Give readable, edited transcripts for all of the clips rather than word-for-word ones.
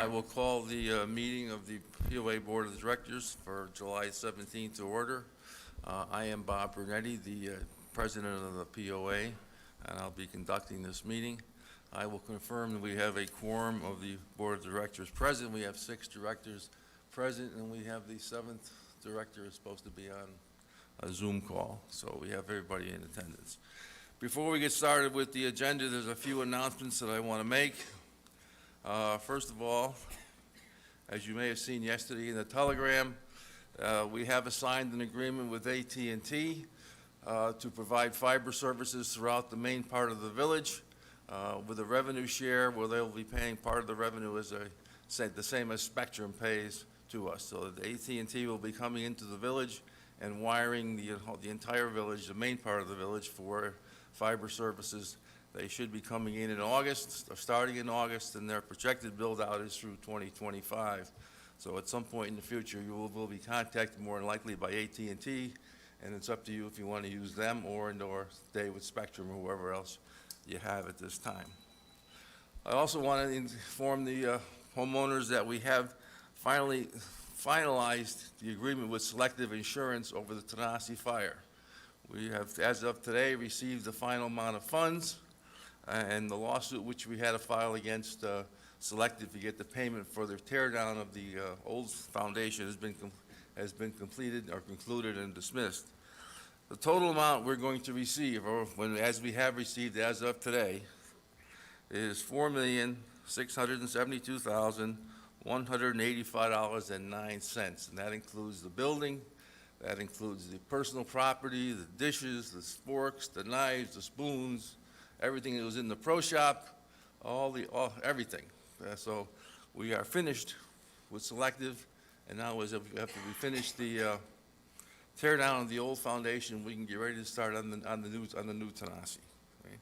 I will call the meeting of the POA Board of Directors for July 17th to order. I am Bob Brunetti, the president of the POA, and I'll be conducting this meeting. I will confirm that we have a quorum of the Board of Directors present. We have 6 directors present, and we have the 7th director is supposed to be on a Zoom call, so we have everybody in attendance. Before we get started with the agenda, there's a few announcements that I want to make. First of all, as you may have seen yesterday in the telegram, we have signed an agreement with AT&T to provide fiber services throughout the main part of the village with a revenue share where they'll be paying part of the revenue as the same as Spectrum pays to us. So that AT&T will be coming into the village and wiring the entire village, the main part of the village, for fiber services. They should be coming in August, or starting in August, and their projected build-out is through 2025. So at some point in the future, you will be contacted more than likely by AT&T, and it's up to you if you want to use them or stay with Spectrum or whoever else you have at this time. I also want to inform the homeowners that we have finally finalized the agreement with Selective Insurance over the Tanasi fire. We have, as of today, received the final amount of funds, and the lawsuit which we had to file against Selective to get the payment for the tear down of the old foundation has been completed or concluded and dismissed. The total amount we're going to receive, or as we have received as of today, is $4,672,185.09, and that includes the building. That includes the personal property, the dishes, the forks, the knives, the spoons, everything that was in the pro shop, everything. So we are finished with Selective, and now after we finish the tear down of the old foundation, we can get ready to start on the new Tanasi. Okay?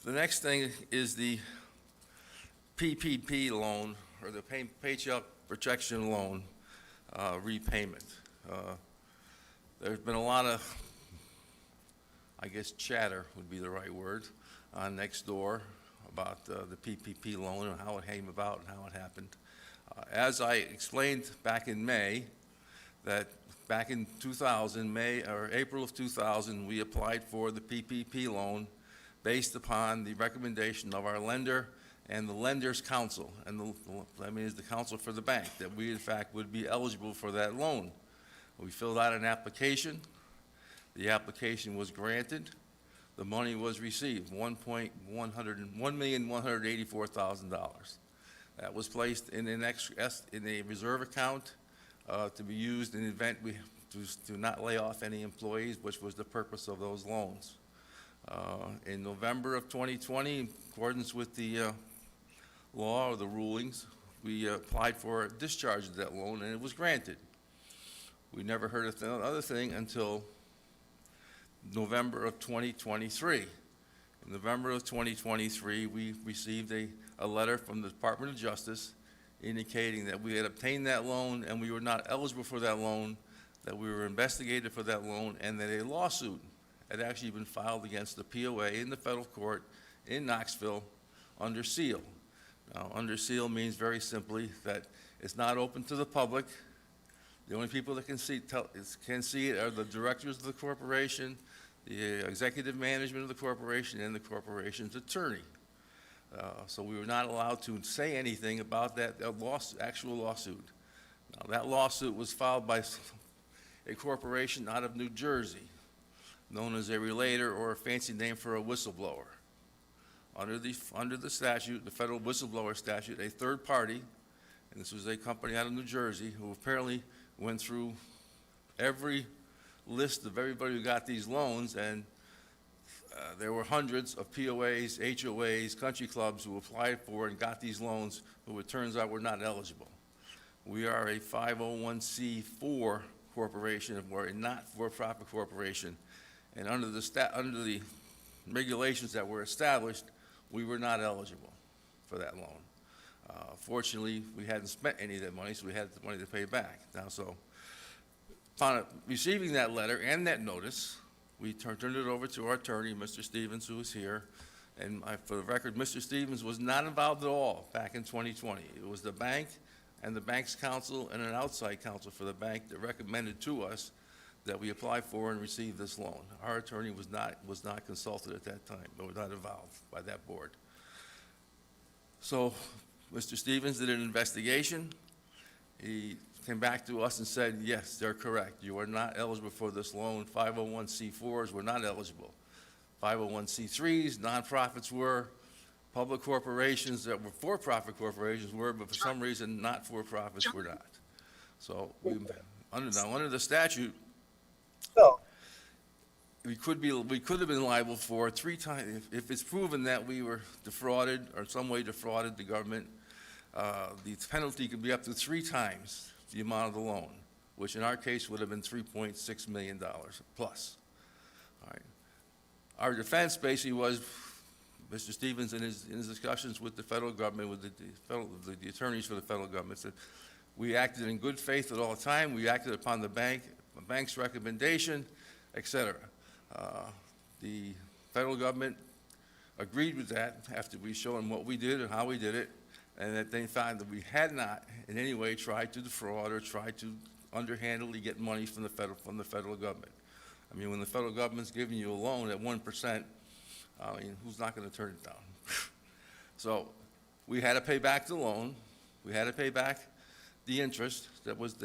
The next thing is the PPP loan, or the Paycheck Protection Loan repayment. There's been a lot of, I guess, chatter would be the right word, on next door about the PPP loan and how it came about and how it happened. As I explained back in May, that back in 2000, April of 2000, we applied for the PPP loan based upon the recommendation of our lender and the lender's counsel, and that means the counsel for the bank, that we in fact would be eligible for that loan. We filled out an application. The application was granted. The money was received, $1,184,000. That was placed in a reserve account to be used in the event we to not lay off any employees, which was the purpose of those loans. In November of 2020, in accordance with the law or the rulings, we applied for a discharge of that loan, and it was granted. We never heard of another thing until November of 2023. In November of 2023, we received a letter from the Department of Justice indicating that we had obtained that loan and we were not eligible for that loan, that we were investigated for that loan, and that a lawsuit had actually been filed against the POA in the federal court in Knoxville under seal. Now, under seal means very simply that it's not open to the public. The only people that can see it are the directors of the corporation, the executive management of the corporation, and the corporation's attorney. So we were not allowed to say anything about that actual lawsuit. Now, that lawsuit was filed by a corporation out of New Jersey, known as a relator, or a fancy name for a whistleblower. Under the statute, the federal whistleblower statute, a third party, and this was a company out of New Jersey, who apparently went through every list of everybody who got these loans, and there were hundreds of POAs, HOAs, country clubs who applied for and got these loans, who it turns out were not eligible. We are a 501c4 corporation, we're a not-for-profit corporation, and under the regulations that were established, we were not eligible for that loan. Fortunately, we hadn't spent any of that money, so we had the money to pay back. Now, so upon receiving that letter and that notice, we turned it over to our attorney, Mr. Stevens, who is here, And for the record, Mr. Stevens was not involved at all back in 2020. It was the bank and the bank's counsel and an outside counsel for the bank that recommended to us that we apply for and receive this loan. Our attorney was not consulted at that time, but was not involved by that board. So Mr. Stevens did an investigation. He came back to us and said, yes, they're correct. You are not eligible for this loan. 501c4s were not eligible. 501c3s, nonprofits were. Public corporations that were for-profit corporations were, but for some reason, not-for-profits were not. So under the statute, we could have been liable for 3 times, if it's proven that we were defrauded or in some way defrauded the government, the penalty could be up to 3 times the amount of the loan, which in our case would have been $3.6 million plus. All right. Our defense basically was Mr. Stevens in his discussions with the federal government, with the attorneys for the federal government, said we acted in good faith at all time. We acted upon the bank's recommendation, et cetera. The federal government agreed with that after we showed them what we did and how we did it, and that they found that we had not in any way tried to defraud or tried to underhandedly get money from the federal government. I mean, when the federal government's giving you a loan at 1%, I mean, who's not going to turn it down? So we had to pay back the loan. We had to pay back the interest that was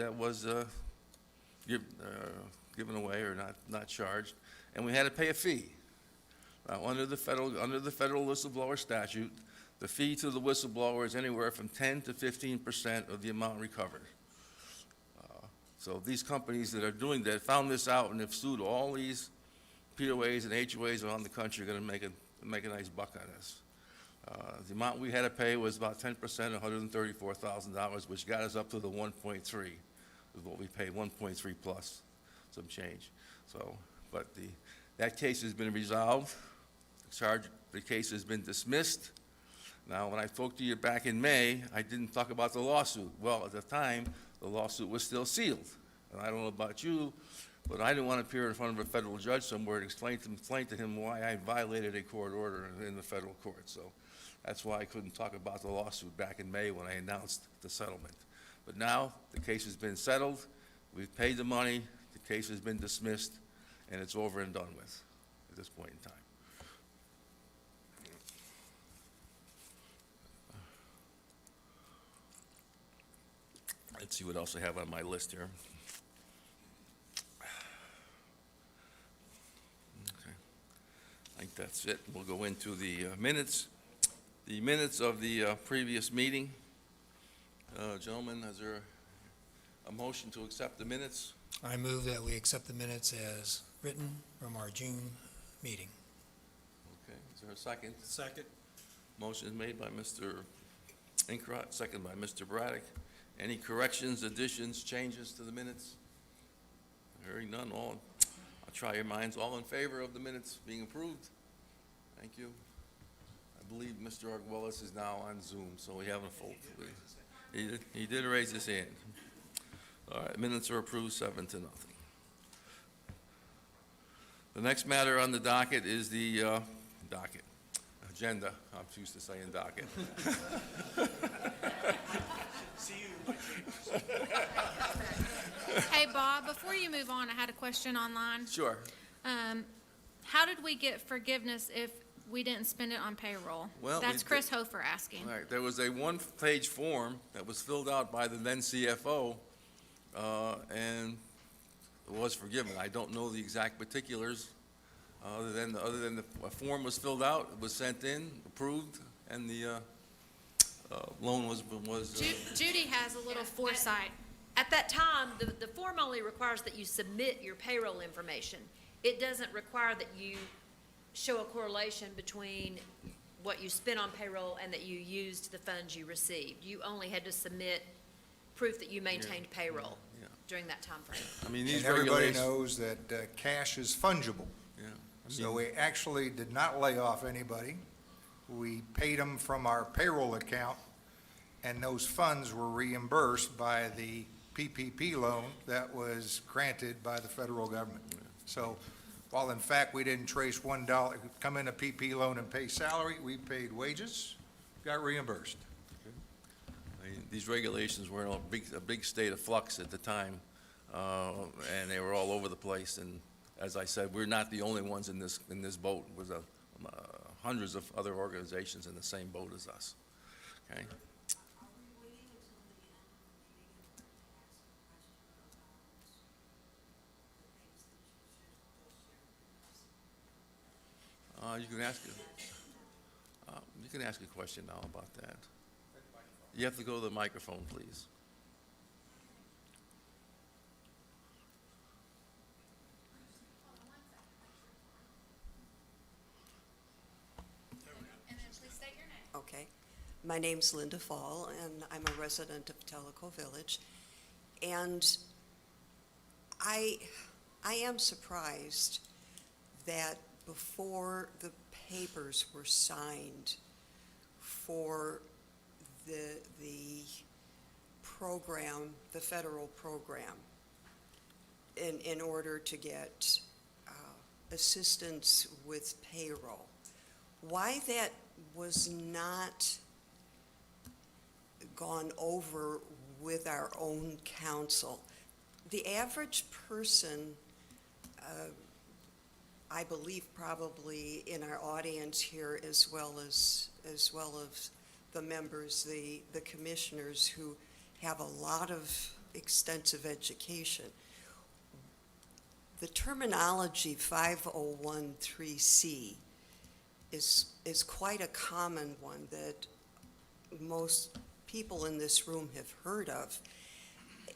given away or not charged, and we had to pay a fee. Now, under the federal whistleblower statute, the fee to the whistleblower is anywhere from 10 to 15% of the amount recovered. So these companies that are doing that found this out and have sued all these POAs and HOAs around the country, are going to make a nice buck on this. The amount we had to pay was about 10%, $134,000, which got us up to the 1.3, is what we paid, 1.3 plus some change. So, but that case has been resolved. The case has been dismissed. Now, when I spoke to you back in May, I didn't talk about the lawsuit. Well, at the time, the lawsuit was still sealed. And I don't know about you, but I didn't want to appear in front of a federal judge somewhere and explain to him why I violated a court order in the federal court. So that's why I couldn't talk about the lawsuit back in May when I announced the settlement. But now the case has been settled. We've paid the money. The case has been dismissed, and it's over and done with at this point in time. Let's see what else I have on my list here. Okay. I think that's it. We'll go into the minutes. The minutes of the previous meeting. Gentlemen, is there a motion to accept the minutes? I move that we accept the minutes as written from our June meeting. Okay, is there a second? Second. Motion is made by Mr. Inkrot, second by Mr. Braddock. Any corrections, additions, changes to the minutes? Hearing none, I'll try your minds. All in favor of the minutes being approved? Thank you. I believe Mr. Arguelles is now on Zoom, so we have a full. He did raise his hand. All right, minutes are approved 7-0. The next matter on the docket is the agenda. I'm used to saying docket. See you. Hey, Bob, before you move on, I had a question online. Sure. How did we get forgiveness if we didn't spend it on payroll? Well, That's Chris Hofer asking. All right, there was a one-page form that was filled out by the then CFO, and it was forgiven. I don't know the exact particulars, other than the form was filled out, it was sent in, approved, and the loan was. Judy has a little foresight. At that time, the form only requires that you submit your payroll information. It doesn't require that you show a correlation between what you spent on payroll and that you used the funds you received. You only had to submit proof that you maintained payroll during that time frame. I mean, these And everybody regulations. knows that cash is fungible. Yeah. So we actually did not lay off anybody. We paid them from our payroll account, and those funds were reimbursed by the PPP loan that was granted by the federal government. So while in fact we didn't trace $1, come in a PP loan and pay salary, we paid wages, got reimbursed. I mean, these regulations were in a big state of flux at the time, and they were all over the place. And as I said, we're not the only ones in this boat. There's hundreds of other organizations in the same boat as us. Okay. You can ask a question now about that. You have to go to the microphone, please. And then please state your name. Okay. My name's Linda Fall, and I'm a resident of Tellico Village. And I am surprised that before the papers were signed for the program, the federal program, in order to get assistance with payroll, why that was not gone over with our own council. The average person, I believe probably in our audience here, as well as the members, the commissioners who have a lot of extensive education. The terminology 5013C is quite a common one that most people in this room have heard of,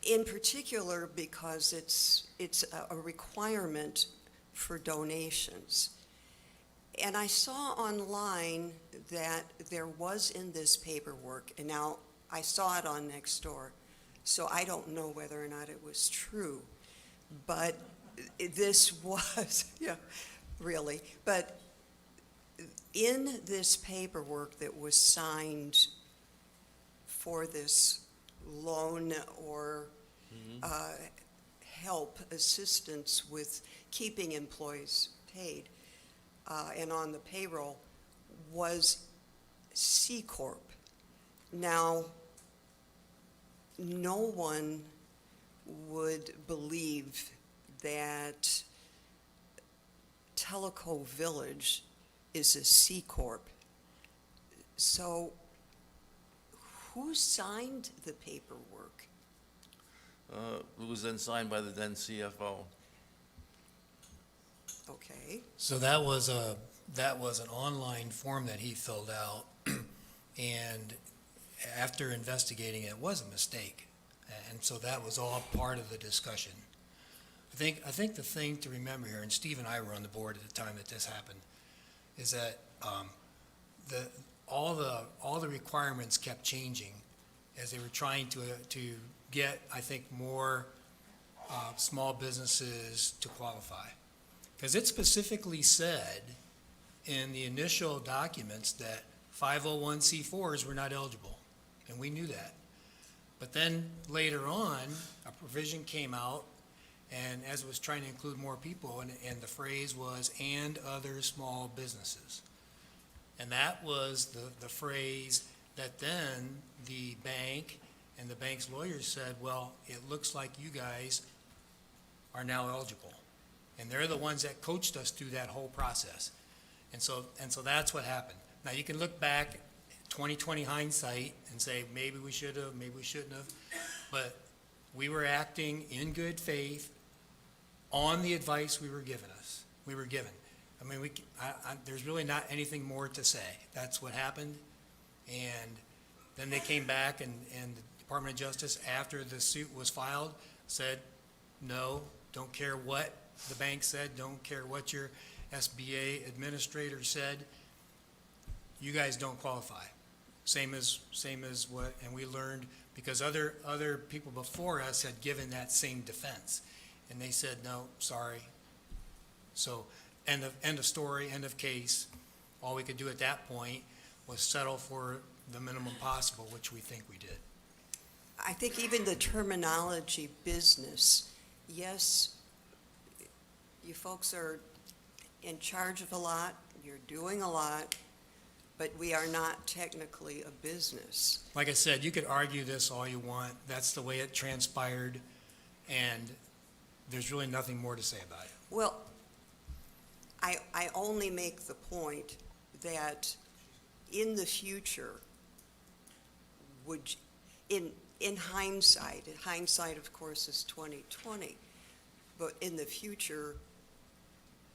in particular because it's a requirement for donations. And I saw online that there was in this paperwork, and now I saw it on Nextdoor, so I don't know whether or not it was true, but this was, yeah, really. But in this paperwork that was signed for this loan or help, assistance with keeping employees paid and on the payroll, was C Corp. Now, no one would believe that Tellico Village is a C Corp. So who signed the paperwork? It was then signed by the then CFO. Okay. So that was an online form that he filled out, and after investigating it, was a mistake. And so that was all part of the discussion. I think the thing to remember here, and Steve and I were on the board at the time that this happened, is that all the requirements kept changing as they were trying to get, I think, more small businesses to qualify. Because it specifically said in the initial documents that 501c4s were not eligible, and we knew that. But then later on, a provision came out, and as it was trying to include more people, and the phrase was, and other small businesses. And that was the phrase that then the bank and the bank's lawyers said, well, it looks like you guys are now eligible. And they're the ones that coached us through that whole process. And so that's what happened. Now, you can look back, 20/20 hindsight, and say, maybe we should have, maybe we shouldn't have. But we were acting in good faith on the advice we were given. I mean, there's really not anything more to say. That's what happened. And then they came back, and the Department of Justice, after the suit was filed, said, no, don't care what the bank said, don't care what your SBA administrator said, you guys don't qualify. Same as what, and we learned, because other people before us had given that same defense, and they said, no, sorry. So, end of story, end of case. All we could do at that point was settle for the minimum possible, which we think we did. I think even the terminology business, yes, you folks are in charge of a lot, you're doing a lot, but we are not technically a business. Like I said, you could argue this all you want. That's the way it transpired, and there's really nothing more to say about it. Well, I only make the point that in the future, in hindsight, of course, is 20/20, but in the future,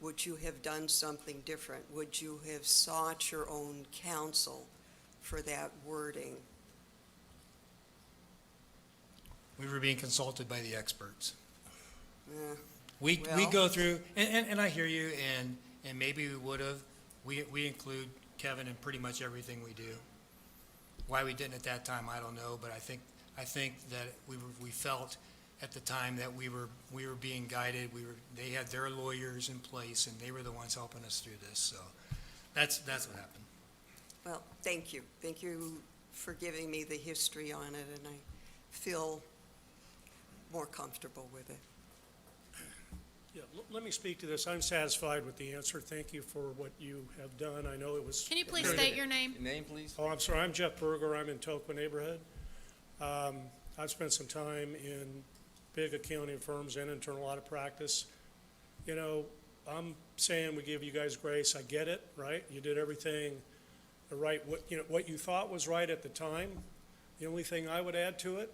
would you have done something different? Would you have sought your own counsel for that wording? We were being consulted by the experts. Eh, We Well- go through, and I hear you, and maybe we would have. We include Kevin in pretty much everything we do. Why we didn't at that time, I don't know, but I think that we felt at the time that we were being guided. They had their lawyers in place, and they were the ones helping us through this, so that's what happened. Well, thank you. Thank you for giving me the history on it, and I feel more comfortable with it. Yeah, let me speak to this. I'm satisfied with the answer. Thank you for what you have done. I know it was. Can you please state your name? Your name, please? Oh, I'm sorry. I'm Jeff Berger. I'm in Toqua neighborhood. I've spent some time in big accounting firms and internal audit practice. You know, I'm saying we give you guys grace. I get it, right? You did everything right. What you thought was right at the time. The only thing I would add to it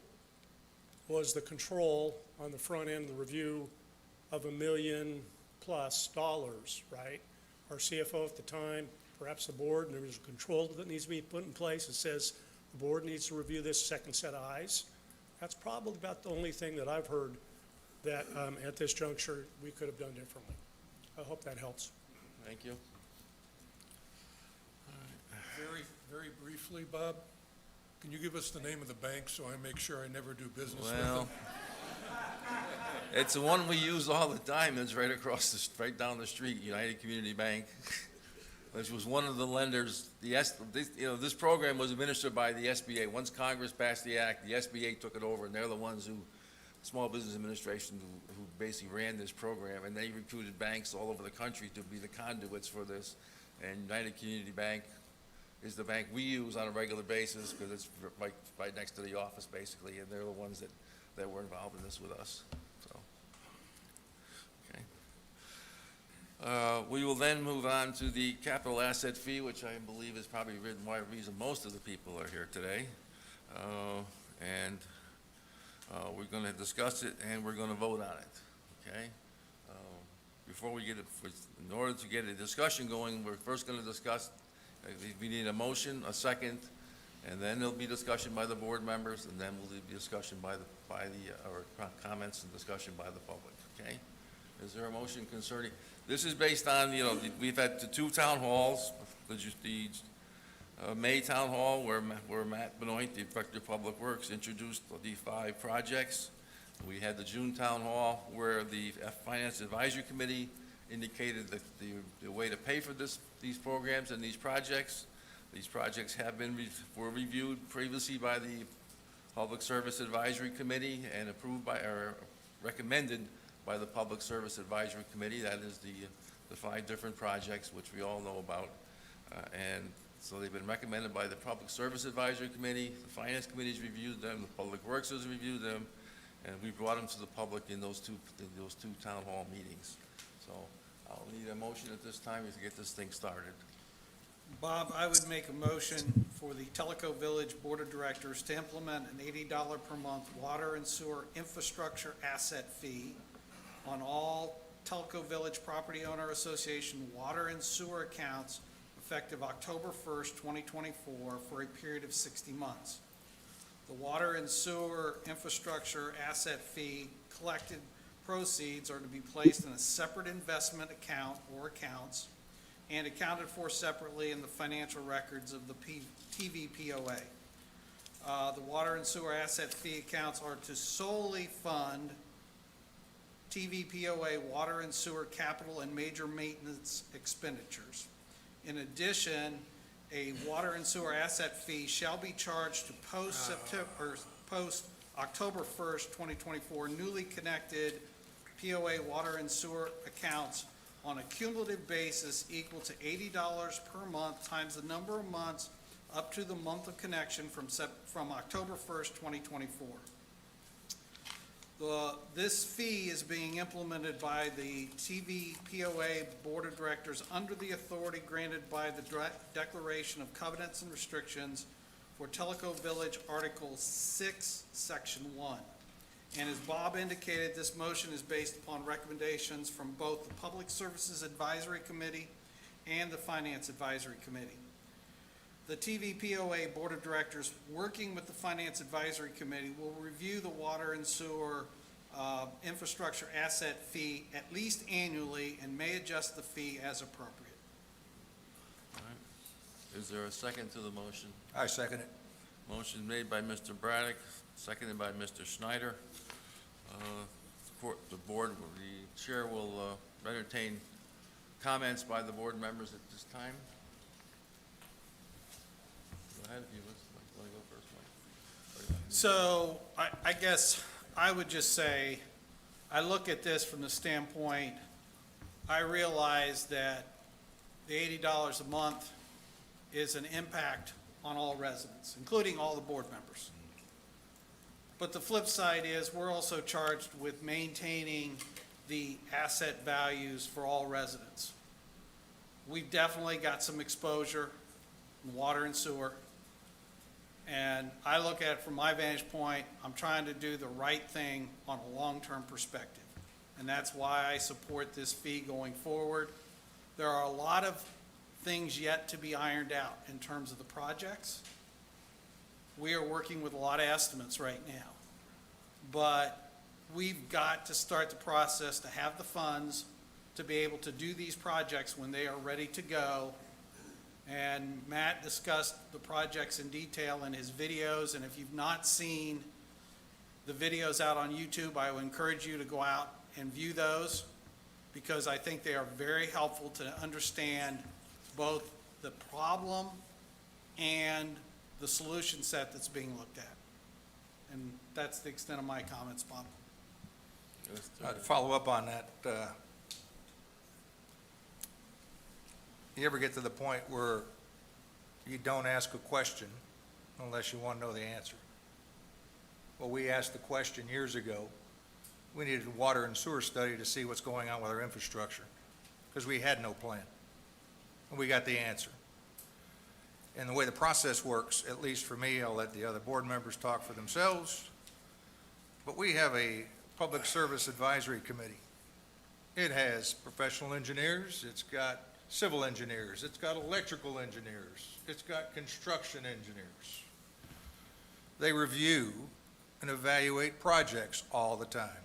was the control on the front end, the review of $1 million+ right? Our CFO at the time, perhaps the board, and there was a control that needs to be put in place. It says the board needs to review this second set of eyes. That's probably about the only thing that I've heard that at this juncture we could have done differently. I hope that helps. Thank you. Very briefly, Bob, can you give us the name of the bank so I make sure I never do business with them? Well, it's the one we use all the time. It's right across right down the street, United Community Bank, which was one of the lenders. This program was administered by the SBA. Once Congress passed the act, the SBA took it over, and they're the ones Small Business Administration, who basically ran this program, and they recruited banks all over the country to be the conduits for this. And United Community Bank is the bank we use on a regular basis because it's right next to the office, basically, and they're the ones that were involved in this with us. So, okay. We will then move on to the capital asset fee, which I believe is probably the reason most of the people are here today. And we're going to discuss it and we're going to vote on it, okay? Before we get it, in order to get a discussion going, we're first going to discuss, we need a motion, a second, and then there'll be discussion by the board members, and then we'll be discussion or comments and discussion by the public, okay? Is there a motion concerning, this is based on, we've had the two town halls, the May Town Hall, where Matt Benoit, the Director of Public Works, introduced the 5 projects. We had the June Town Hall, where the Finance Advisory Committee indicated the way to pay for these programs and these projects. These projects were reviewed previously by the Public Service Advisory Committee and recommended by the Public Service Advisory Committee. That is the 5 different projects, which we all know about. And so they've been recommended by the Public Service Advisory Committee, the Finance Committee's reviewed them, the Public Works has reviewed them, and we brought them to the public in those two town hall meetings. So I'll need a motion at this time to get this thing started. Bob, I would make a motion for the Telco Village Board of Directors to implement an $80 per month water and sewer infrastructure asset fee on all Telco Village Property Owner Association water and sewer accounts effective October 1st, 2024, for a period of 60 months. The water and sewer infrastructure asset fee collected proceeds are to be placed in a separate investment account or accounts and accounted for separately in the financial records of the TV POA. The water and sewer asset fee accounts are to solely fund TV POA water and sewer capital and major maintenance expenditures. In addition, a water and sewer asset fee shall be charged to post October 1st, 2024, newly connected POA water and sewer accounts on a cumulative basis equal to $80 per month times the number of months up to the month of connection from October 1st, 2024. This fee is being implemented by the TV POA Board of Directors under the authority granted by the Declaration of Covenants and Restrictions for Telco Village Article 6, Section 1. And as Bob indicated, this motion is based upon recommendations from both the Public Services Advisory Committee and the Finance Advisory Committee. The TV POA Board of Directors, working with the Finance Advisory Committee, will review the water and sewer infrastructure asset fee at least annually and may adjust the fee as appropriate. All right. Is there a second to the motion? I second it. Motion made by Mr. Braddock, seconded by Mr. Schneider. The chair will entertain comments by the board members at this time. Go ahead if you want to go first, Mike. So I guess I would just say, I look at this from the standpoint, I realize that the $80 a month is an impact on all residents, including all the board members. But the flip side is we're also charged with maintaining the asset values for all residents. We've definitely got some exposure in water and sewer. And I look at it from my vantage point, I'm trying to do the right thing on a long-term perspective. And that's why I support this fee going forward. There are a lot of things yet to be ironed out in terms of the projects. We are working with a lot of estimates right now. But we've got to start the process to have the funds to be able to do these projects when they are ready to go. And Matt discussed the projects in detail in his videos, and if you've not seen the videos out on YouTube, I would encourage you to go out and view those, because I think they are very helpful to understand both the problem and the solution set that's being looked at. And that's the extent of my comments, Bob. To follow up on that, you ever get to the point where you don't ask a question unless you want to know the answer? Well, we asked the question years ago. We needed a water and sewer study to see what's going on with our infrastructure, because we had no plan. And we got the answer. And the way the process works, at least for me, I'll let the other board members talk for themselves, but we have a Public Service Advisory Committee. It has professional engineers, it's got civil engineers, it's got electrical engineers, it's got construction engineers. They review and evaluate projects all the time.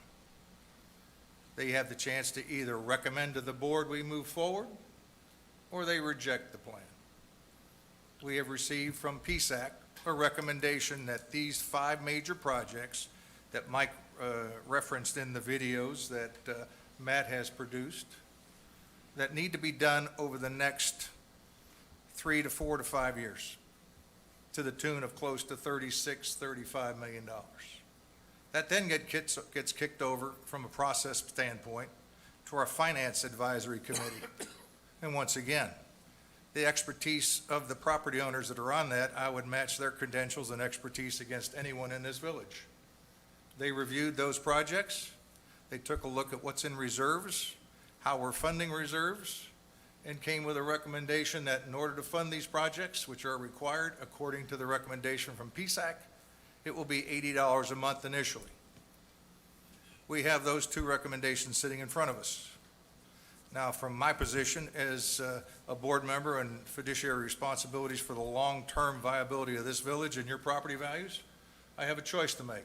They have the chance to either recommend to the board we move forward, or they reject the plan. We have received from PSAC a recommendation that these 5 major projects that Mike referenced in the videos that Matt has produced, that need to be done over the next 3 to 4 to 5 years, to the tune of close to $35 million. That then gets kicked over from a process standpoint to our Finance Advisory Committee. And once again, the expertise of the property owners that are on that, I would match their credentials and expertise against anyone in this village. They reviewed those projects, they took a look at what's in reserves, how we're funding reserves, and came with a recommendation that in order to fund these projects, which are required according to the recommendation from PSAC, it will be $80 a month initially. We have those 2 recommendations sitting in front of us. Now, from my position as a board member and fiduciary responsibilities for the long-term viability of this village and your property values, I have a choice to make.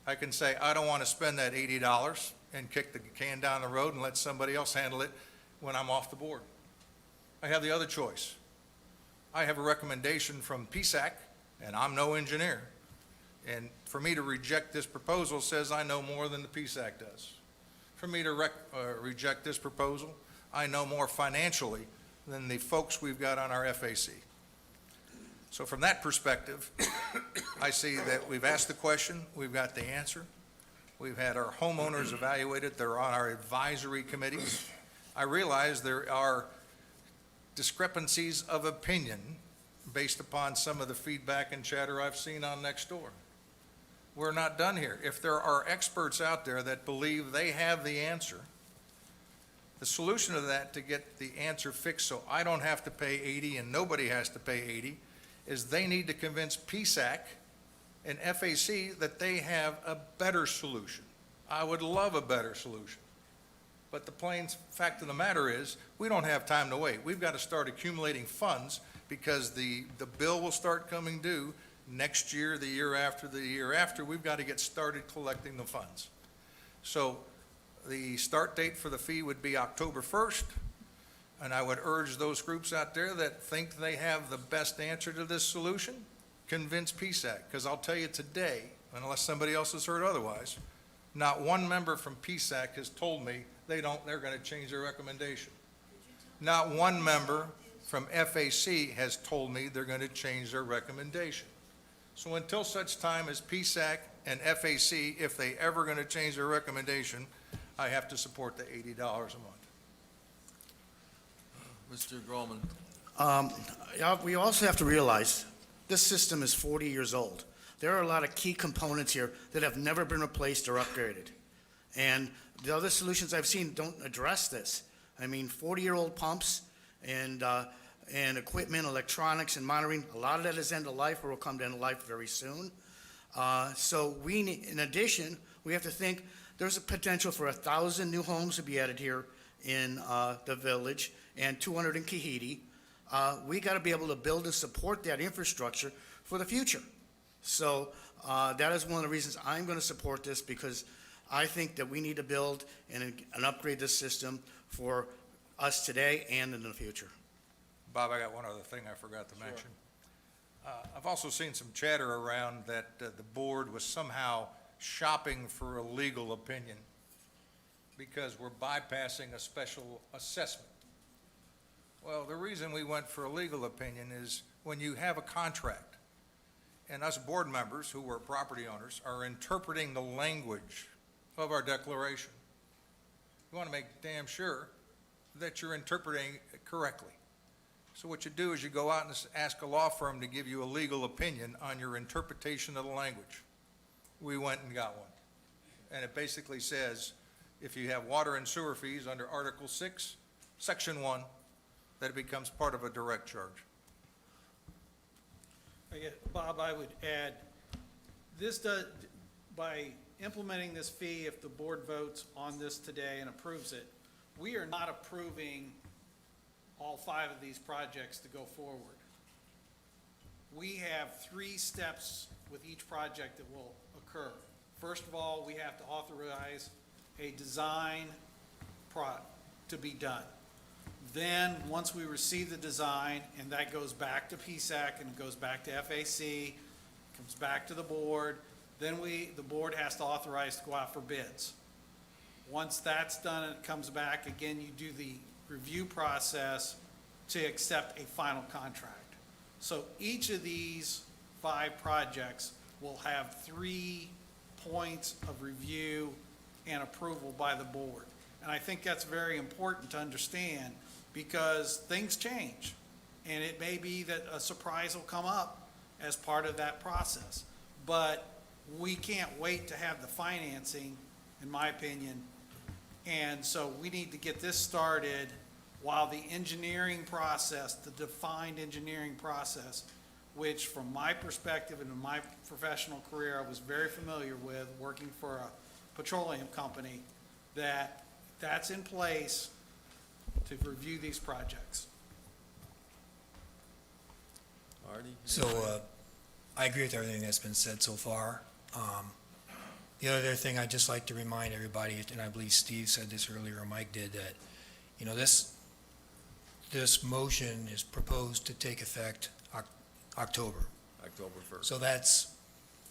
I can say, I don't want to spend that $80 and kick the can down the road and let somebody else handle it when I'm off the board. I have the other choice. I have a recommendation from PSAC, and I'm no engineer. And for me to reject this proposal says I know more than the PSAC does. For me to reject this proposal, I know more financially than the folks we've got on our FAC. So from that perspective, I see that we've asked the question, we've got the answer. We've had our homeowners evaluated, they're on our advisory committees, I realize there are discrepancies of opinion based upon some of the feedback and chatter I've seen on Nextdoor. We're not done here. If there are experts out there that believe they have the answer, the solution to that, to get the answer fixed so I don't have to pay 80 and nobody has to pay 80, is they need to convince PSAC and FAC that they have a better solution. I would love a better solution. But the plain fact of the matter is, we don't have time to wait. We've got to start accumulating funds because the bill will start coming due next year, the year after, the year after. We've got to get started collecting the funds. So the start date for the fee would be October 1st, and I would urge those groups out there that think they have the best answer to this solution, convince PSAC, because I'll tell you today, unless somebody else has heard otherwise, not one member from PSAC has told me they're going to change their recommendation. Not one member from FAC has told me they're going to change their recommendation. So until such time as PSAC and FAC, if they ever going to change their recommendation, I have to support the $80 a month. Mr. Groman, Yeah, we also have to realize this system is 40 years old. There are a lot of key components here that have never been replaced or upgraded. And the other solutions I've seen don't address this. I mean, 40-year-old pumps and equipment, electronics and monitoring, a lot of that is end of life or will come to end of life very soon. So we need, in addition, we have to think there's a potential for 1,000 new homes to be added here in the village and 200 in Kahidi. We got to be able to build and support that infrastructure for the future. So that is one of the reasons I'm going to support this, because I think that we need to build and upgrade this system for us today and in the future. Bob, I got one other thing I forgot to mention. I've also seen some chatter around that the board was somehow shopping for a legal opinion because we're bypassing a special assessment. Well, the reason we went for a legal opinion is when you have a contract and us board members who were property owners are interpreting the language of our declaration, you want to make damn sure that you're interpreting it correctly. So what you do is you go out and ask a law firm to give you a legal opinion on your interpretation of the language. We went and got one. And it basically says, if you have water and sewer fees under Article 6, Section 1, that it becomes part of a direct charge. Bob, I would add, this does, by implementing this fee, if the board votes on this today and approves it, we are not approving all 5 of these projects to go forward. We have 3 steps with each project that will occur. First of all, we have to authorize a design to be done. Then, once we receive the design, and that goes back to PSAC and it goes back to FAC, comes back to the board, then the board has to authorize to go out for bids. Once that's done and it comes back, again, you do the review process to accept a final contract. So each of these 5 projects will have 3 points of review and approval by the board. And I think that's very important to understand, because things change. And it may be that a surprise will come up as part of that process. But we can't wait to have the financing, in my opinion. And so we need to get this started while the engineering process, the defined engineering process, which from my perspective and in my professional career, I was very familiar with working for a petroleum company, that's in place to review these projects. Artie? So, I agree with everything that's been said so far. The other thing I'd just like to remind everybody, and I believe Steve said this earlier, or Mike did, that, this motion is proposed to take effect October. October 1st. So that's,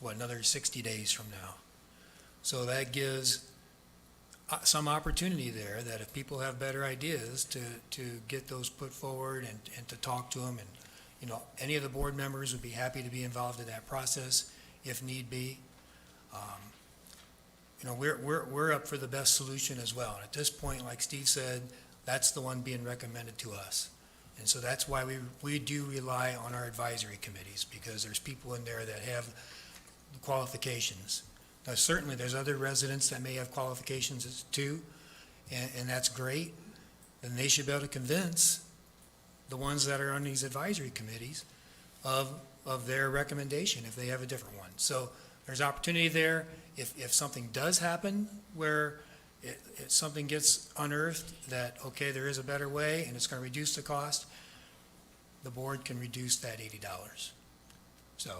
another 60 days from now. So that gives some opportunity there, that if people have better ideas, to get those put forward and to talk to them. And, any of the board members would be happy to be involved in that process if need be. We're up for the best solution as well. And at this point, like Steve said, That's the one being recommended to us. And so that's why we do rely on our advisory committees, because there's people in there that have qualifications. Now, certainly, there's other residents that may have qualifications too, and that's great. Then they should be able to convince the ones that are on these advisory committees of their recommendation if they have a different one. So there's opportunity there. If something does happen where something gets unearthed that, okay, there is a better way and it's going to reduce the cost, the board can reduce that $80. So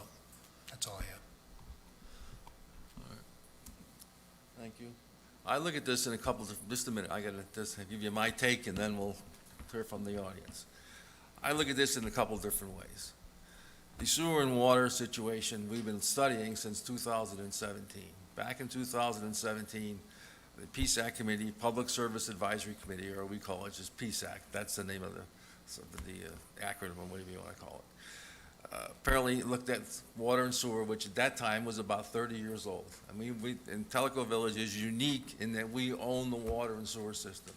that's all I have. Thank you. I look at this in a couple of, just a minute, I gotta just give you my take and then we'll hear from the audience. I look at this in a couple of different ways. The sewer and water situation we've been studying since 2017. Back in 2017, the PSAC Committee, Public Service Advisory Committee, or we call it just PSAC, that's the name of the acronym, or whatever you want to call it. Apparently looked at water and sewer, which at that time was about 30 years old. I mean, and Tellico Village is unique in that we own the water and sewer system.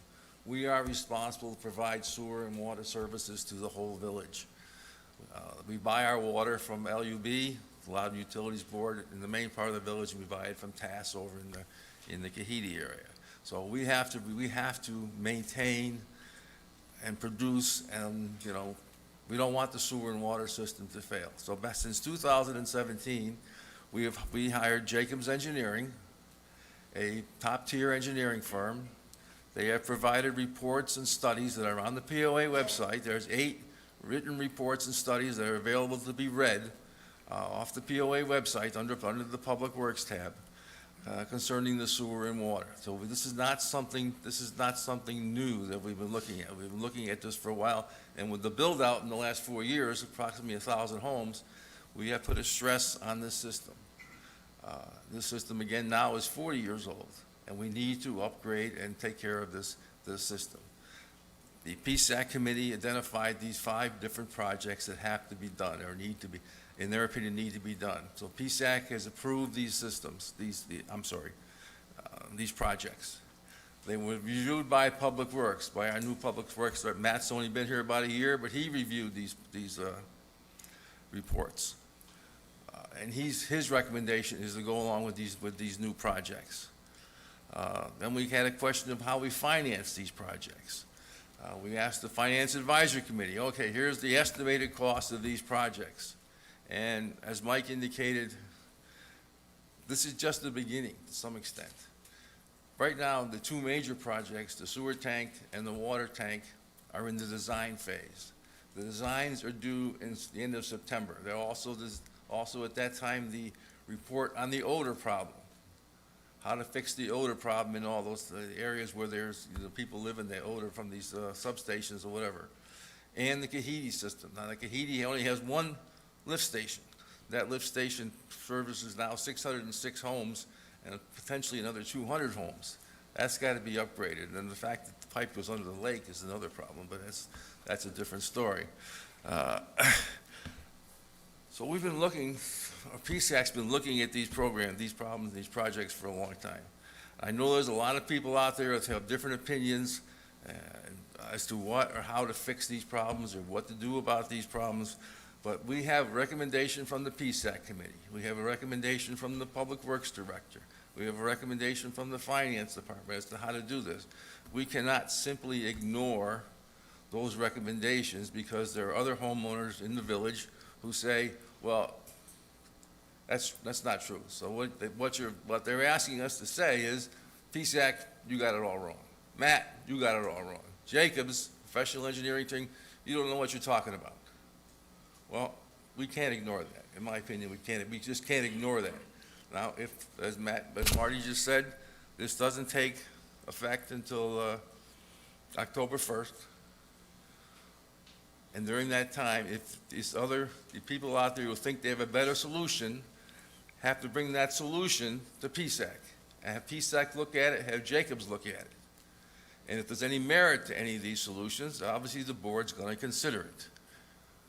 We are responsible to provide sewer and water services to the whole village. We buy our water from LUB, Loud Utilities Board, in the main part of the village, and we buy it from TAS over in the Kahidi area. So we have to maintain and produce, and we don't want the sewer and water system to fail. So since 2017, we hired Jacobs Engineering, a top-tier engineering firm. They have provided reports and studies that are on the POA website. There's 8 written reports and studies that are available to be read off the POA website under the Public Works tab concerning the sewer and water. So this is not something new that we've been looking at. We've been looking at this for a while, and with the build-out in the last 4 years, approximately 1,000 homes, we have put a stress on this system. This system, again, now is 40 years old, and we need to upgrade and take care of this system. The PSAC committee identified these 5 different projects that have to be done, or need to be, in their opinion, need to be done. So PSAC has approved these systems, these projects. They were reviewed by Public Works, by our new Public Works. Matt's only been here about a year, but he reviewed these reports. And his recommendation is to go along with these new projects. Then we had a question of how we finance these projects. We asked the Finance Advisory Committee, okay, here's the estimated cost of these projects. And as Mike indicated, this is just the beginning to some extent. Right now, the 2 major projects, the sewer tank and the water tank, are in the design phase. The designs are due in the end of September. They're also at that time the report on the odor problem, how to fix the odor problem in all those areas where there's people live in the odor from these substations or whatever, and the Kahidi system. Now, the Kahidi only has 1 lift station. That lift station services now 606 homes and potentially another 200 homes. That's got to be upgraded. And the fact that the pipe goes under the lake is another problem, but that's a different story. So we've been looking, PSAC's been looking at these programs, these problems, these projects for a long time. I know there's a lot of people out there that have different opinions as to what or how to fix these problems or what to do about these problems. But we have a recommendation from the PSAC committee. We have a recommendation from the Public Works Director. We have a recommendation from the Finance Department as to how to do this. We cannot simply ignore those recommendations because there are other homeowners in the village who say, well, that's not true. So what they're asking us to say is, PSAC, you got it all wrong. Matt, you got it all wrong. Jacobs, professional engineering team, you don't know what you're talking about. Well, we can't ignore that. In my opinion, we just can't ignore that. Now, as Marty just said, this doesn't take effect until October 1st. And during that time, if the people out there who think they have a better solution have to bring that solution to PSAC. And have PSAC look at it, have Jacobs look at it. And if there's any merit to any of these solutions, obviously the board's going to consider it.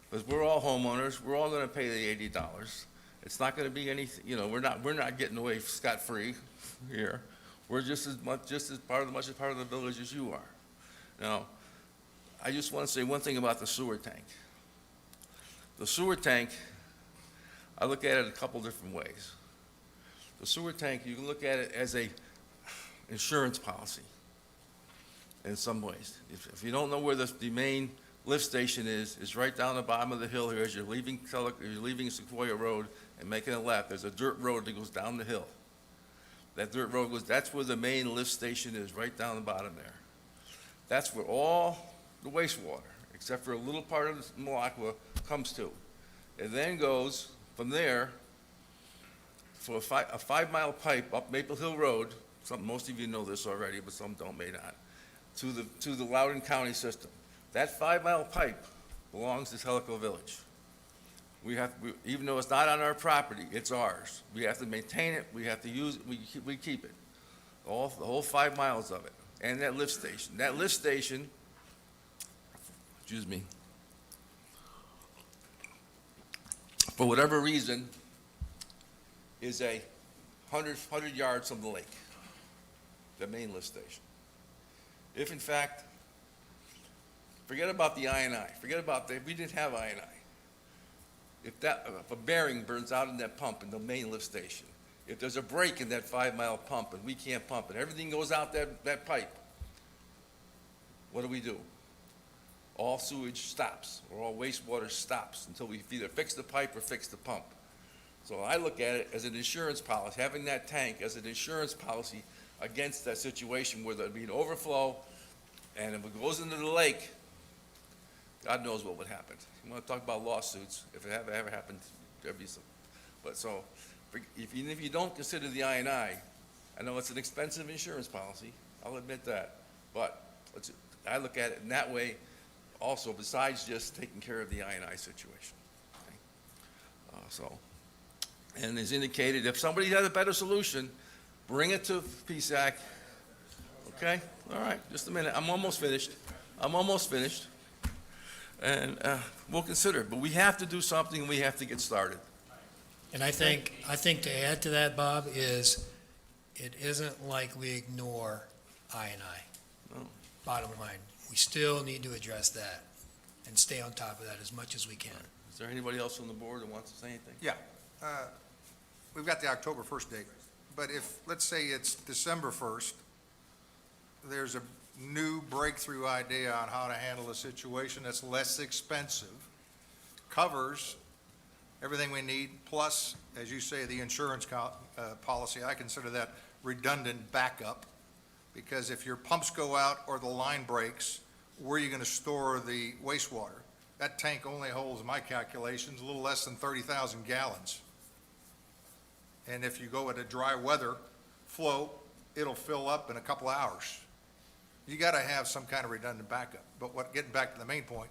Because we're all homeowners, we're all going to pay the $80. It's not going to be anything, we're not getting away scot-free here. We're just as part of the village as you are. Now, I just want to say one thing about the sewer tank. The sewer tank, I look at it a couple different ways. The sewer tank, you can look at it as a insurance policy in some ways. If you don't know where the main lift station is, it's right down the bottom of the hill here as you're leaving Sequoia Road and making a left. There's a dirt road that goes down the hill. That dirt road that's where the main lift station is, right down the bottom there. That's where all the wastewater, except for a little part of the Malacqua, comes to. It then goes from there for a 5-mile pipe up Maple Hill Road. Most of you know this already, but some don't, may not, to the Loudoun County system. That 5-mile pipe belongs to Tellico Village. Even though it's not on our property, it's ours. We have to maintain it, we have to use it, we keep it. The whole 5 miles of it, and that lift station. That lift station, excuse me, for whatever reason, is 100 yards from the lake, the main lift station. If in fact, forget about the I&I, we didn't have I&I. If a bearing burns out in that pump in the main lift station, if there's a break in that 5-mile pump and we can't pump it, everything goes out that pipe, what do? All sewage stops, or all wastewater stops until we either fix the pipe or fix the pump. So I look at it as an insurance policy, having that tank as an insurance policy against that situation where there'd be an overflow, and if it goes into the lake, God knows what would happen. You want to talk about lawsuits, if it ever happened, there'd be some. But so, even if you don't consider the I&I know it's an expensive insurance policy, I'll admit that, but I look at it in that way also, besides just taking care of the I&I situation. Okay? And as indicated, if somebody has a better solution, bring it to PSAC. Okay? All right, just a minute. I'm almost finished. And we'll consider it. But we have to do something, and we have to get started. And I think to add to that, Bob, is it isn't like we ignore I&I. No. Bottom line, we still need to address that and stay on top of that as much as we can. Is there anybody else on the board that wants to say anything? Yeah. We've got the October 1st date, but if, let's say it's December 1st, there's a new breakthrough idea on how to handle a situation that's less expensive, covers everything we need, plus, as you say, the insurance policy. I consider that redundant backup, because if your pumps go out or the line breaks, where are you going to store the wastewater? That tank only holds, my calculations, a little less than 30,000 gallons. And if you go at a dry weather flow, it'll fill up in a couple hours. You got to have some kind of redundant backup. But getting back to the main point,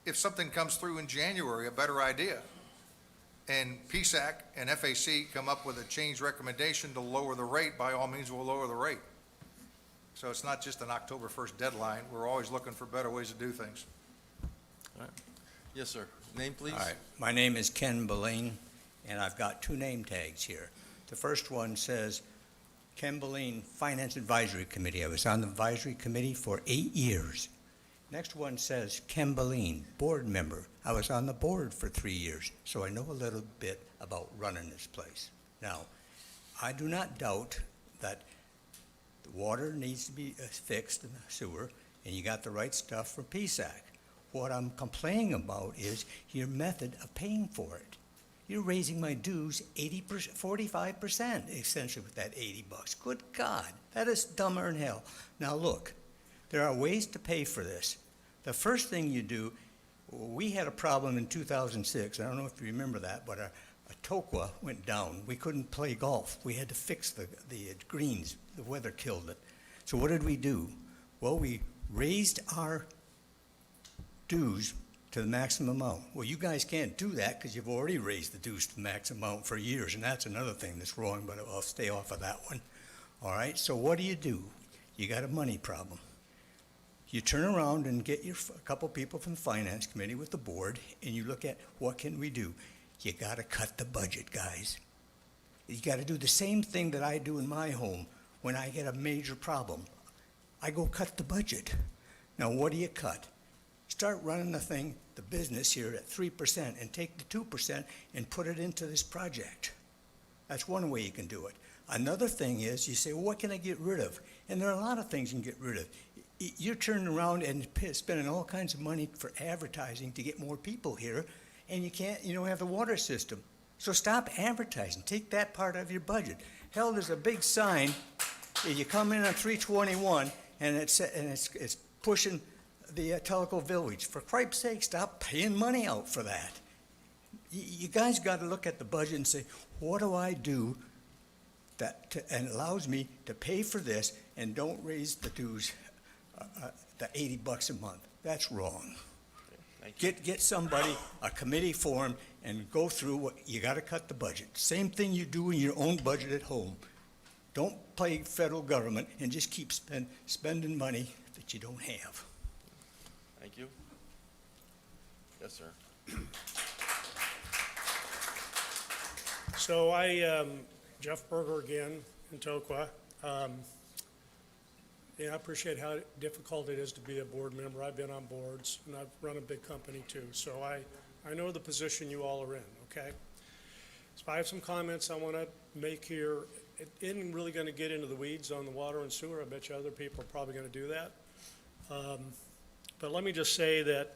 if something comes through in January, a better idea, and PSAC and FAC come up with a change recommendation to lower the rate, by all means, we'll lower the rate. So it's not just an October 1st deadline. We're always looking for better ways to do things. All right. Yes, sir. Name, please? All right, my name is Ken Boleen, and I've got 2 name tags here. The first one says, Ken Boleen, Finance Advisory Committee. I was on the advisory committee for 8 years. Next one says, Ken Boleen, board member. I was on the board for 3 years, so I know a little bit about running this place. Now, I do not doubt that the water needs to be fixed in the sewer, and you got the right stuff from PSAC. What I'm complaining about is your method of paying for it. You're raising my dues 45%, essentially, with that $80. Good God, that is dumber than hell. Now look, there are ways to pay for this. The first thing you do, we had a problem in 2006. I don't know if you remember that, but a Tokwa went down. We couldn't play golf. We had to fix the greens. The weather killed it. So what did we do? Well, we raised our dues to the maximum amount. Well, you guys can't do that because you've already raised the dues to the maximum amount for years, and that's another thing that's wrong, but I'll stay off of that one. All right, so what do? You got a money problem. You turn around and get a couple people from the finance committee with the board, and you look at what can we do. You got to cut the budget, guys. You got to do the same thing that I do in my home when I get a major problem. I go cut the budget. Now, what do you cut? Start running the business here at 3% and take the 2% and put it into this project. That's one way you can do it. Another thing is you say, well, what can I get rid of? And there are a lot of things you can get rid of. You're turning around and spending all kinds of money for advertising to get more people here, and you don't have the water system. So stop advertising. Take that part of your budget. Hell, there's a big sign. You come in on 321, and it's pushing the Telco Village. For Christ's sake, stop paying money out for that. You guys got to look at the budget and say, what do I do and allows me to pay for this and don't raise the dues, the $80 a month? That's wrong. Thank you. Get somebody, a committee formed, and go through what, you got to cut the budget. Same thing you do in your own budget at home. Don't play federal government and just keep spending money that you don't have. Thank you. Yes, sir. So Jeff Berger again in Toqua. I appreciate how difficult it is to be a board member. I've been on boards, and I've run a big company too. So I know the position you all are in, okay? So I have some comments I want to make here. It isn't really going to get into the weeds on the water and sewer. I bet you other people are probably going to do that. But let me just say that,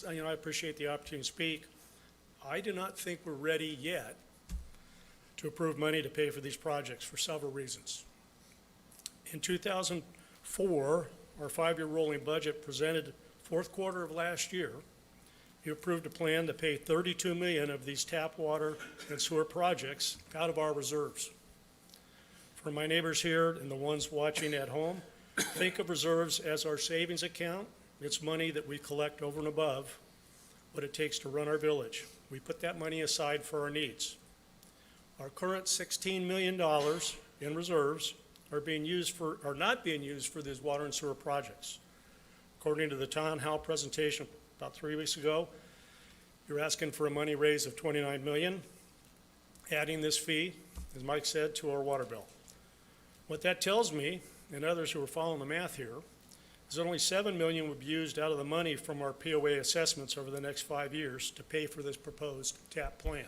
I appreciate the opportunity to speak. I do not think we're ready yet to approve money to pay for these projects for several reasons. In 2004, our 5-year rolling budget presented fourth quarter of last year, you approved a plan to pay $32 million of these tap water and sewer projects out of our reserves. For my neighbors here and the ones watching at home, think of reserves as our savings account. It's money that we collect over and above what it takes to run our village. We put that money aside for our needs. Our current $16 million in reserves are not being used for these water and sewer projects. According to the town hall presentation about 3 weeks ago, you're asking for a money raise of $29 million, adding this fee, as Mike said, to our water bill. What that tells me, and others who are following the math here, is that only $7 million would be used out of the money from our POA assessments over the next 5 years to pay for this proposed TAP plan.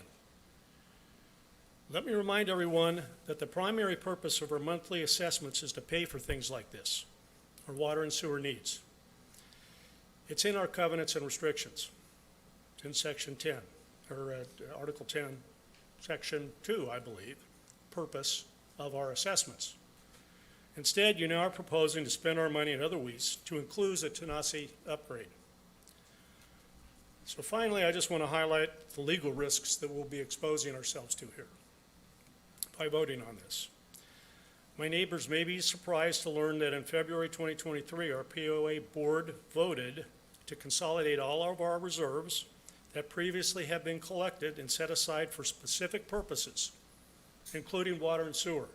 Let me remind everyone that the primary purpose of our monthly assessments is to pay for things like this, our water and sewer needs. It's in our covenants and restrictions. It's in Section 10, or Article 10, Section 2, I believe, purpose of our assessments. Instead, you now are proposing to spend our money in other ways to include a Tanasi upgrade. So finally, I just want to highlight the legal risks that we'll be exposing ourselves to here by voting on this. My neighbors may be surprised to learn that in February 2023, our POA board voted to consolidate all of our reserves that previously had been collected and set aside for specific purposes, including water and sewer.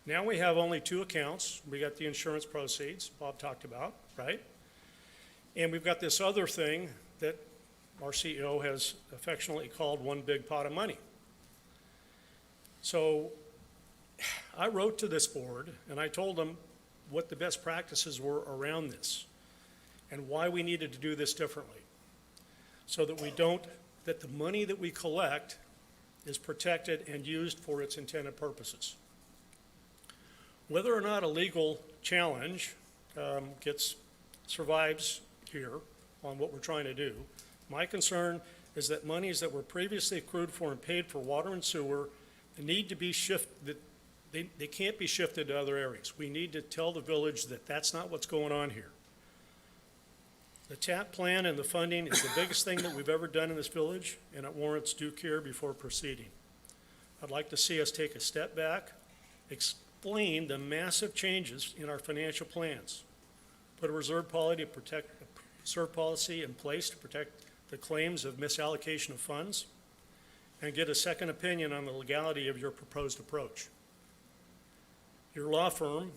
Now we have only 2 accounts. We got the insurance proceeds Bob talked about, right? And we've got this other thing that our CEO has affectionately called one big pot of money. So I wrote to this board and I told them what the best practices were around this and why we needed to do this differently so that that the money that we collect is protected and used for its intended purposes. Whether or not a legal challenge survives here on what we're trying to do, my concern is that monies that were previously accrued for and paid for water and sewer need to be shifted. They can't be shifted to other areas. We need to tell the village that that's not what's going on here. The TAP plan and the funding is the biggest thing that we've ever done in this village, and it warrants due care before proceeding. I'd like to see us take a step back, explain the massive changes in our financial plans, put a reserve policy in place to protect the claims of misallocation of funds, and get a second opinion on the legality of your proposed approach. Your law firm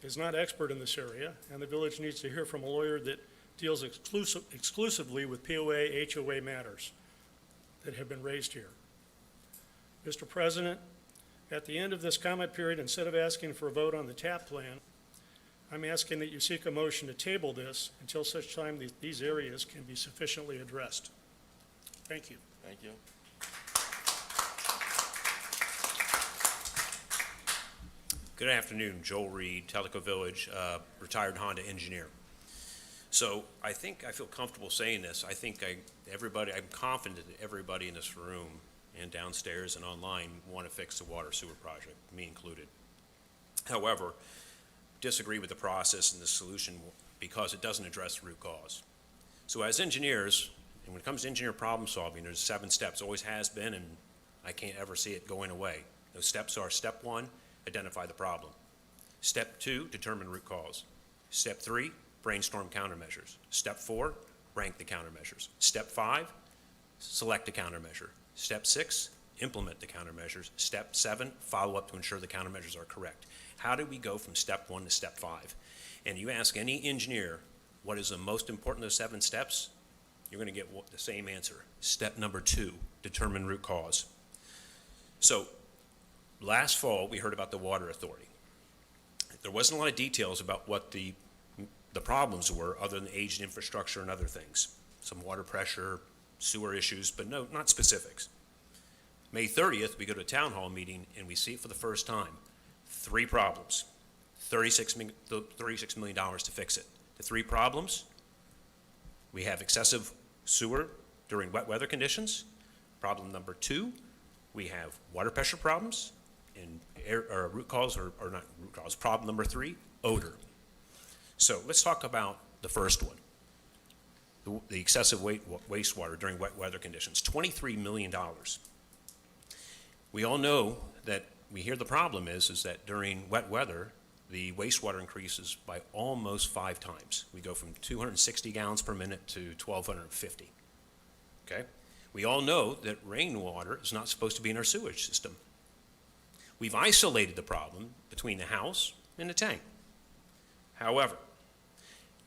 is not expert in this area, and the village needs to hear from a lawyer that deals exclusively with POA, HOA matters that have been raised here. Mr. President, at the end of this comment period, instead of asking for a vote on the TAP plan, I'm asking that you seek a motion to table this until such time these areas can be sufficiently addressed. Thank you. Thank you. Good afternoon, Joel Reed, Tellico Village, retired Honda engineer. So I think I feel comfortable saying this. I think I'm confident that everybody in this room and downstairs and online want to fix the water sewer project, me included. However, disagree with the process and the solution because it doesn't address the root cause. So as engineers, and when it comes to engineer problem solving, there's 7 steps, always has been, and I can't ever see it going away. Those steps are: step 1, identify the problem. Step 2, determine root cause. Step 3, brainstorm countermeasures. Step 4, rank the countermeasures. Step 5, select a countermeasure. Step 6, implement the countermeasures. Step 7, follow up to ensure the countermeasures are correct. How do we go from step 1 to step 5? And you ask any engineer what is the most important of the 7 steps, you're going to get the same answer. Step number 2, determine root cause. So last fall, we heard about the Water Authority. There wasn't a lot of details about what the problems were other than aged infrastructure and other things. Some water pressure, sewer issues, but no, not specifics. May 30th, we go to a town hall meeting and we see it for the first time. 3 problems, $36 million to fix it. The 3 problems: we have excessive sewer during wet weather conditions. Problem number 2, we have water pressure problems. And root cause, or not root cause, problem number 3, odor. So let's talk about the first one, the excessive wastewater during wet weather conditions, $23 million. We all know that we hear the problem is that during wet weather, the wastewater increases by almost 5 times. We go from 260 gallons per minute to 1,250, okay? We all know that rainwater is not supposed to be in our sewage system. We've isolated the problem between the house and the tank. However,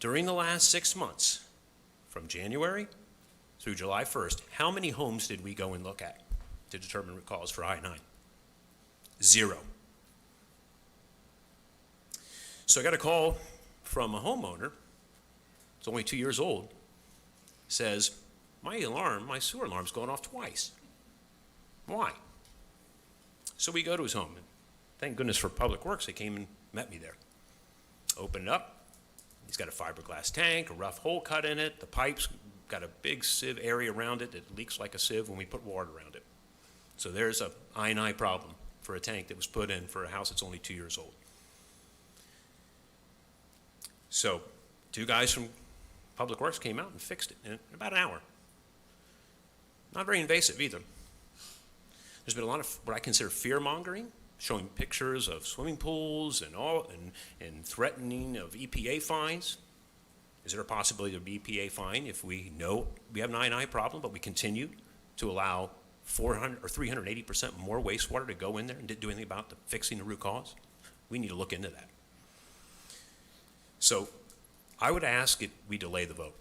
during the last 6 months, from January through July 1st, how many homes did we go and look at to determine root cause for I-9? 0. So I got a call from a homeowner, it's only 2 years old, says, my sewer alarm's going off twice. Why? So we go to his home, and thank goodness for Public Works, they came and met me there. Open it up, he's got a fiberglass tank, a rough hole cut in it, the pipe's got a big sieve area around it that leaks like a sieve when we put water around it. So there's a I&I problem for a tank that was put in for a house that's only 2 years old. So 2 guys from Public Works came out and fixed it in about an hour. Not very invasive either. There's been a lot of what I consider fear-mongering, showing pictures of swimming pools and threatening of EPA fines. Is there a possibility of EPA fine if we know we have an I&I problem, but we continue to allow 400 or 380% more wastewater to go in there and didn't do anything about fixing the root cause? We need to look into that. So I would ask if we delay the vote.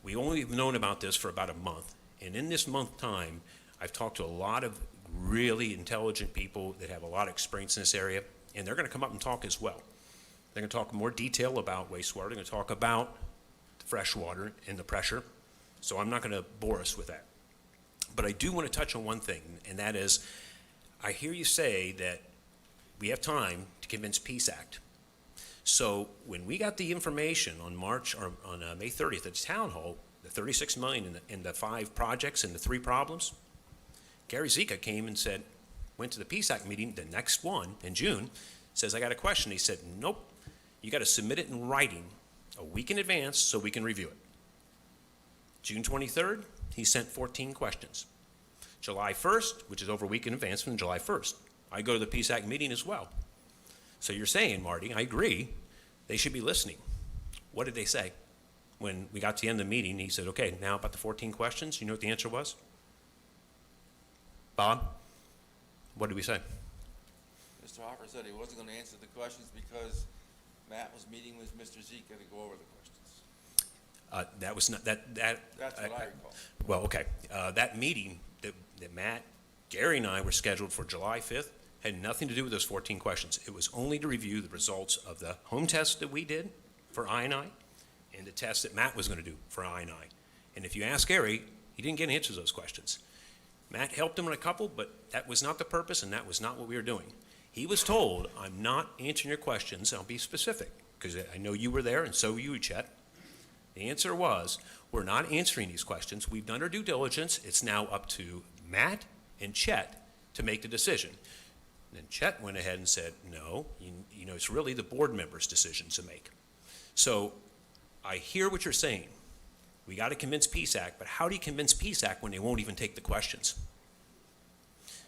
We only have known about this for about a month, and in this month time, I've talked to a lot of really intelligent people that have a lot of experience in this area, and they're going to come up and talk as well. They're going to talk in more detail about wastewater. They're going to talk about the fresh water and the pressure, so I'm not going to bore us with that. But I do want to touch on one thing, and that is, I hear you say that we have time to convince PSAC. So when we got the information on May 30th at the town hall, the $36 million in the 5 projects and the 3 problems, Gary Zika came and said, went to the PSAC meeting, the next one in June, says, I got a question. He said, nope, you got to submit it in writing a week in advance so we can review it. June 23rd, he sent 14 questions. July 1st, which is over a week in advance from July 1st, I go to the PSAC meeting as well. So you're saying, Marty, I agree, they should be listening. What did they say? When we got to the end of the meeting, he said, okay, now about the 14 questions, you know what the answer was? Bob, what did we say? Mr. Hopper said he wasn't going to answer the questions because Matt was meeting with Mr. Zika to go over the questions. That was not, That's what I recall. Well, okay. That meeting that Matt, Gary and I were scheduled for July 5th Had nothing to do with those 14 questions. It was only to review the results of the home test that we did for I&I and the test that Matt was going to do for I&I. And if you ask Gary, he didn't get answers to those questions. Matt helped him on a couple, but that was not the purpose and that was not what we were doing. He was told, I'm not answering your questions, I'll be specific, because I know you were there and so were you, Chet. The answer was, we're not answering these questions. We've done our due diligence. It's now up to Matt and Chet to make the decision. And then Chet went ahead and said, no, you know, it's really the board members' decision to make. So I hear what you're saying. We got to convince PSAC, but how do you convince PSAC when they won't even take the questions?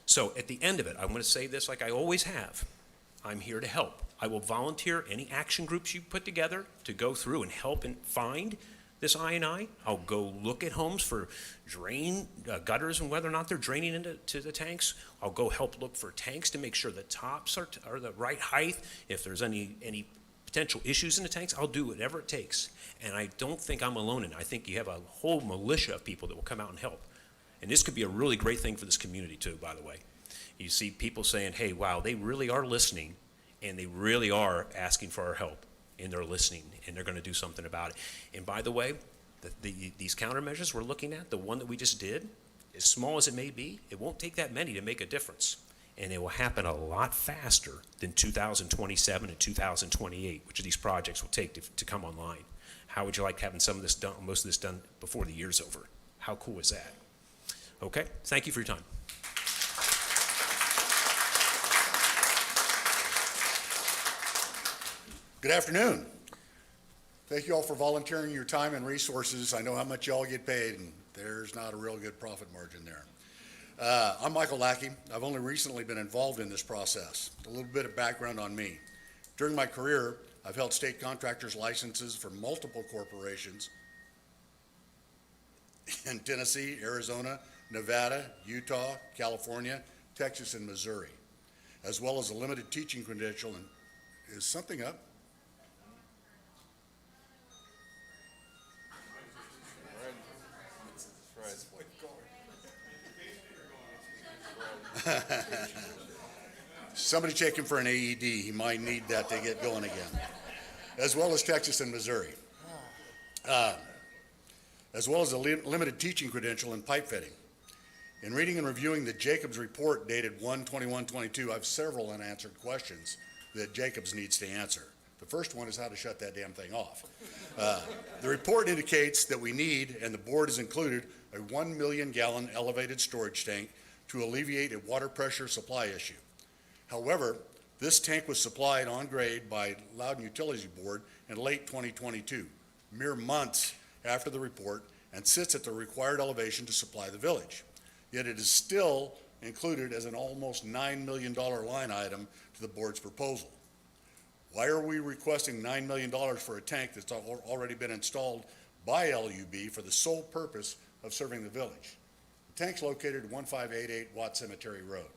So at the end of it, I'm going to say this like I always have. I'm here to help. I will volunteer any action groups you put together to go through and help and find this I&I. I'll go look at homes for gutters and whether or not they're draining into the tanks. I'll go help look for tanks to make sure the tops are the right height. If there's any potential issues in the tanks, I'll do whatever it takes. And I don't think I'm alone in it. I think you have a whole militia of people that will come out and help. And this could be a really great thing for this community too, by the way. You see people saying, hey, wow, they really are listening and they really are asking for our help and they're listening and they're going to do something about it. And by the way, these countermeasures we're looking at, the one that we just did, as small as it may be, it won't take that many to make a difference. And it will happen a lot faster than 2027 and 2028, which of these projects will take to come online. How would you like having some of this done, most of this done before the year's over? How cool is that? Okay, thank you for your time. Good afternoon. Thank you all for volunteering your time and resources. I know how much y'all get paid, and there's not a real good profit margin there. I'm Michael Lackey. I've only recently been involved in this process. A little bit of background on me. During my career, I've held state contractors' licenses for multiple corporations in Tennessee, Arizona, Nevada, Utah, California, Texas, and Missouri, as well as a limited teaching credential. And is something up? Somebody check him for an AED. He might need that to get going again. As well as Texas and Missouri. As well as a limited teaching credential in pipe fitting. In reading and reviewing the Jacobs report dated 1/21/22, I have several unanswered questions that Jacobs needs to answer. The first one is how to shut that damn thing off. The report indicates that we need, and the board has included, a 1 million gallon elevated storage tank to alleviate a water pressure supply issue. However, this tank was supplied on grade by Loudoun Utilities Board in late 2022, mere months after the report, and sits at the required elevation to supply the village. Yet it is still included as an almost $9 million line item to the board's proposal. Why are we requesting $9 million for a tank that's already been installed by LUB for the sole purpose of serving the village? The tank's located at 1588 Watt Cemetery Road.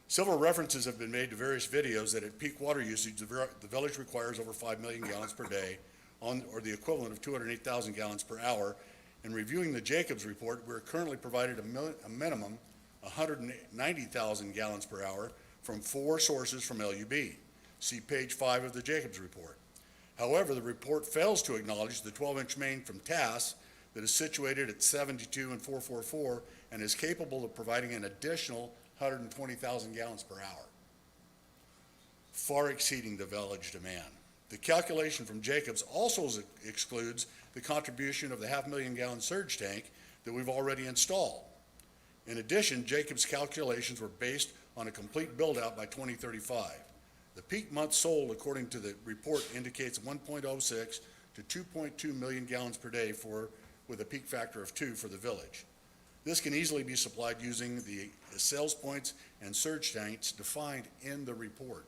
Several references have been made to various videos that at peak water usage, the village requires over 5 million gallons per day, or the equivalent of 208,000 gallons per hour. In reviewing the Jacobs report, we're currently provided a minimum 190,000 gallons per hour from 4 sources from LUB. See page 5 of the Jacobs report. However, the report fails to acknowledge the 12-inch main from TAS that is situated at 72 and 444 and is capable of providing an additional 120,000 gallons per hour, far exceeding the village demand. The calculation from Jacobs also excludes the contribution of the 500,000 gallon surge tank that we've already installed. In addition, Jacobs' calculations were based on a complete build-out by 2035. The peak month sold, according to the report, indicates 1.06 to 2.2 million gallons per day with a peak factor of 2 for the village. This can easily be supplied using the sales points and surge tanks defined in the report.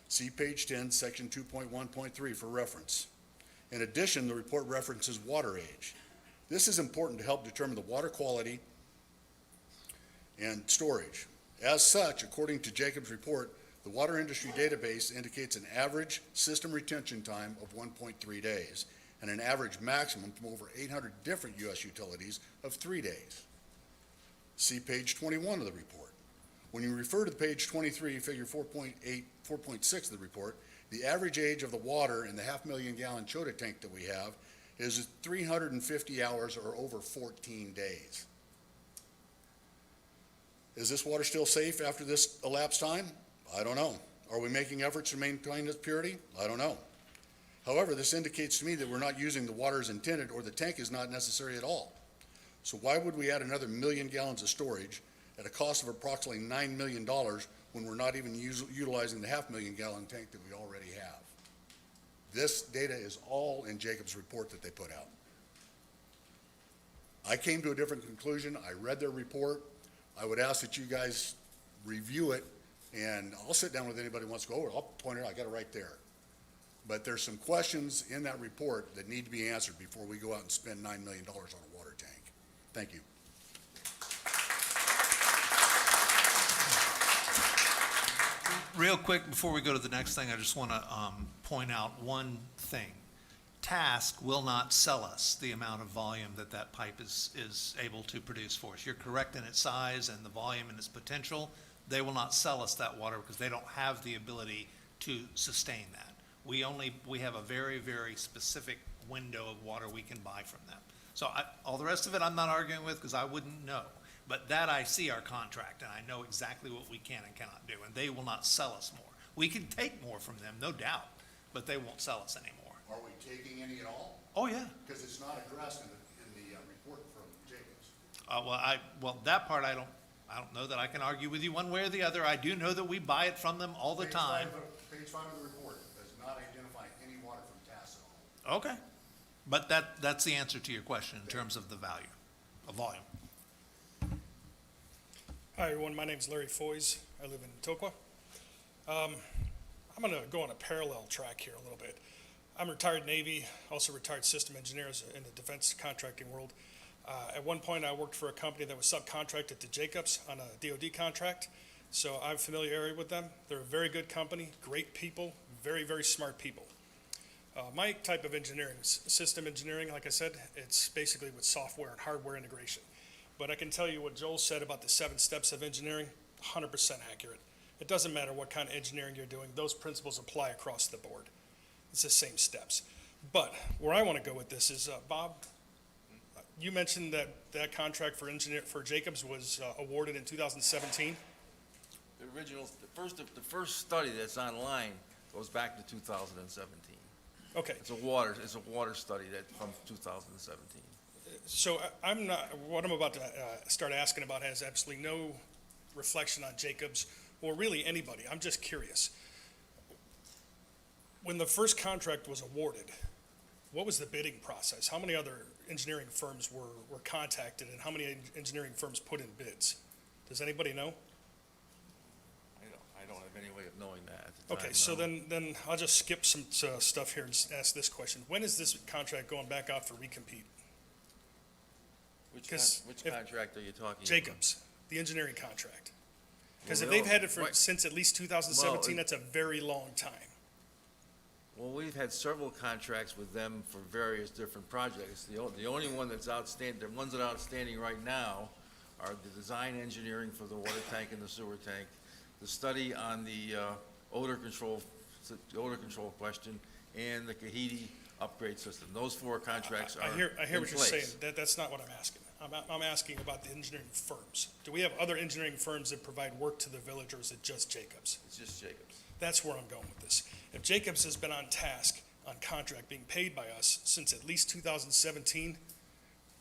See page 10, section 2.1.3 for reference. In addition, the report references water age. This is important to help determine the water quality and storage. As such, according to Jacobs' report, the water industry database indicates an average system retention time of 1.3 days and an average maximum from over 800 different U.S. utilities of 3 days. See page 21 of the report. When you refer to page 23, figure 4.6 of the report, the average age of the water in the 500,000 gallon Chota tank that we have is 350 hours or over 14 days. Is this water still safe after this elapsed time? I don't know. Are we making efforts to maintain its purity? I don't know. However, this indicates to me that we're not using the water as intended, or the tank is not necessary at all. So why would we add another 1 million gallons of storage at a cost of approximately $9 million when we're not even utilizing the 500,000 gallon tank that we already have? This data is all in Jacob's report that they put out. I came to a different conclusion. I read their report. I would ask that you guys review it, and I'll sit down with anybody who wants to go over it. I'll point it out. I got it right there. But there's some questions in that report that need to be answered before we go out and spend $9 million on a water tank. Thank you. Real quick, before we go to the next thing, I just want to point out one thing. Task will not sell us the amount of volume that that pipe is able to produce for us. You're correct in its size and the volume and its potential. They will not sell us that water because they don't have the ability to sustain that. We have a very, very specific window of water we can buy from them. So all the rest of it I'm not arguing with because I wouldn't know. But that I see our contract and I know exactly what we can and cannot do, and they will not sell us more. We can take more from them, no doubt, but they won't sell us anymore. Are we taking any at all? Oh, yeah. Because it's not addressed in the report from Jacobs. Well, that part I don't know that I can argue with you one way or the other. I do know that we buy it from them all the time. Page 5 of the report does not identify any water from TAS at all. Okay. But that's the answer to your question in terms of the value, of volume. Hi, everyone. My name's Larry Foys. I live in Tokwa. I'm going to go on a parallel track here a little bit. I'm retired Navy, also retired system engineer in the defense contracting world. At one point, I worked for a company that was subcontracted to Jacobs on a DoD contract, so I'm familiar with them. They're a very good company, great people, very, very smart people. My type of engineering, system engineering, like I said, it's basically with software and hardware integration. But I can tell you what Joel said about the 7 steps of engineering, 100% accurate. It doesn't matter what kind of engineering you're doing, those principles apply across the board. It's the same steps. But where I want to go with this is, Bob, you mentioned that contract for Jacobs was awarded in 2017. The first study that's online goes back to 2017. Okay. It's a water study from 2017. So what I'm about to start asking about has absolutely no reflection on Jacobs or really anybody. I'm just curious. When the first contract was awarded, what was the bidding process? How many other engineering firms were contacted and how many engineering firms put in bids? Does anybody know? I don't have any way of knowing that at the time, Okay, so no. then I'll just skip some stuff here and ask this question. When is this contract going back out for recompete? Which 'cause contract are you talking about? Jacobs, the engineering contract. Because Well, if they've no, had it right. since at least 2017, Well, that's a very long time. Well, we've had several contracts with them for various different projects. The only one that's outstanding, the ones that are outstanding right now are the design engineering for the water tank and the sewer tank, the study on the odor control question, and the Kahidi upgrade system. Those 4 contracts are I hear in what you're place. saying. That's not what I'm asking. I'm asking about the engineering firms. Do we have other engineering firms that provide work to the village, or is it just Jacobs? It's just Jacobs. That's where I'm going with this. If Jacobs has been on task, on contract, being paid by us since at least 2017,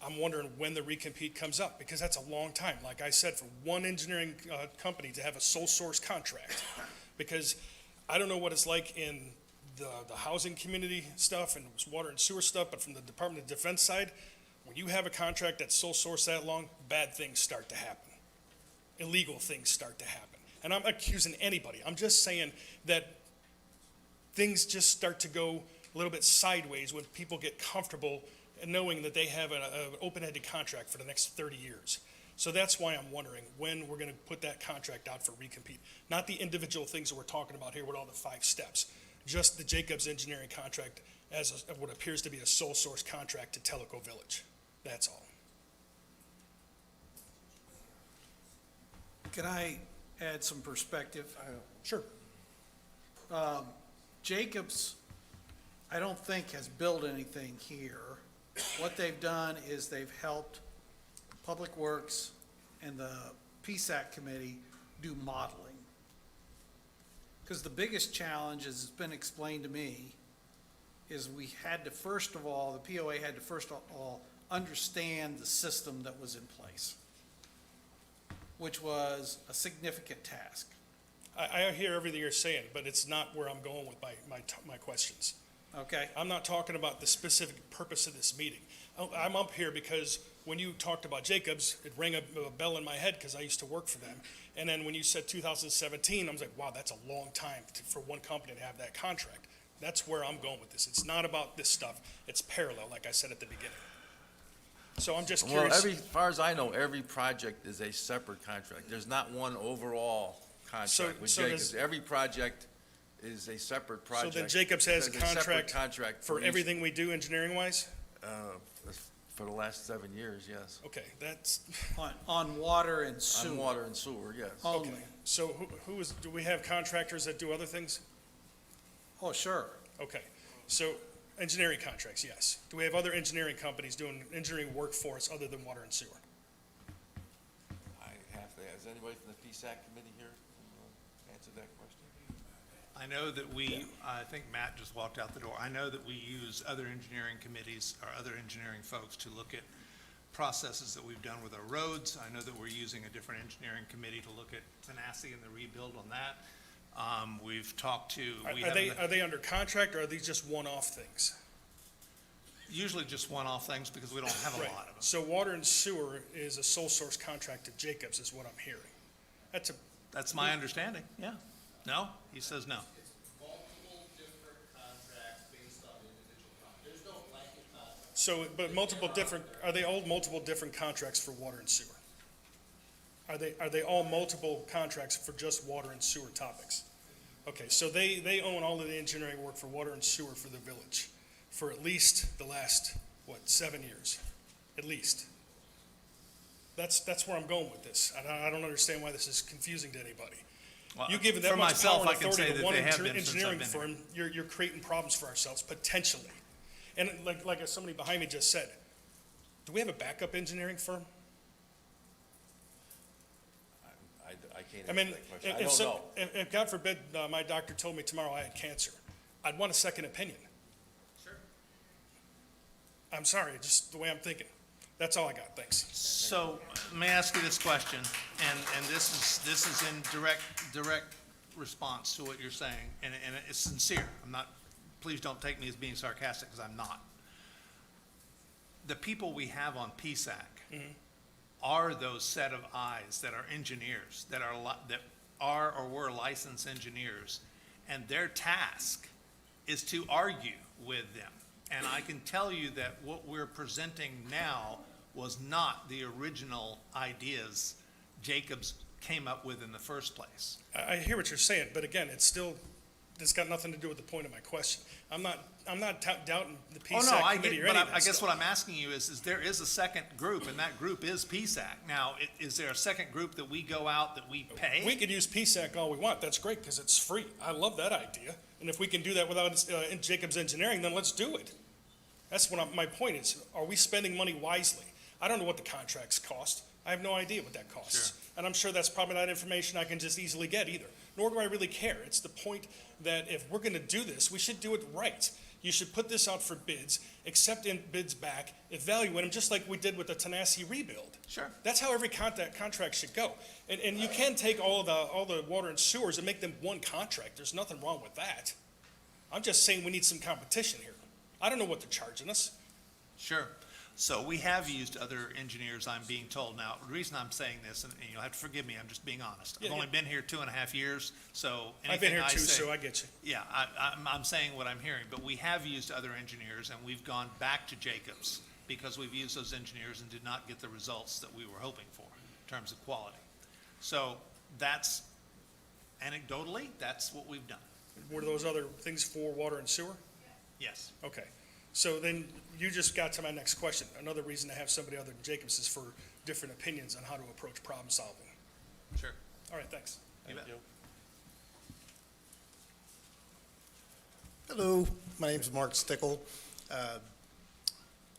I'm wondering when the recompete comes up, because that's a long time. Like I said, for one engineering company to have a sole source contract, because I don't know what it's like in the housing community stuff and water and sewer stuff, but from the Department of Defense side, when you have a contract that's sole source that long, bad things start to happen. Illegal things start to happen. And I'm not accusing anybody. I'm just saying that things just start to go a little bit sideways when people get comfortable and knowing that they have an open-ended contract for the next 30 years. So that's why I'm wondering when we're going to put that contract out for recompete. Not the individual things that we're talking about here with all the 5 steps, just the Jacobs engineering contract as what appears to be a sole source contract to Tellico Village. That's all. Can I add some perspective? Sure. Jacobs, I don't think has built anything here. What they've done is they've helped Public Works and the PSAC committee do modeling. Because the biggest challenge, as it's been explained to me, is we had to, first of all, the POA had to first of all understand the system that was in place, which was a significant task. I hear everything you're saying, but it's not where I'm going with my questions. Okay? I'm not talking about the specific purpose of this meeting. I'm up here because when you talked about Jacobs, it rang a bell in my head because I used to work for them. And then when you said 2017, I was like, wow, that's a long time for one company to have that contract. That's where I'm going with this. It's not about this stuff. It's parallel, like I said at the beginning. So I'm just Well, curious. as far as I know, every project is a separate contract. There's not one overall contract with so Jacobs. does- Every project is a separate So project. then Jacobs has a There's separate contract for for each- everything we do engineering-wise? For the last 7 years, yes. Okay, that's, On water and sewer. On water and sewer, yes. Only. okay. So do we have contractors that do other things? Oh, sure. Okay, so engineering contracts, yes. Do we have other engineering companies doing engineering work for us other than water and sewer? I have to, is anybody from the PSAC committee here to answer that question? I know that I think Matt just walked out the door. I know that we use other engineering committees or other engineering folks to look at processes that we've done with our roads. I know that we're using a different engineering committee to look at Tanasi and the rebuild on that. We've talked to, Are they under contract, or are these just one-off things? usually just one-off things because we don't have a Right. lot of them. So water and sewer is a sole source contract to Jacobs, is what I'm hearing. That's my understanding, yeah. No? He says no. It's multiple different contracts based on individual contracts. There's no blanket contract. So, but multiple different, are they all multiple different contracts for water and sewer? Are they all multiple contracts for just water and sewer topics? Okay, so they own all of the engineering work for water and sewer for the village for at least the last, 7 years? At least. That's where I'm going with this. I don't understand why this is confusing to anybody. Well, You give it that for much myself, power I and can say authority to that one they have been since I've engineering been firm, you're creating problems for ourselves, potentially. And like somebody behind me just said, do we have a backup engineering firm? I can't I answer mean, that question. I don't know. if God forbid, my doctor told me tomorrow I had cancer, I'd want a second opinion. Sure. I'm sorry, just the way I'm thinking. That's all I got, thanks. So, may I ask you this question, and this is in direct response to what you're saying, and it's sincere. I'm not, please don't take me as being sarcastic, because I'm not. The people we have on PSAC are those set of eyes that are engineers, that are or were licensed engineers, and their task is to argue with them. And I can tell you that what we're presenting now was not the original ideas Jacobs came up with in the first place. I hear what you're saying, but again, it's got nothing to do with the point of my question. I'm not doubting the Oh, no, PSAC I committee get, or but any of that I guess stuff. what I'm asking you is there is a second group, and that group is PSAC. Now, is there a second group that we go out that we pay? We could use PSAC all we want, that's great, because it's free. I love that idea. And if we can do that without Jacobs Engineering, then let's do it. That's what my point is, are we spending money wisely? I don't know what the contracts cost. I have no idea what that costs. Sure. And I'm sure that's probably not information I can just easily get either, nor do I really care. It's the point that if we're gonna do this, we should do it right. You should put this out for bids, accept bids back, evaluate them, just like we did with the Tanasi rebuild. Sure. That's how every contract should go. And you can take all the water and sewers and make them one contract. There's nothing wrong with that. I'm just saying we need some competition here. I don't know what they're charging us. Sure. So we have used other engineers, I'm being told. Now, the reason I'm saying this, and you'll have to forgive me, I'm just being honest. Yeah, I've only yeah. been here 2.5 years, so I've been anything here I too, say- so I get you. Yeah, I'm saying what I'm hearing, but we have used other engineers, and we've gone back to Jacobs because we've used those engineers and did not get the results that we were hoping for in terms of quality. So that's, anecdotally, that's what we've done. Were those other things for water and sewer? Yes. Okay. So then you just got to my next question. Another reason to have somebody other than Jacobs is for different opinions on how to approach problem solving. Sure. All right, thanks. Thank you. Hello, my name's Mark Stickle.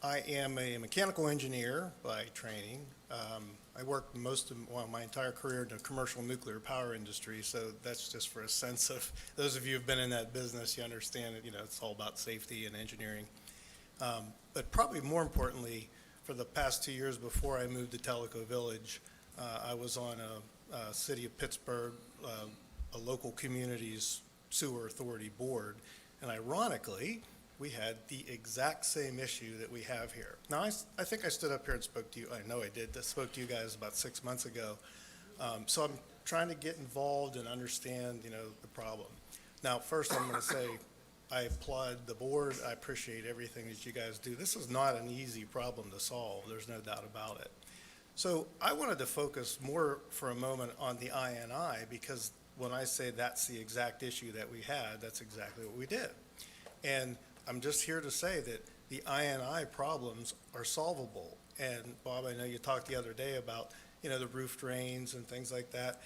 I am a mechanical engineer by training. I worked my entire career in the commercial nuclear power industry, so that's just for a sense of, those of you who've been in that business, you understand it, it's all about safety and engineering. But probably more importantly, for the past 2 years before I moved to Tellico Village, I was on a City of Pittsburgh, a local communities sewer authority board, and ironically, we had the exact same issue that we have here. Now, I think I stood up here and spoke to you, I know I did, spoke to you guys about 6 months ago. So I'm trying to get involved and understand, the problem. Now, first I'm gonna say, I applaud the board, I appreciate everything that you guys do. This is not an easy problem to solve, there's no doubt about it. So I wanted to focus more for a moment on the INI, because when I say that's the exact issue that we had, that's exactly what we did. And I'm just here to say that the INI problems are solvable. And Bob, I know you talked the other day about, the roof drains and things like that.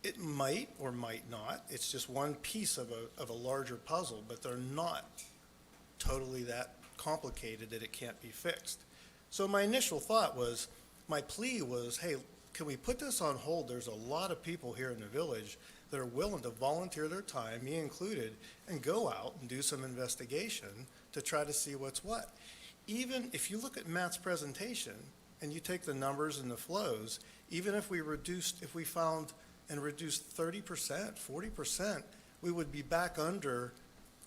It might or might not. It's just one piece of a larger puzzle, but they're not totally that complicated that it can't be fixed. So my initial thought was, my plea was, hey, can we put this on hold? There's a lot of people here in the village that are willing to volunteer their time, me included, and go out and do some investigation to try to see what's what. Even if you look at Matt's presentation and you take the numbers and the flows, even if we found and reduced 30%, 40%, we would be back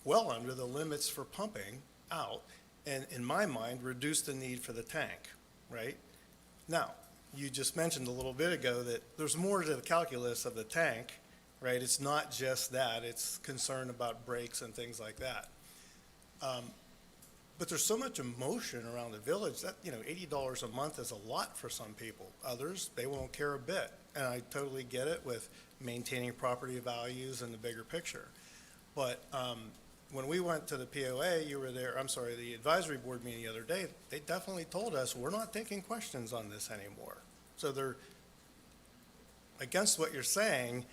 well under the limits for pumping out, and in my mind, reduce the need for the tank, right? Now, you just mentioned a little bit ago that there's more to the calculus of the tank, right? It's not just that, it's concern about brakes and things like that. But there's so much emotion around the village that, $80 a month is a lot for some people. Others, they won't care a bit. And I totally get it with maintaining property values and the bigger picture. But when we went to the POA, the advisory board meeting the other day, they definitely told us, we're not taking questions on this anymore. So they're, against what you're saying,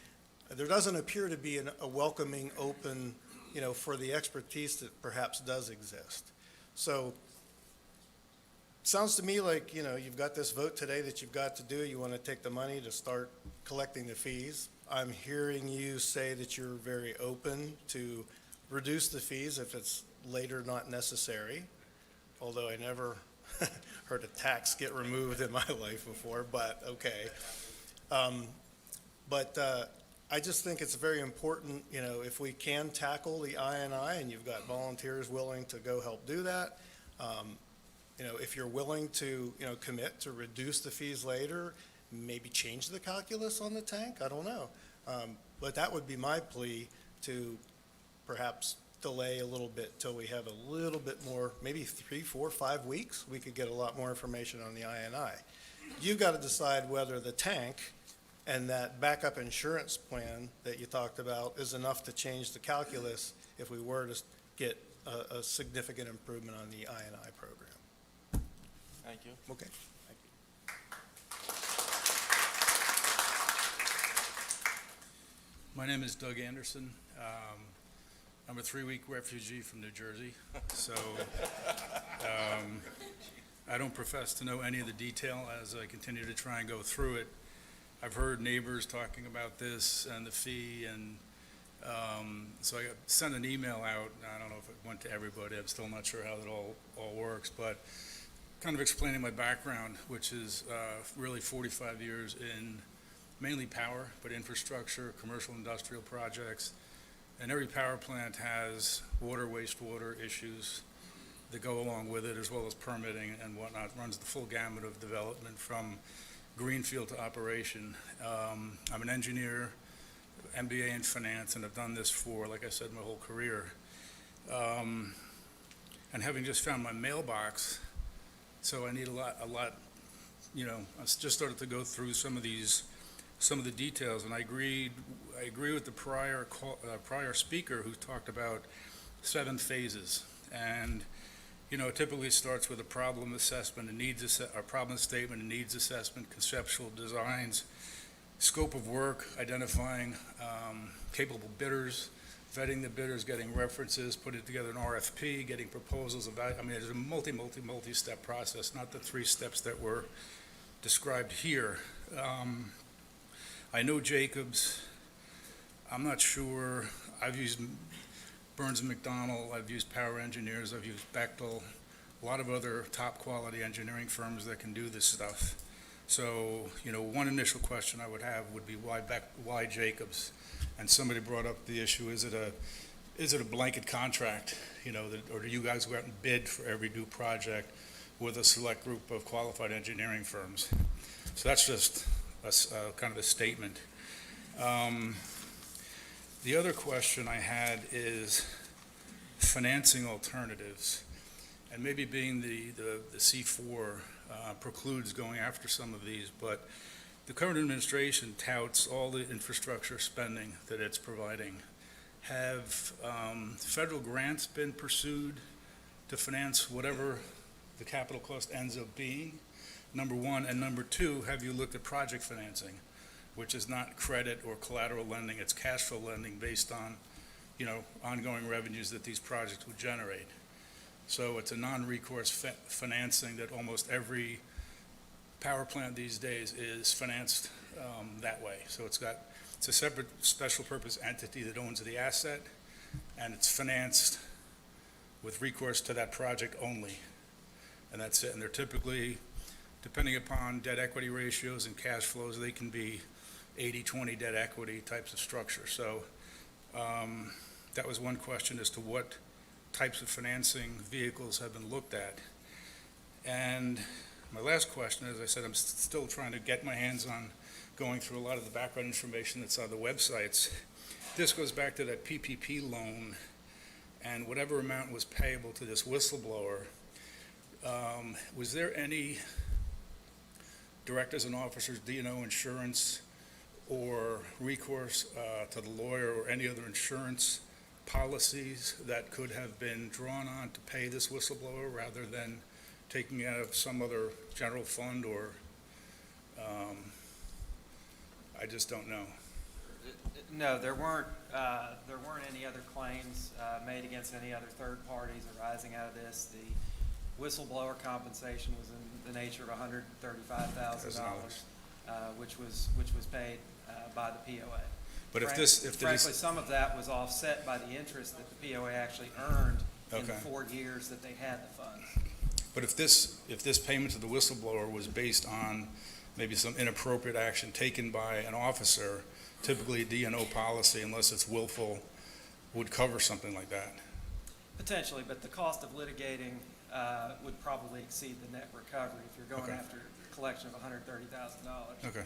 there doesn't appear to be a welcoming, open, for the expertise that perhaps does exist. So, sounds to me like, you've got this vote today that you've got to do. You want to take the money to start collecting the fees. I'm hearing you say that you're very open to reduce the fees if it's later not necessary, although I never heard a tax get removed in my life before, but okay. I just think it's very important, if we can tackle the INI and you've got volunteers willing to go help do that, if you're willing to, commit to reduce the fees later, maybe change the calculus on the tank, I don't know. But that would be my plea, to perhaps delay a little bit till we have a little bit more, maybe 3, 4, 5 weeks, we could get a lot more information on the INI. You've got to decide whether the tank and that backup insurance plan that you talked about is enough to change the calculus if we were to get a significant improvement on the INI program. Thank you. Okay. Thank you. My name is Doug Anderson. I'm a 3-week refugee from New Jersey, so I don't profess to know any of the detail as I continue to try and go through it. I've heard neighbors talking about this and the fee, and so I sent an email out. I don't know if it went to everybody. I'm still not sure how that all works, but kind of explaining my background, which is really 45 years in mainly power, but infrastructure, commercial industrial projects. And every power plant has water, wastewater issues that go along with it, as well as permitting and whatnot. Runs the full gamut of development from greenfield to operation. I'm an engineer, MBA in finance, and I've done this for, like I said, my whole career. And having just found my mailbox, so I need a lot, I just started to go through some of the details, and I agree with the prior speaker who talked about 7 phases. And it typically starts with a problem assessment and a problem statement and needs assessment, conceptual designs, scope of work, identifying capable bidders, vetting the bidders, getting references, putting together an RFP, getting proposals about, I mean, it's a multi-step process, not the 3 steps that were described here. I know Jacobs, I'm not sure, I've used Burns and McDonnell, I've used Power Engineers, I've used Bechtel, a lot of other top-quality engineering firms that can do this stuff. So, one initial question I would have would be why Jacobs? And somebody brought up the issue, is it a blanket contract, or do you guys go out and bid for every new project with a select group of qualified engineering firms? So that's just kind of a statement. The other question I had is financing alternatives, and maybe being the C4 precludes going after some of these, but the current administration touts all the infrastructure spending that it's providing. Have federal grants been pursued to finance whatever the capital cost ends up being? Number one, and number two, have you looked at project financing, which is not credit or collateral lending, it's cash flow lending based on, ongoing revenues that these projects would generate. So it's a non-recourse financing that almost every power plant these days is financed that way. So it's a separate special purpose entity that owns the asset, and it's financed with recourse to that project only. And that's it. And they're typically, depending upon debt equity ratios and cash flows, they can be 80-20 debt equity types of structure. So that was one question as to what types of financing vehicles have been looked at. And my last question, as I said, I'm still trying to get my hands on going through a lot of the background information that's on the websites. This goes back to that PPP loan and whatever amount was payable to this whistleblower. Was there any directors and officers, D&O insurance, or recourse to the lawyer or any other insurance policies that could have been drawn on to pay this whistleblower rather than taking out of some other general fund, or I just don't know. No, there weren't any other claims made against any other third parties arising out of this. The whistleblower compensation was in the nature of $135,000, which was paid by the POA. But frankly, some of that was offset by the interest that the POA actually earned in the 4 years that they had the funds. But if this payment to the whistleblower was based on maybe some inappropriate action taken by an officer, typically a D&O policy, unless it's willful, would cover something like that. Potentially, but the cost of litigating would probably exceed the net recovery if you're going after a collection of $130,000. Okay,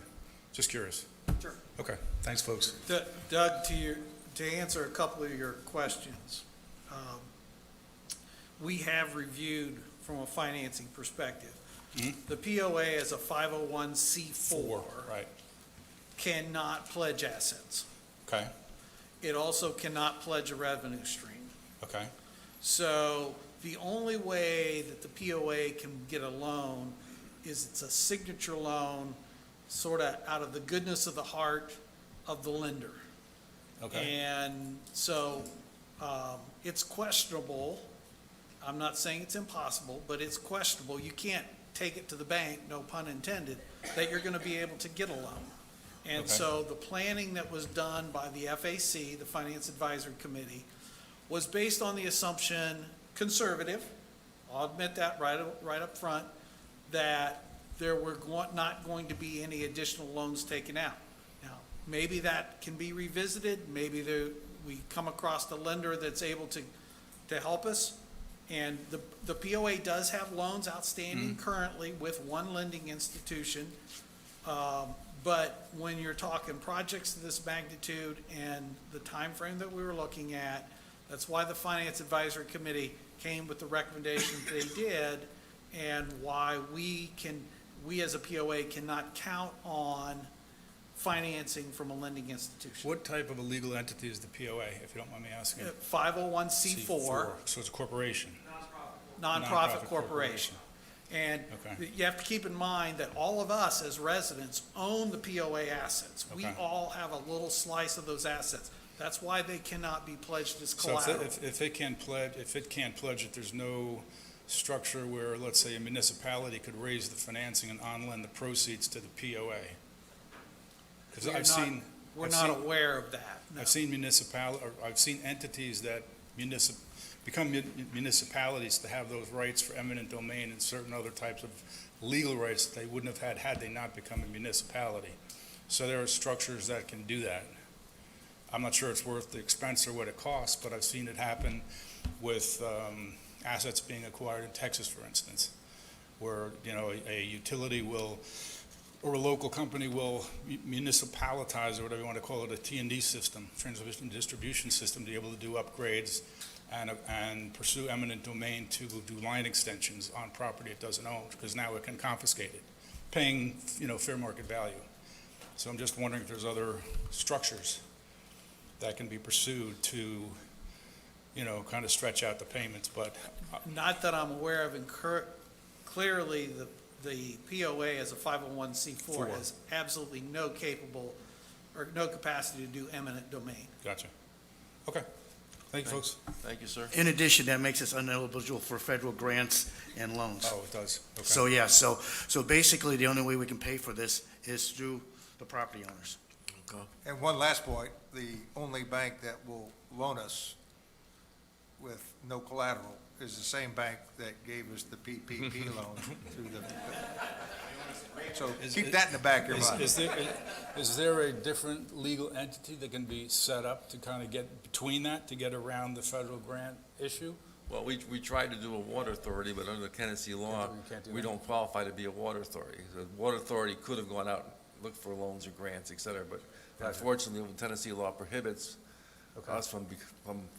just curious. Sure. Okay, thanks, folks. Doug, to answer a couple of your questions, we have reviewed from a financing perspective. The POA as a 501c4 right, cannot pledge assets. Okay. It also cannot pledge a revenue stream. Okay. So the only way that the POA can get a loan is it's a signature loan, sort of out of the goodness of the heart of the lender. Okay. And so it's questionable. I'm not saying it's impossible, but it's questionable. You can't take it to the bank, no pun intended, that you're going to be able to get a loan. And so the planning that was done by the FAC, the Finance Advisory Committee, was based on the assumption, conservative, I'll admit that right up front, that there were not going to be any additional loans taken out. Now, maybe that can be revisited. Maybe we come across a lender that's able to help us. And the POA does have loans outstanding currently with one lending institution. But when you're talking projects of this magnitude and the time frame that we were looking at, that's why the Finance Advisory Committee came with the recommendation they did, and why we as a POA cannot count on financing from a lending institution. What type of a legal entity is the POA, if you don't mind me asking? 501c4. So it's a corporation? Nonprofit corporation. And Okay. you have to keep in mind that all of us as residents own the POA assets. We Okay. all have a little slice of those assets. That's why they cannot be pledged as So collateral. if it can't pledge it, there's no structure where, let's say, a municipality could raise the financing and on-lend the proceeds to the POA? Because We're not aware of that. no. I've seen entities that become municipalities to have those rights for eminent domain and certain other types of legal rights that they wouldn't have had they not become a municipality. So there are structures that can do that. I'm not sure it's worth the expense or what it costs, but I've seen it happen with assets being acquired in Texas, for instance, where, a utility will, or a local company will municipalitize, or whatever you want to call it, a T&D system, transmission distribution system, to be able to do upgrades and pursue eminent domain to do line extensions on property it doesn't own, because now it can confiscate it, paying, fair market value. So I'm just wondering if there's other structures that can be pursued to, kind of stretch out the payments, but Not that I'm aware of, and clearly, the POA as a 501c4 has absolutely no capacity to do eminent domain. gotcha. Okay. Thank you, folks. Thank you, sir. In addition, that makes us ineligible for federal grants and loans. Oh, it does. Okay. So, yeah, so basically, the only way we can pay for this is through the property owners. And one last point, the only bank that will loan us with no collateral is the same bank that gave us the PPP loan through the, so keep that in the back of your mind. Is there a different legal entity that can be set up to kind of get between that, to get around the federal grant issue? Well, we tried to do a water authority, but under Tennessee law, You can't do we that? don't qualify to be a water authority. The water authority could have gone out, looked for loans or grants, et cetera, but Gotcha. unfortunately, Tennessee law prohibits Okay. us from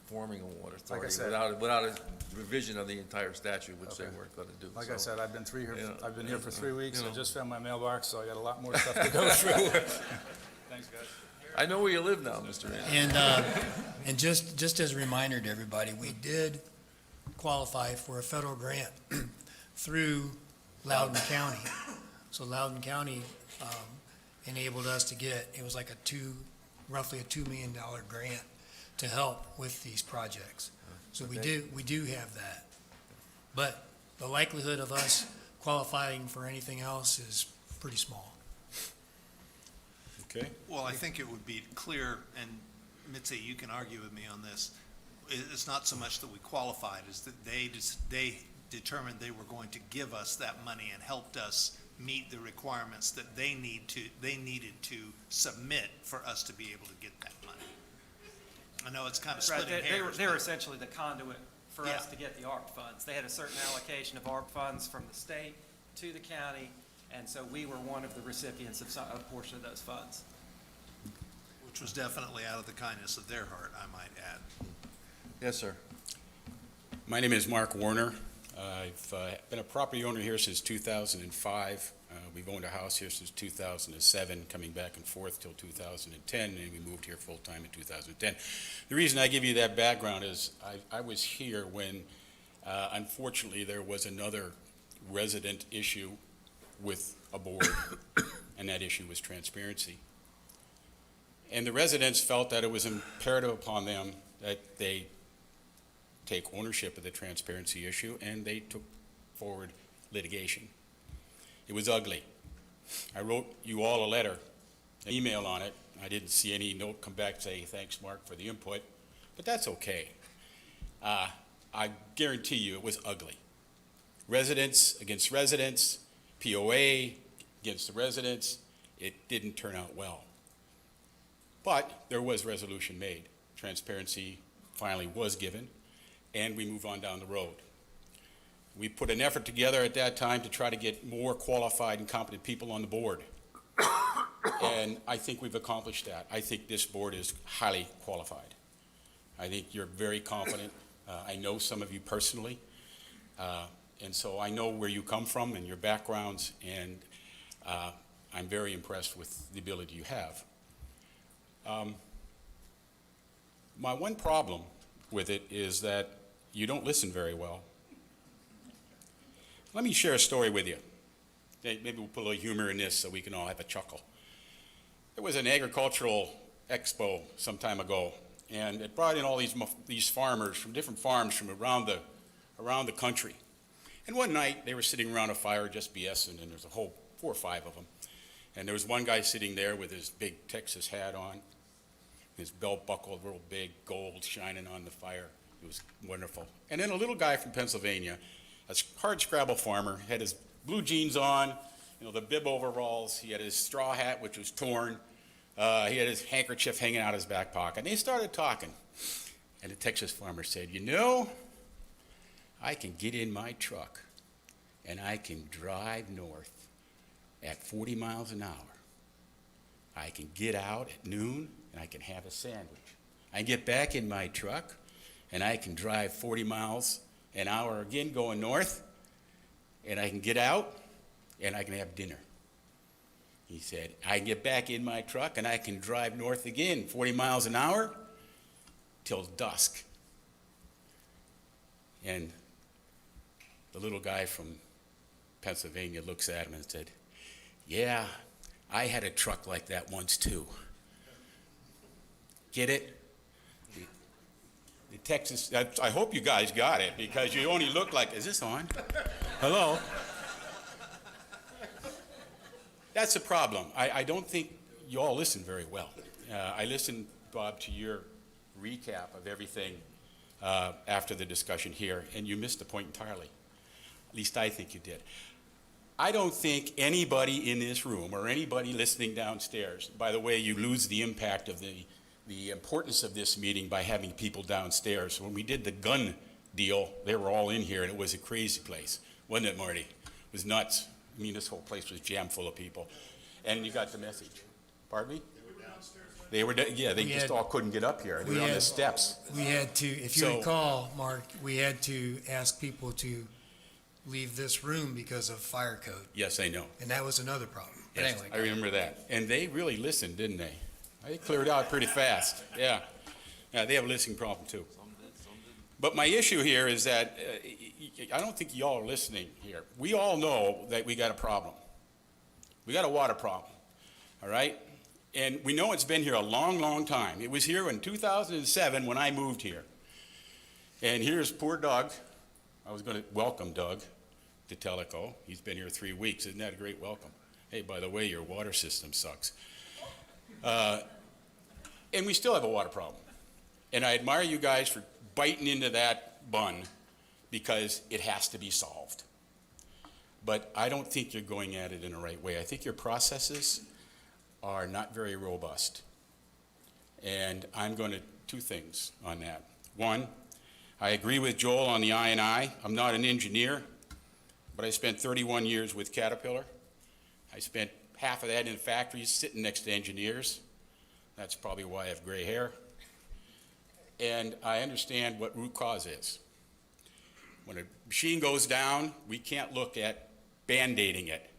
forming a water Like I authority said- without a revision of the entire statute, which they Okay. weren't going to do. Like I So, said, I've been here for 3 weeks. you I know. just found my mailbox, so I got a lot more stuff to go through. Thanks, guys. I know where you live now, Mr. Mann. And just as a reminder to everybody, we did qualify for a federal grant through Loudoun County. So Loudoun County enabled us to get, it was like roughly a $2 million grant to help with these projects. So we do have that. But the likelihood of us qualifying for anything else is pretty small. Okay. Well, I think it would be clear, and Mitzi, you can argue with me on this. It's not so much that we qualified, as that they determined they were going to give us that money and helped us meet the requirements that they needed to submit for us to be able to get that money. I know it's kind of Right, splitting hairs. they were but- essentially the conduit for us Yeah. to get the ARP funds. They had a certain allocation of ARP funds from the state to the county, and so we were one of the recipients of a portion of those funds. Which was definitely out of the kindness of their heart, I might add. Yes, sir. My name is Mark Warner. I've been a property owner here since 2005. We've owned a house here since 2007, coming back and forth till 2010, and we moved here full-time in 2010. The reason I give you that background is I was here when, unfortunately, there was another resident issue with a board, and that issue was transparency. And the residents felt that it was imperative upon them that they take ownership of the transparency issue, and they took forward litigation. It was ugly. I wrote you all a letter, an email on it. I didn't see any note come back saying, thanks, Mark, for the input, but that's okay. I guarantee you it was ugly. Residents against residents, POA against the residents. It didn't turn out well. But there was resolution made. Transparency finally was given, and we move on down the road. We put an effort together at that time to try to get more qualified and competent people on the board. And I think we've accomplished that. I think this board is highly qualified. I think you're very competent. I know some of you personally. And so I know where you come from and your backgrounds, and I'm very impressed with the ability you have. My one problem with it is that you don't listen very well. Let me share a story with you. Maybe we'll put a little humor in this so we can all have a chuckle. There was an agricultural expo some time ago, and it brought in all these farmers from different farms from around the country. And one night, they were sitting around a fire just BSing, and there's a whole 4 or 5 of them. And there was one guy sitting there with his big Texas hat on, his belt buckle, real big, gold shining on the fire. It was wonderful. And then a little guy from Pennsylvania, a hard scrabble farmer, had his blue jeans on, the bib overalls. He had his straw hat, which was torn. He had his handkerchief hanging out of his back pocket. And they started talking. And the Texas farmer said, I can get in my truck and I can drive north at 40 miles an hour. I can get out at noon and I can have a sandwich. I can get back in my truck and I can drive 40 miles an hour again going north, and I can get out and I can have dinner. He said, I can get back in my truck and I can drive north again 40 miles an hour till dusk. And the little guy from Pennsylvania looks at him and said, yeah, I had a truck like that once too. Get it? The Texas, I hope you guys got it, because you only look like, is this on? Hello? That's a problem. I don't think you all listen very well. I listened, Bob, to your recap of everything after the discussion here, and you missed the point entirely. At least I think you did. I don't think anybody in this room or anybody listening downstairs, by the way, you lose the impact of the importance of this meeting by having people downstairs. When we did the gun deal, they were all in here, and it was a crazy place. Wasn't it, Marty? It was nuts. I mean, this whole place was jammed full of people. And you got the message. Pardon me? They were downstairs. Yeah, they just all couldn't get up here. They were on the steps. We had to, if you recall, Mark, we had to ask people to leave this room because of fire code. Yes, I know. And that was another problem. But Yes, anyway, I remember that. And they really listened, didn't they? They cleared out pretty fast. Yeah. Yeah, they have a listening problem too. But my issue here is that I don't think y'all are listening here. We all know that we got a problem. We got a water problem, all right? And we know it's been here a long, long time. It was here in 2007 when I moved here. And here's poor Doug. I was going to welcome Doug to Teleco. He's been here 3 weeks. Isn't that a great welcome? Hey, by the way, your water system sucks. And we still have a water problem. And I admire you guys for biting into that bun because it has to be solved. But I don't think you're going at it in the right way. I think your processes are not very robust. And I'm going to, 2 things on that. One, I agree with Joel on the I&I. I'm not an engineer, but I spent 31 years with Caterpillar. I spent half of that in factories sitting next to engineers. That's probably why I have gray hair. And I understand what root cause is. When a machine goes down, we can't look at Band-Aiding it.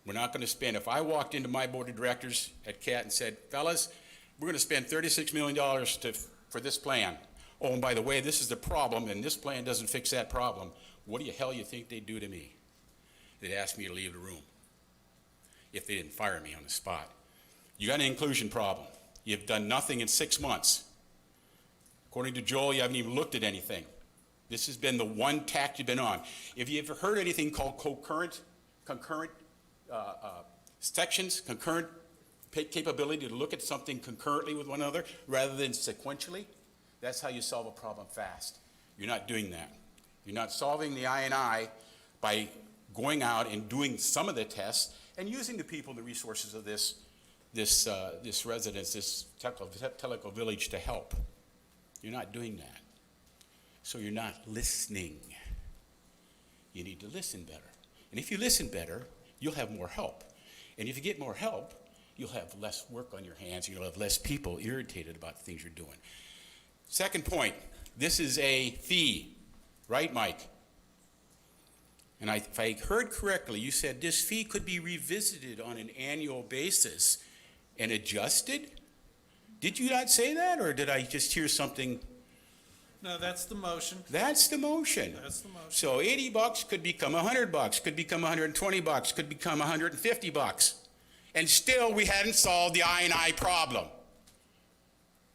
We're not going to spend, if I walked into my board of directors at CAT and said, fellas, we're going to spend $36 million for this plan. Oh, and by the way, this is the problem, and this plan doesn't fix that problem. What the hell you think they'd do to me? They'd ask me to leave the room if they didn't fire me on the spot. You got an inclusion problem. You've done nothing in 6 months. According to Joel, you haven't even looked at anything. This has been the one tack you've been on. If you ever heard anything called concurrent sections, concurrent capability to look at something concurrently with one another rather than sequentially, that's how you solve a problem fast. You're not doing that. You're not solving the I&I by going out and doing some of the tests and using the people and the resources of this residence, this Teleco village to help. You're not doing that. So you're not listening. You need to listen better. And if you listen better, you'll have more help. And if you get more help, you'll have less work on your hands, and you'll have less people irritated about the things you're doing. Second point, this is a fee, right, Mike? And if I heard correctly, you said this fee could be revisited on an annual basis and adjusted? Did you not say that, or did I just hear something No, that's the motion. That's the motion. That's the motion. So $80 could become $100, could become $120, could become $150. And still, we hadn't solved the I&I problem.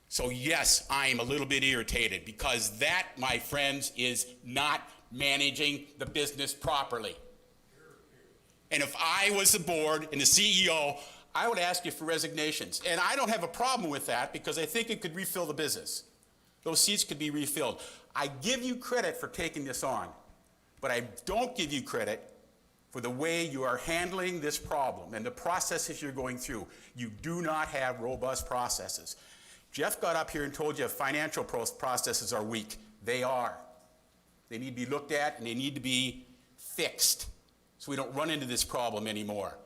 So yes, I am a little bit irritated because that, my friends, is not managing the business properly. And if I was the board and the CEO, I would ask you for resignations. And I don't have a problem with that because I think it could refill the business. Those seats could be refilled. I give you credit for taking this on, but I don't give you credit for the way you are handling this problem and the processes you're going through. You do not have robust processes. Jeff got up here and told you financial processes are weak. They are. They need to be looked at and they need to be fixed so we don't run into this problem anymore.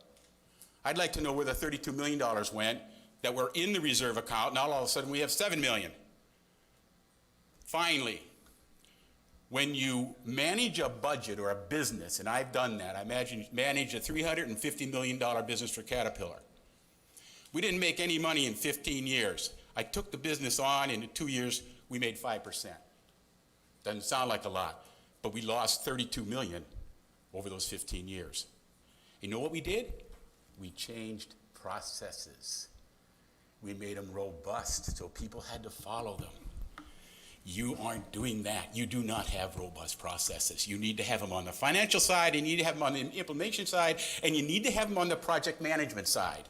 I'd like to know where the $32 million went that were in the reserve account. Now all of a sudden we have $7 million. Finally, when you manage a budget or a business, and I've done that, I managed a $350 million business for Caterpillar. We didn't make any money in 15 years. I took the business on, and in 2 years, we made 5%. Doesn't sound like a lot, but we lost $32 million over those 15 years. You know what we did? We changed processes. We made them robust so people had to follow them. You aren't doing that. You do not have robust processes. You need to have them on the financial side, and you need to have them on the implementation side, and you need to have them on the project management side.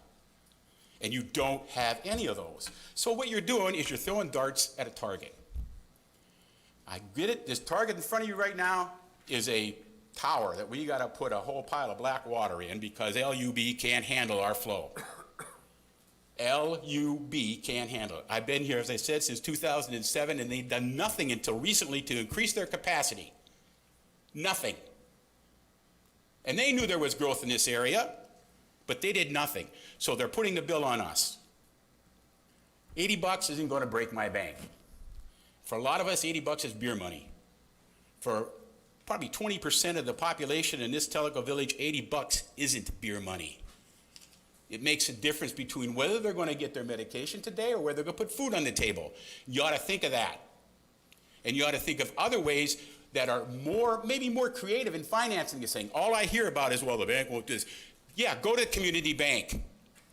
And you don't have any of those. So what you're doing is you're throwing darts at a target. I get it. This target in front of you right now is a tower that we got to put a whole pile of black water in because LUB can't handle our flow. LUB can't handle it. I've been here, as I said, since 2007, and they've done nothing until recently to increase their capacity. Nothing. And they knew there was growth in this area, but they did nothing. So they're putting the bill on us. $80 isn't going to break my bank. For a lot of us, $80 is beer money. For probably 20% of the population in this Tellico village, $80 isn't beer money. It makes a difference between whether they're going to get their medication today or whether they're going to put food on the table. You ought to think of that. And you ought to think of other ways that are maybe more creative in financing this thing. All I hear about is, well, the bank won't do this. Yeah, go to the community bank.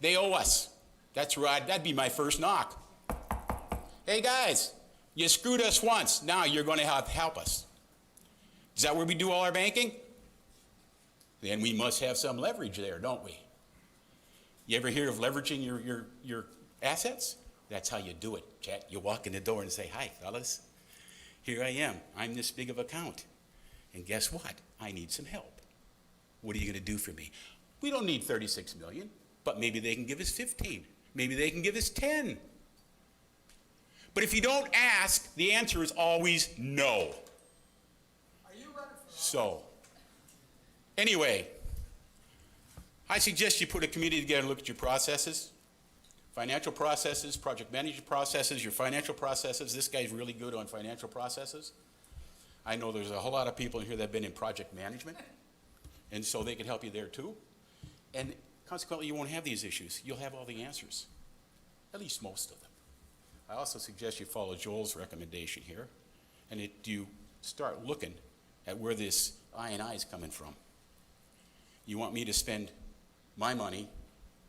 They owe us. That's right. That'd be my first knock. Hey, guys, you screwed us once. Now you're going to have to help us. Is that where we do all our banking? Then we must have some leverage there, don't we? You ever hear of leveraging your assets? That's how you do it, chat. You walk in the door and say, hi, fellas. Here I am. I'm this big of an account. And guess what? I need some help. What are you going to do for me? We don't need 36 million, but maybe they can give us 15. Maybe they can give us 10. But if you don't ask, the answer is always no. Are you running for So, anyway, I suggest you put a committee together and look at your processes, financial processes, project management processes, your financial processes. This guy's really good on financial processes. I know there's a whole lot of people in here that have been in project management, and so they can help you there too. And consequently, you won't have these issues. You'll have all the answers, at least most of them. I also suggest you follow Joel's recommendation here, and that you start looking at where this I&I is coming from. You want me to spend my money,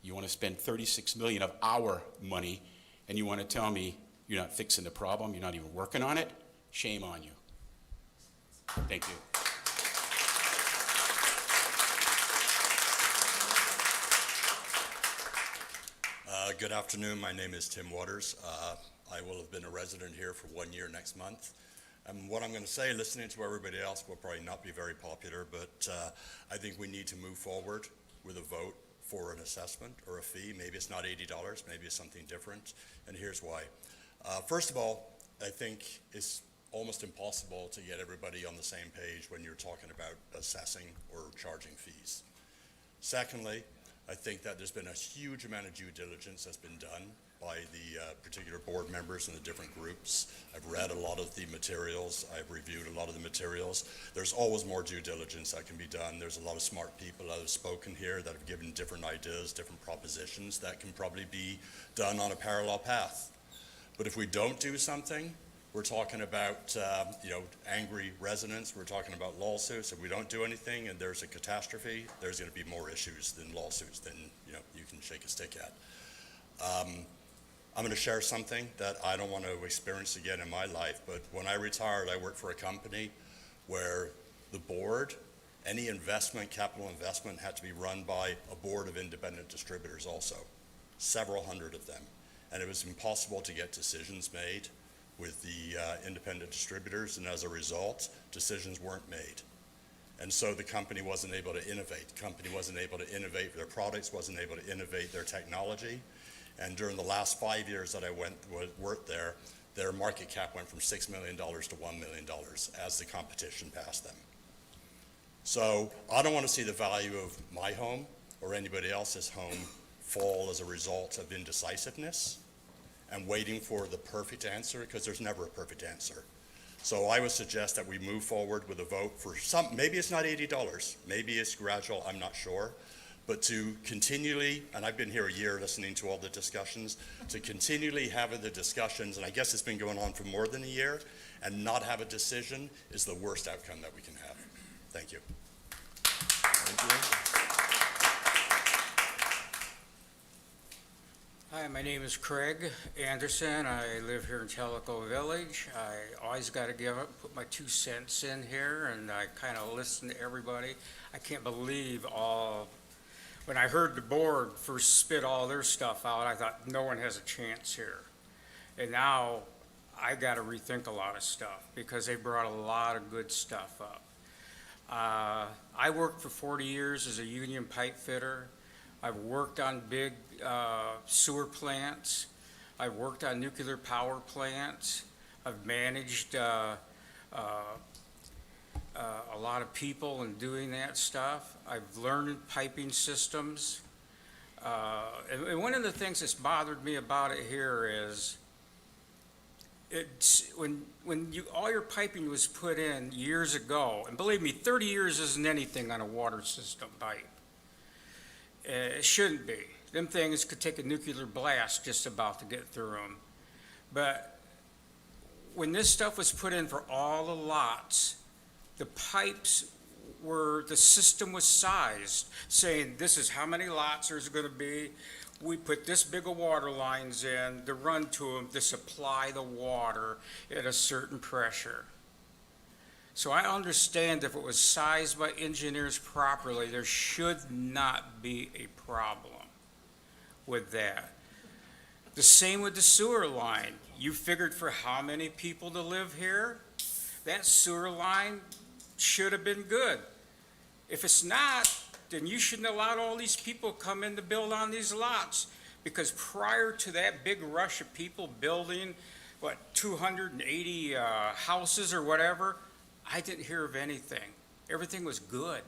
you want to spend 36 million of our money, and you want to tell me you're not fixing the problem, you're not even working on it? Shame on you. Thank you. Good afternoon. My name is Tim Waters. I will have been a resident here for 1 year next month. And what I'm going to say, listening to everybody else, will probably not be very popular, but I think we need to move forward with a vote for an assessment or a fee. Maybe it's not $80, maybe it's something different, and here's why. First of all, I think it's almost impossible to get everybody on the same page when you're talking about assessing or charging fees. Secondly, I think that there's been a huge amount of due diligence that's been done by the particular board members and the different groups. I've read a lot of the materials. I've reviewed a lot of the materials. There's always more due diligence that can be done. There's a lot of smart people that have spoken here that have given different ideas, different propositions that can probably be done on a parallel path. But if we don't do something, We're talking about, angry residents. We're talking about lawsuits. If we don't do anything and there's a catastrophe, there's going to be more issues than lawsuits than, you can shake a stick at. I'm going to share something that I don't want to experience again in my life, but when I retired, I worked for a company where the board, any investment, capital investment, had to be run by a board of independent distributors also, several hundred of them. And it was impossible to get decisions made with the independent distributors, and as a result, decisions weren't made. And so the company wasn't able to innovate. The company wasn't able to innovate their products, wasn't able to innovate their technology. And during the last 5 years that I worked there, their market cap went from $6 million to $1 million as the competition passed them. So I don't want to see the value of my home or anybody else's home fall as a result of indecisiveness and waiting for the perfect answer, because there's never a perfect answer. So I would suggest that we move forward with a vote for maybe it's not $80, maybe it's gradual, I'm not sure, but to continually, and I've been here a year listening to all the discussions, to continually have the discussions, and I guess it's been going on for more than a year, and not have a decision is the worst outcome that we can have. Thank you. Thank you. Hi, my name is Craig Anderson. I live here in Tellico Village. I always got to put my 2 cents in here, and I kind of listen to everybody. I can't believe when I heard the board first spit all their stuff out, I thought no one has a chance here. And now I got to rethink a lot of stuff because they brought a lot of good stuff up. I worked for 40 years as a union pipe fitter. I've worked on big sewer plants. I've worked on nuclear power plants. I've managed a lot of people in doing that stuff. I've learned piping systems. And one of the things that's bothered me about it here is when all your piping was put in years ago, and believe me, 30 years isn't anything on a water system pipe. It shouldn't be. Them things could take a nuclear blast just about to get through them. But when this stuff was put in for all the lots, the pipes the system was sized, saying this is how many lots there's going to be. We put this big of water lines in to run to them to supply the water at a certain pressure. So I understand if it was sized by engineers properly, there should not be a problem with that. The same with the sewer line. You figured for how many people to live here? That sewer line should have been good. If it's not, then you shouldn't allow all these people come in to build on these lots. Because prior to that big rush of people building, 280 houses or whatever, I didn't hear of anything. Everything was good.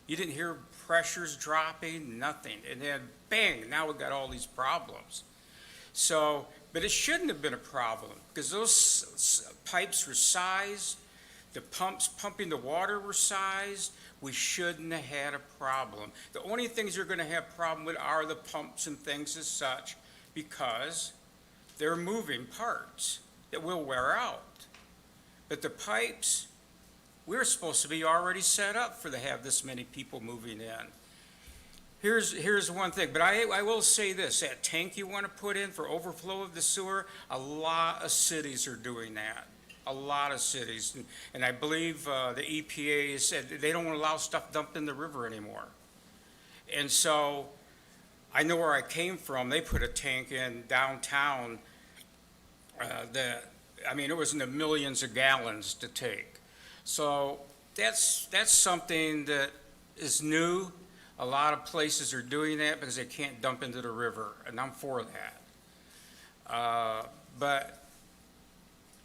You didn't hear pressures dropping, nothing. And then bang, now we've got all these problems. So, but it shouldn't have been a problem because those pipes were sized, the pumps pumping the water were sized. We shouldn't have had a problem. The only things you're going to have problem with are the pumps and things as such because they're moving parts that will wear out. But the pipes, we're supposed to be already set up to have this many people moving in. Here's one thing, but I will say this, that tank you want to put in for overflow of the sewer, a lot of cities are doing that. A lot of cities. And I believe the EPA said they don't allow stuff dumped in the river anymore. And so I know where I came from. They put a tank in downtown it was in the millions of gallons to take. So that's something that is new. A lot of places are doing that because they can't dump into the river, and I'm for that. But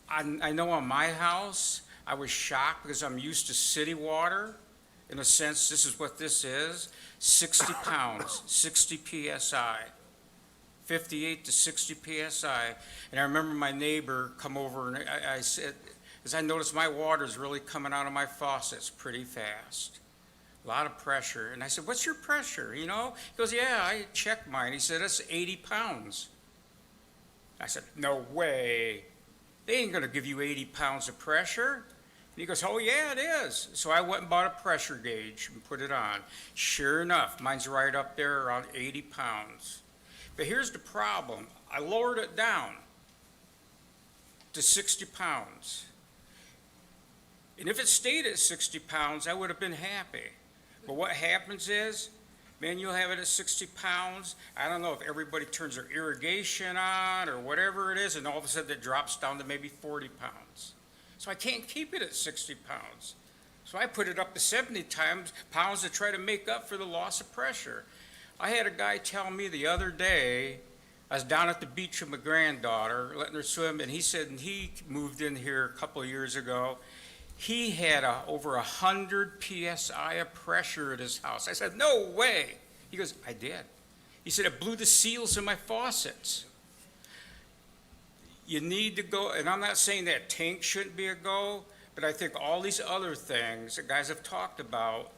I know on my house, I was shocked because I'm used to city water. In a sense, this is what this is, 60 pounds, 60 PSI. 58 to 60 PSI. And I remember my neighbor come over and I said, as I noticed my water is really coming out of my faucets pretty fast. A lot of pressure. And I said, what's your pressure, He goes, yeah, I checked mine. He said, that's 80 pounds. I said, no way. They ain't gonna give you 80 pounds of pressure. And he goes, oh yeah, it is. So I went and bought a pressure gauge and put it on. Sure enough, mine's right up there around 80 pounds. But here's the problem. I lowered it down to 60 pounds. And if it stayed at 60 pounds, I would have been happy. But what happens is, man, you'll have it at 60 pounds. I don't know if everybody turns their irrigation on or whatever it is, and all of a sudden it drops down to maybe 40 pounds. So I can't keep it at 60 pounds. So I put it up to 70 pounds to try to make up for the loss of pressure. I had a guy tell me the other day, I was down at the beach with my granddaughter, letting her swim, and he said he moved in here a couple of years ago. He had over 100 PSI of pressure at his house. I said, no way. He goes, I did. He said, it blew the seals in my faucets. You need to go, and I'm not saying that tank shouldn't be a go, but I think all these other things that guys have talked about,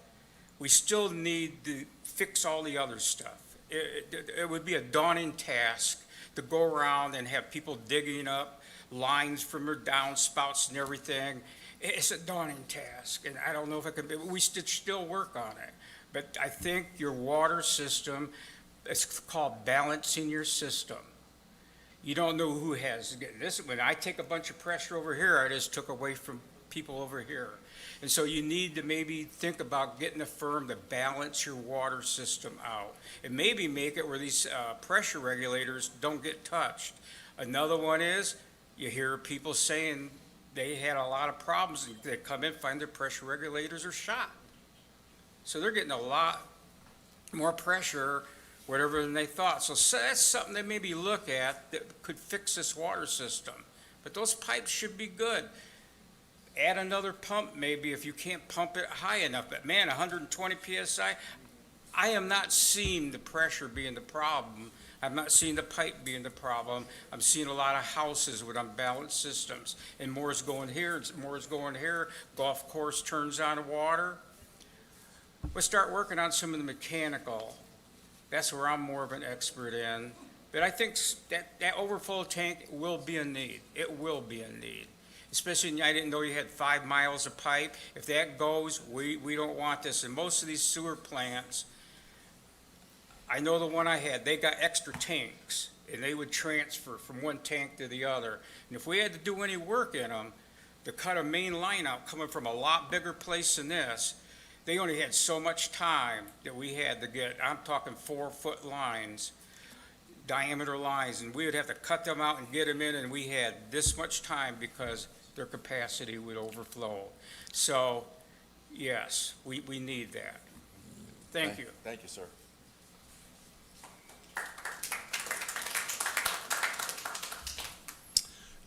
we still need to fix all the other stuff. It would be a daunting task to go around and have people digging up lines from their downspouts and everything. It's a daunting task, and I don't know if it can be, we should still work on it. But I think your water system, it's called balancing your system. You don't know who has this. When I take a bunch of pressure over here, I just took away from people over here. And so you need to maybe think about getting a firm to balance your water system out and maybe make it where these pressure regulators don't get touched. Another one is you hear people saying they had a lot of problems. They come in, find their pressure regulators are shot. So they're getting a lot more pressure, whatever than they thought. So that's something they maybe look at that could fix this water system. But those pipes should be good. Add another pump maybe if you can't pump it high enough. But man, 120 PSI, I am not seeing the pressure being the problem. I'm not seeing the pipe being the problem. I'm seeing a lot of houses with unbalanced systems. And more is going here, and more is going here. Golf course turns on water. We'll start working on some of the mechanical. That's where I'm more of an expert in. But I think that overflow tank will be a need. It will be a need. Especially, I didn't know you had 5 miles of pipe. If that goes, we don't want this. And most of these sewer plants, I know the one I had, they got extra tanks, and they would transfer from one tank to the other. And if we had to do any work in them, to cut a main line out coming from a lot bigger place than this, they only had so much time that we had to get, I'm talking 4-foot lines, diameter lines, and we would have to cut them out and get them in, and we had this much time because their capacity would overflow. So, yes, we need that. Thank you. Thank you, sir.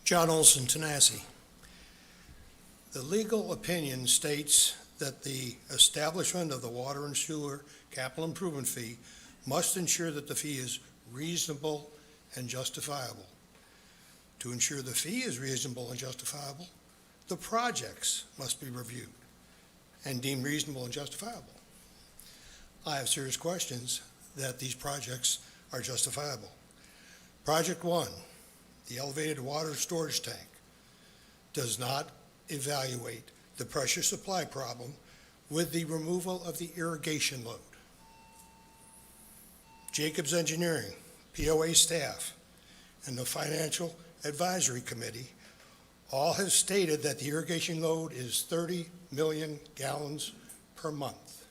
John Olson, Tanasi. The legal opinion states that the establishment of the water and sewer capital improvement fee must ensure that the fee is reasonable and justifiable. To ensure the fee is reasonable and justifiable, the projects must be reviewed and deemed reasonable and justifiable. I have serious questions that these projects are justifiable. Project 1, the elevated water storage tank, does not evaluate the pressure supply problem with the removal of the irrigation load. Jacobs Engineering, POA staff, and the Financial Advisory Committee all have stated that the irrigation load is 30 million gallons per month.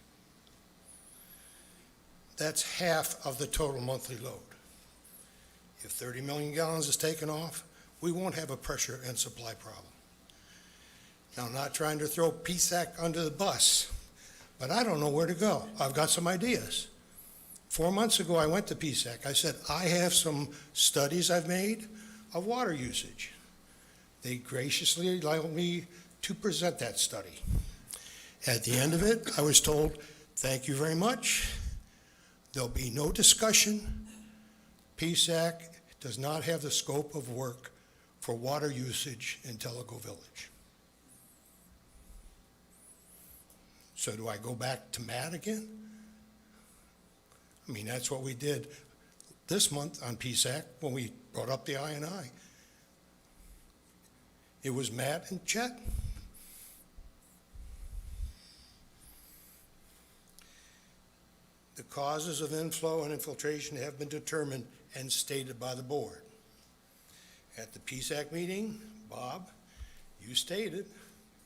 That's half of the total monthly load. If 30 million gallons is taken off, we won't have a pressure and supply problem. Now, I'm not trying to throw PSAC under the bus, but I don't know where to go. I've got some ideas. 4 months ago, I went to PSAC. I said, I have some studies I've made of water usage. They graciously allowed me to present that study. At the end of it, I was told, thank you very much. There'll be no discussion. PSAC does not have the scope of work for water usage in Tellico Village. So do I go back to Matt again? I mean, that's what we did this month on PSAC when we brought up the I&I. It was Matt and Chet. The causes of inflow and infiltration have been determined and stated by the board. At the PSAC meeting, Bob, you stated,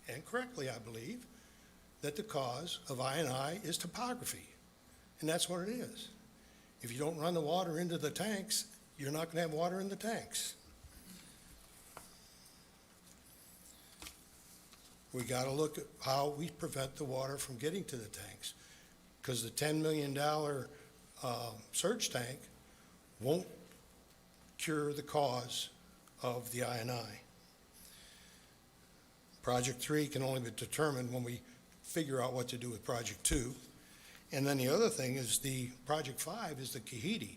and correctly I believe, that the cause of I&I is topography, and that's what it is. If you don't run the water into the tanks, you're not going to have water in the tanks. We got to look at how we prevent the water from getting to the tanks, because the $10 million surge tank won't cure the cause of the I&I. Project 3 can only be determined when we figure out what to do with Project 2. And then the other thing is the Project 5 is the Kahiti.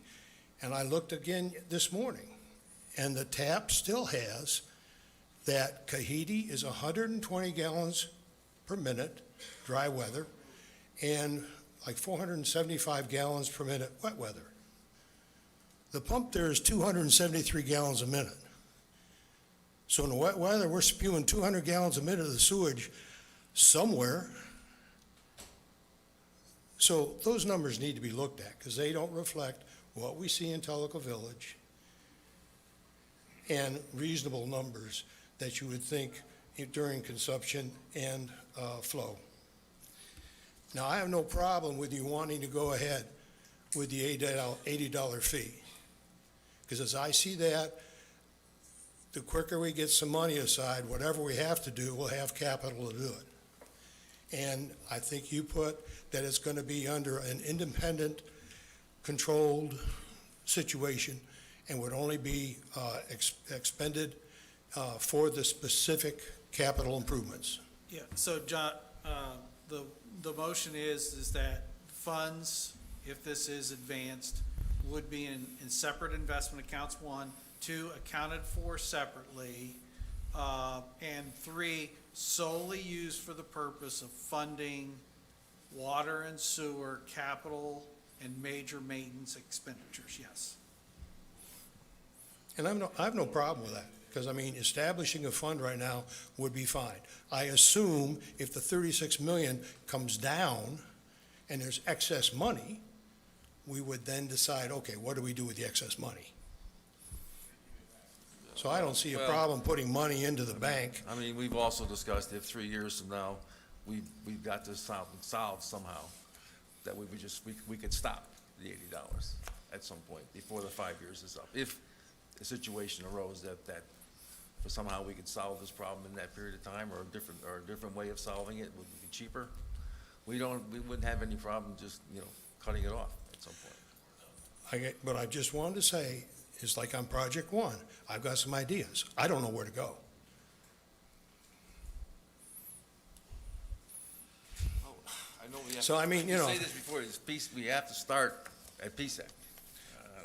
And I looked again this morning, and the tap still has that Kahiti is 120 gallons per minute, dry weather, and like 475 gallons per minute, wet weather. The pump there is 273 gallons a minute. So in the wet weather, we're spewing 200 gallons a minute of the sewage somewhere. So those numbers need to be looked at because they don't reflect what we see in Tellico Village and reasonable numbers that you would think during consumption and flow. Now, I have no problem with you wanting to go ahead with the $80 fee, because as I see that, the quicker we get some money aside, whatever we have to do, we'll have capital to do it. And I think you put that it's going to be under an independent, controlled situation and would only be expended for the specific capital improvements. Yeah, so John, the motion is that funds, if this is advanced, would be in separate investment accounts, 1, 2, accounted for separately, and 3, solely used for the purpose of funding water and sewer capital and major maintenance expenditures, yes. And I have no problem with that, because I mean, establishing a fund right now would be fine. I assume if the 36 million comes down and there's excess money, we would then decide, okay, what do we do with the excess money? So I don't see a problem putting money into the bank. I mean, we've also discussed if 3 years from now, we've got this solved somehow, that we could stop the $80 at some point before the 5 years is up. If a situation arose that somehow we could solve this problem in that period of time, or a different way of solving it would be cheaper, we wouldn't have any problem just, cutting it off at some point. But I just wanted to say, it's like on Project 1, I've got some ideas. I don't know where to go. I know we have So, I mean, say this before, we have to start at PSAC.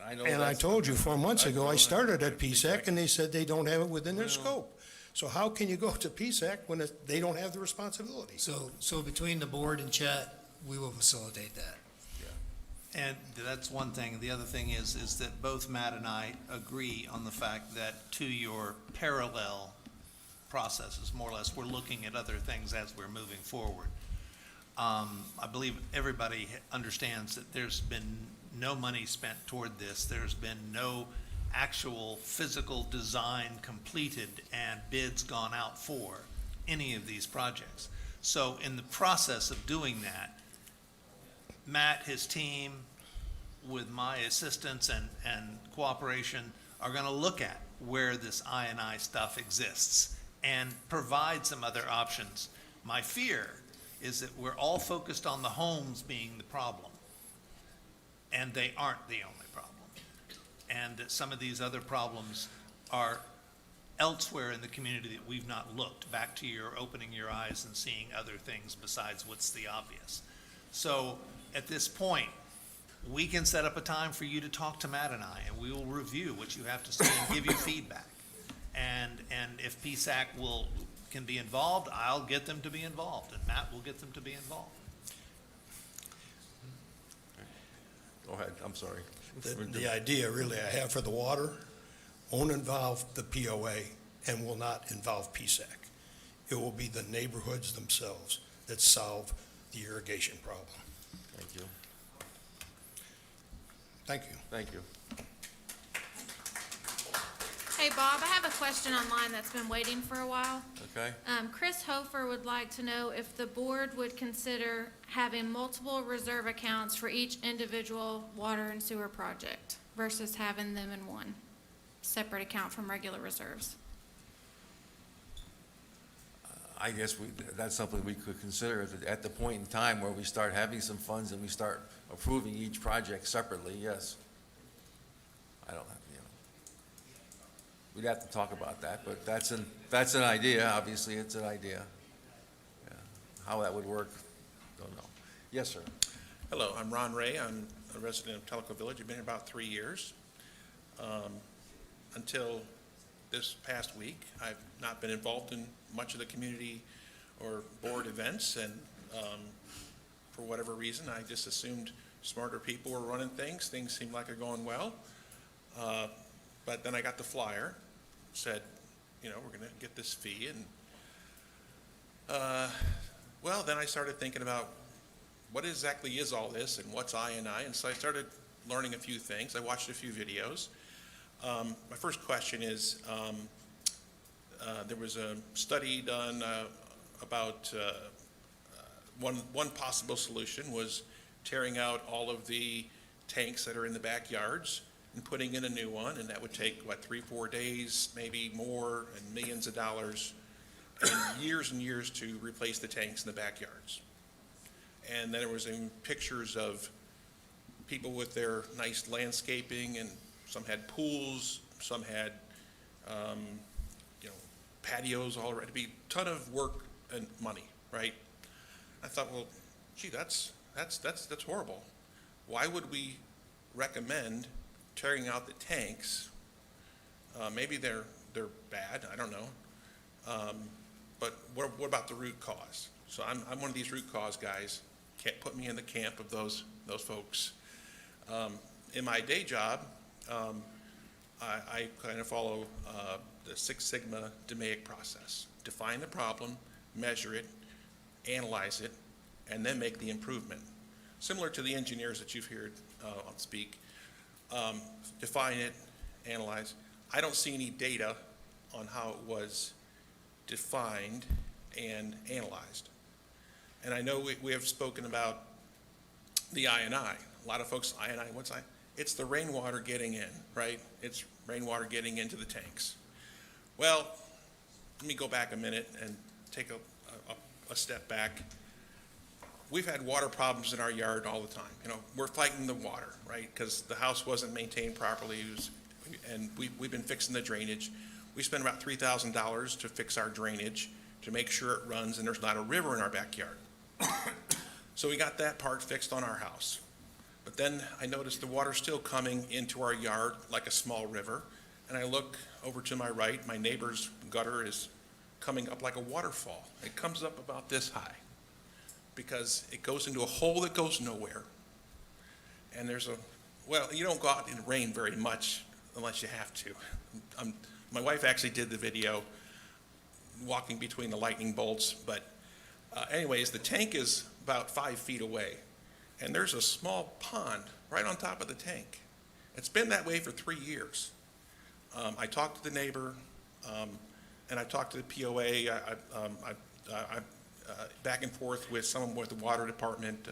I know And I that's- told you 4 months ago, I know started at that. PSAC, and they said they don't have it within their scope. So how can you go to PSAC when they don't have the responsibility? So between the board and Chet, we will facilitate that. And that's one thing. The other thing is that both Matt and I agree on the fact that to your parallel processes, more or less, we're looking at other things as we're moving forward. I believe everybody understands that there's been no money spent toward this. There's been no actual physical design completed and bids gone out for any of these projects. So in the process of doing that, Matt, his team, with my assistance and cooperation, are going to look at where this I&I stuff exists and provide some other options. My fear is that we're all focused on the homes being the problem, and they aren't the only problem. And that some of these other problems are elsewhere in the community that we've not looked, back to your opening your eyes and seeing other things besides what's the obvious. So at this point, we can set up a time for you to talk to Matt and I, and we will review what you have to say and give you feedback. And if PSAC can be involved, I'll get them to be involved, and Matt will get them to be involved. Go ahead, I'm sorry. The idea really I have for the water won't involve the POA and will not involve PSAC. It will be the neighborhoods themselves that solve the irrigation problem. Thank you. Thank you. Thank you. Hey, Bob, I have a question online that's been waiting for a while. Okay? Chris Hofer would like to know if the board would consider having multiple reserve accounts for each individual water and sewer project versus having them in one separate account from regular reserves. I guess that's something we could consider at the point in time where we start having some funds and we start approving each project separately, yes. I don't have, we'd have to talk about that, but that's an idea, obviously, it's an idea. Yeah. How that would work, don't know. Yes, sir. Hello, I'm Ron Ray. I'm a resident of Tellico Village. I've been here about 3 years. Until this past week, I've not been involved in much of the community or board events, and for whatever reason, I just assumed smarter people were running things. Things seemed like they're going well. But then I got the flyer, said, we're going to get this fee, and well, then I started thinking about what exactly is all this and what's I&I, and so I started learning a few things. I watched a few videos. My first question is, there was a study done about one possible solution was tearing out all of the tanks that are in the backyards and putting in a new one, and that would take, 3-4 days, maybe more, and millions of dollars, and years to replace the tanks in the backyards. And then there was pictures of people with their nice landscaping, and some had pools, some had, patios already. It'd be a ton of work and money, right? I thought, well, gee, that's horrible. Why would we recommend tearing out the tanks? Maybe they're bad, I don't know. But what about the root cause? So I'm one of these root cause guys. Can't put me in the camp of those folks. In my day job, I kind of follow the Six Sigma DMAIC process. Define the problem, measure it, analyze it, and then make the improvement. Similar to the engineers that you've heard speak. Define it, analyze. I don't see any data on how it was defined and analyzed. And I know we have spoken about the I&I. A lot of folks, I&I, what's I? It's the rainwater getting in, right? It's rainwater getting into the tanks. Well, let me go back a minute and take a step back. We've had water problems in our yard all the time. We're fighting the water, right? Because the house wasn't maintained properly, and we've been fixing the drainage. We spent about $3,000 to fix our drainage to make sure it runs and there's not a river in our backyard. So we got that part fixed on our house. But then I noticed the water's still coming into our yard like a small river, and I look over to my right, my neighbor's gutter is coming up like a waterfall. It comes up about this high because it goes into a hole that goes nowhere. And you don't go out in the rain very much unless you have to. My wife actually did the video walking between the lightning bolts, but anyways, the tank is about 5 feet away, and there's a small pond right on top of the tank. It's been that way for 3 years. I talked to the neighbor, and I talked to the POA. I back and forth with someone with the water department.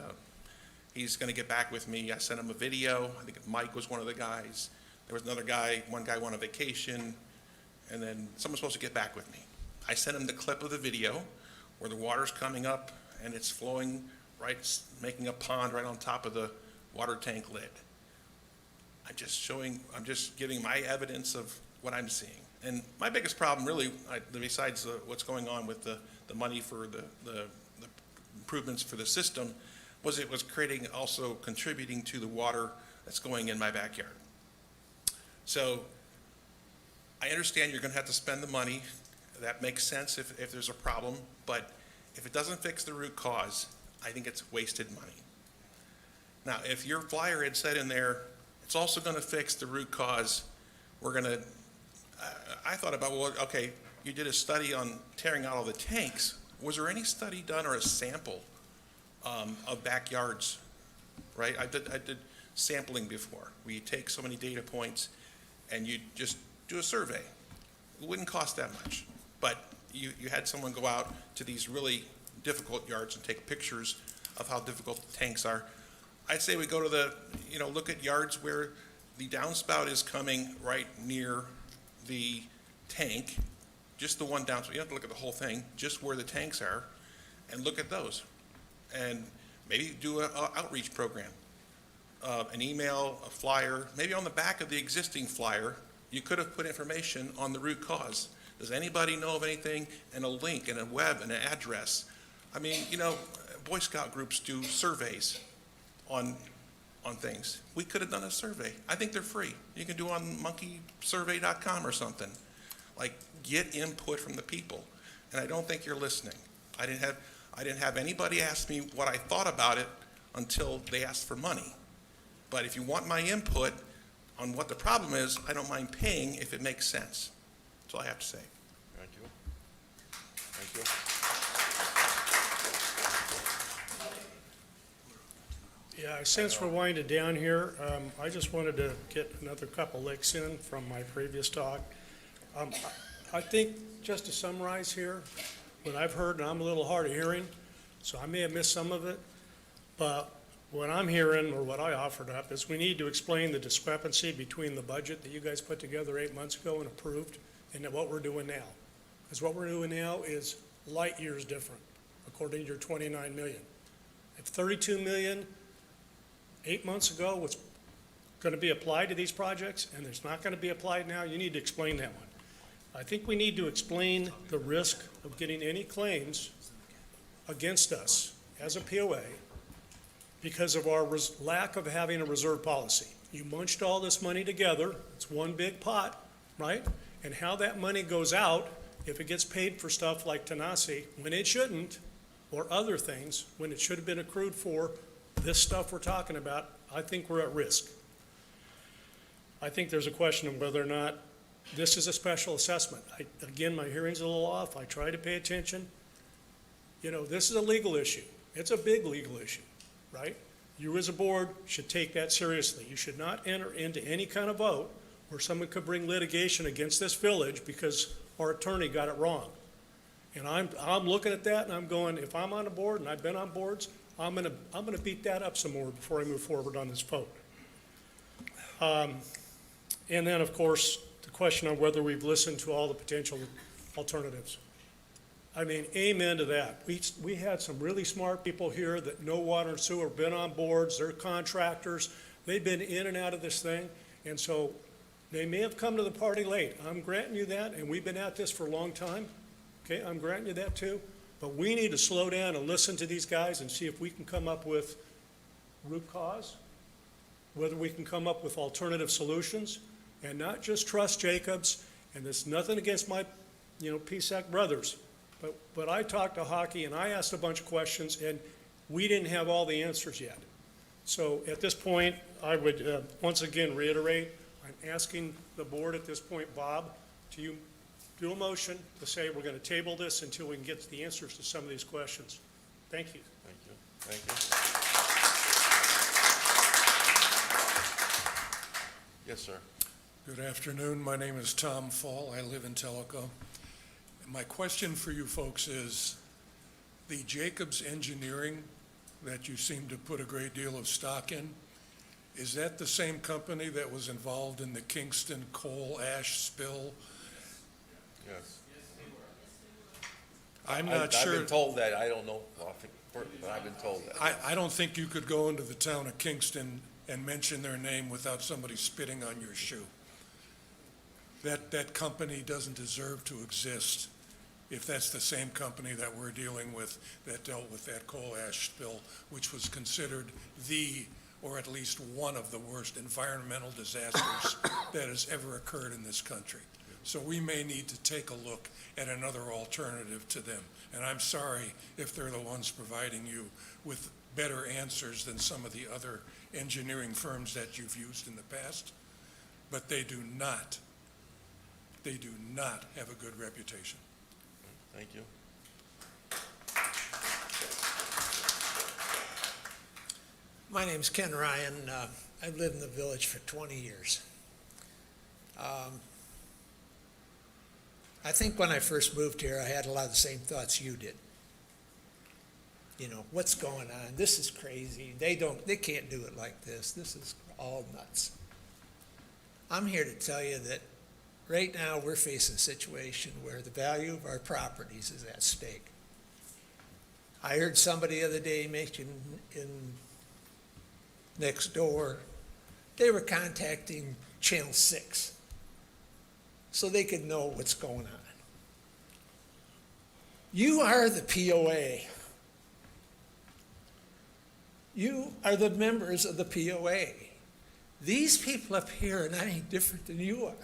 He's going to get back with me. I sent him a video. I think Mike was one of the guys. There was another guy, one guy went on vacation, and then someone's supposed to get back with me. I sent him the clip of the video where the water's coming up and it's flowing right, making a pond right on top of the water tank lid. I'm just giving my evidence of what I'm seeing. And my biggest problem really, besides what's going on with the money for the improvements for the system, was it was also contributing to the water that's going in my backyard. So I understand you're going to have to spend the money. That makes sense if there's a problem, but if it doesn't fix the root cause, I think it's wasted money. Now, if your flyer had said in there, it's also going to fix the root cause, we're going to, I thought about, well, okay, you did a study on tearing out all the tanks. Was there any study done or a sample of backyards, right? I did sampling before, where you take so many data points and you just do a survey. It wouldn't cost that much, but you had someone go out to these really difficult yards and take pictures of how difficult the tanks are. I'd say we go to look at yards where the downspout is coming right near the tank, just the one downspout. You don't have to look at the whole thing, just where the tanks are, and look at those. And maybe do an outreach program, an email, a flyer, maybe on the back of the existing flyer, you could have put information on the root cause. Does anybody know of anything? And a link and a web and an address. I mean, Boy Scout groups do surveys on things. We could have done a survey. I think they're free. You can do it on monkeysurvey.com or something. Like, get input from the people. And I don't think you're listening. I didn't have anybody ask me what I thought about it until they asked for money. But if you want my input on what the problem is, I don't mind paying if it makes sense. That's all I have to say. Thank you. Thank you. Yeah, since we're winding down here, I just wanted to get another couple licks in from my previous talk. I think, just to summarize here, what I've heard, and I'm a little hard of hearing, so I may have missed some of it, but what I'm hearing, or what I offered up, is we need to explain the discrepancy between the budget that you guys put together 8 months ago and approved, and what we're doing now. Because what we're doing now is light years different, according to your 29 million. If 32 million 8 months ago was going to be applied to these projects, and it's not going to be applied now, you need to explain that one. I think we need to explain the risk of getting any claims against us as a POA because of our lack of having a reserve policy. You munched all this money together, it's one big pot, right? And how that money goes out, if it gets paid for stuff like Tanasi, when it shouldn't, or other things, when it should have been accrued for this stuff we're talking about, I think we're at risk. I think there's a question of whether or not this is a special assessment. Again, my hearing's a little off. I try to pay attention. This is a legal issue. It's a big legal issue, right? You as a board should take that seriously. You should not enter into any kind of vote where someone could bring litigation against this village because our attorney got it wrong. And I'm looking at that and I'm going, if I'm on a board, and I've been on boards, I'm gonna beat that up some more before I move forward on this vote. And then, of course, the question on whether we've listened to all the potential alternatives. I mean, amen to that. We had some really smart people here that know water and sewer, been on boards, they're contractors, they've been in and out of this thing, and so they may have come to the party late. I'm granting you that, and we've been at this for a long time. Okay, I'm granting you that too. But we need to slow down and listen to these guys and see if we can come up with root cause, whether we can come up with alternative solutions, and not just trust Jacobs. And there's nothing against my, PSAC brothers. But I talked to Hockey and I asked a bunch of questions and we didn't have all the answers yet. So at this point, I would once again reiterate, I'm asking the board at this point, Bob, to do a motion to say we're going to table this until we can get the answers to some of these questions. Thank you. Thank you. Thank you. Yes, sir. Good afternoon. My name is Tom Fall. I live in Tellico. My question for you folks is, the Jacobs Engineering that you seem to put a great deal of stock in, is that the same company that was involved in the Kingston coal ash spill? Yes. I'm not sure. I've been told that. I don't know, but I've been told that. I don't think you could go into the town of Kingston and mention their name without somebody spitting on your shoe. That company doesn't deserve to exist if that's the same company that we're dealing with that dealt with that coal ash spill, which was considered or at least one of the worst environmental disasters that has ever occurred in this country. So we may need to take a look at another alternative to them. And I'm sorry if they're the ones providing you with better answers than some of the other engineering firms that you've used in the past, but they do not They do not have a good reputation. Thank you. My name's Ken Ryan. I've lived in the village for 20 years. I think when I first moved here, I had a lot of the same thoughts you did. You know, what's going on? This is crazy. They can't do it like this. This is all nuts. I'm here to tell you that right now we're facing a situation where the value of our properties is at stake. I heard somebody the other day mention in next door, they were contacting Channel 6 so they could know what's going on. You are the POA. You are the members of the POA. These people up here are not any different than you are.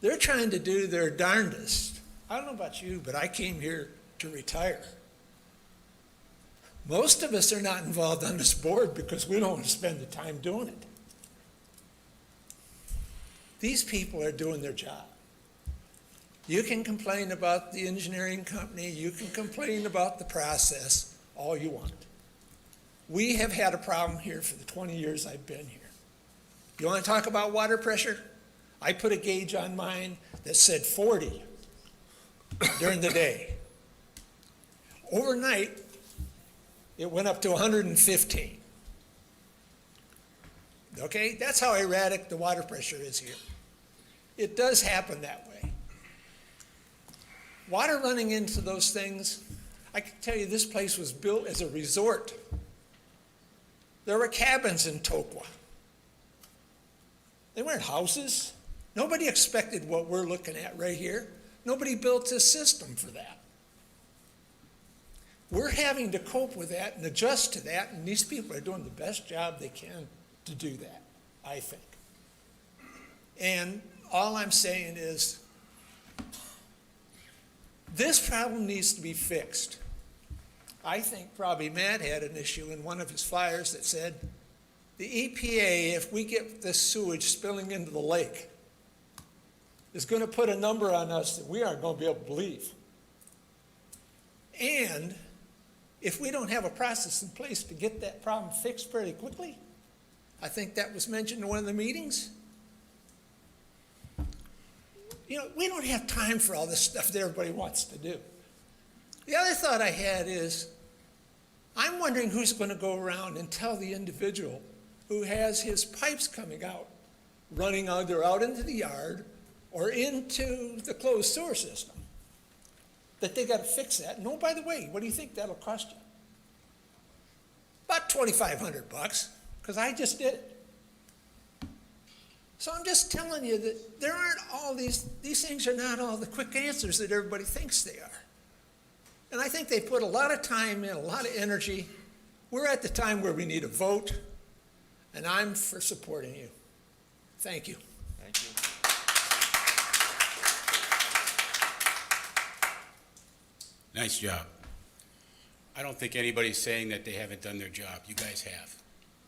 They're trying to do their darndest. I don't know about you, but I came here to retire. Most of us are not involved on this board because we don't want to spend the time doing it. These people are doing their job. You can complain about the engineering company, you can complain about the process, all you want. We have had a problem here for the 20 years I've been here. You want to talk about water pressure? I put a gauge on mine that said 40 during the day. Overnight, it went up to 115. Okay, that's how erratic the water pressure is here. It does happen that way. Water running into those things, I can tell you this place was built as a resort. There were cabins in Tokwa. They weren't houses. Nobody expected what we're looking at right here. Nobody built a system for that. We're having to cope with that and adjust to that, and these people are doing the best job they can to do that, I think. And all I'm saying is, this problem needs to be fixed. I think probably Matt had an issue in one of his flyers that said, the EPA, if we get this sewage spilling into the lake, is going to put a number on us that we aren't going to be able to believe. And if we don't have a process in place to get that problem fixed fairly quickly, I think that was mentioned in one of the meetings. You know, we don't have time for all this stuff that everybody wants to do. The other thought I had is, I'm wondering who's going to go around and tell the individual who has his pipes coming out, running either out into the yard or into the closed sewer system, that they got to fix that. And oh, by the way, what do you think that'll cost you? About $2,500, because I just did it. So I'm just telling you that there aren't all these things are not all the quick answers that everybody thinks they are. And I think they put a lot of time in, a lot of energy. We're at the time where we need a vote, and I'm for supporting you. Thank you. Thank you. Nice job. I don't think anybody's saying that they haven't done their job. You guys have.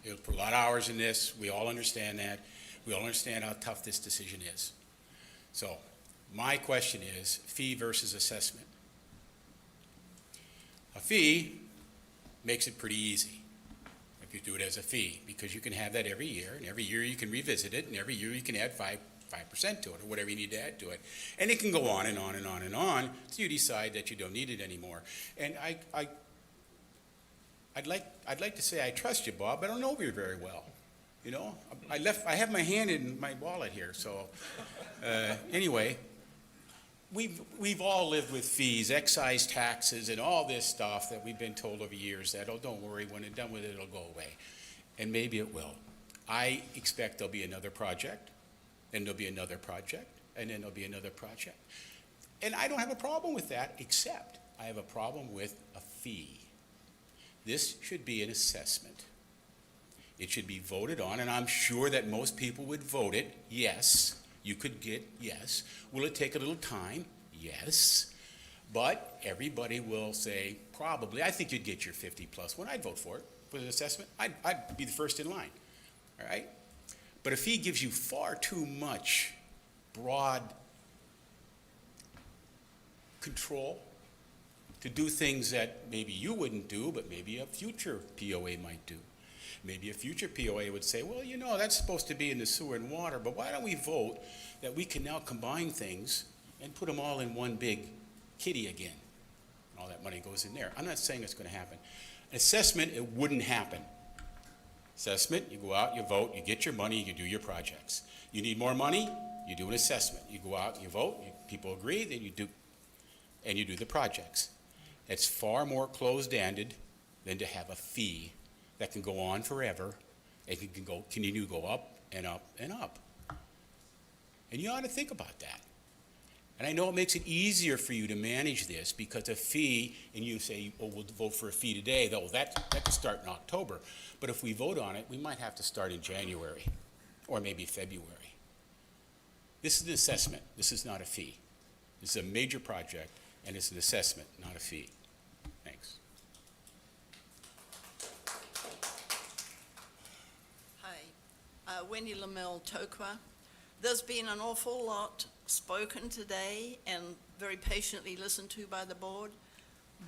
You put a lot of hours in this. We all understand that. We all understand how tough this decision is. So my question is fee versus assessment. A fee makes it pretty easy if you do it as a fee, because you can have that every year, and every year you can revisit it, and every year you can add 5% to it, or whatever you need to add to it. And it can go on and on and on and on until you decide that you don't need it anymore. And I'd like to say I trust you, Bob, but I don't know you very well. You know, I have my hand in my wallet here, so anyway, we've all lived with fees, excise taxes, and all this stuff that we've been told over years that, oh, don't worry, when it's done with it, it'll go away. And maybe it will. I expect there'll be another project, and there'll be another project, and then there'll be another project. And I don't have a problem with that, except I have a problem with a fee. This should be an assessment. It should be voted on, and I'm sure that most people would vote it, yes. You could get yes. Will it take a little time? Yes. But everybody will say, probably, I think you'd get your 50 plus one. I'd vote for it, for the assessment. I'd be the first in line, all right? But a fee gives you far too much broad control to do things that maybe you wouldn't do, but maybe a future POA might do. Maybe a future POA would say, well, you know, that's supposed to be in the sewer and water, but why don't we vote that we can now combine things and put them all in one big kitty again? And all that money goes in there. I'm not saying it's going to happen. Assessment, it wouldn't happen. Assessment, you go out, you vote, you get your money, you do your projects. You need more money, you do an assessment. You go out, you vote, people agree, then you do the projects. It's far more closed-ended than to have a fee that can go on forever and can continue to go up and up and up. And you ought to think about that. And I know it makes it easier for you to manage this because a fee, and you say, oh, we'll vote for a fee today, though that can start in October. But if we vote on it, we might have to start in January or maybe February. This is an assessment. This is not a fee. This is a major project, and it's an assessment, not a fee. Thanks. Hi, Wendy Lamel Tokwa. There's been an awful lot spoken today and very patiently listened to by the board,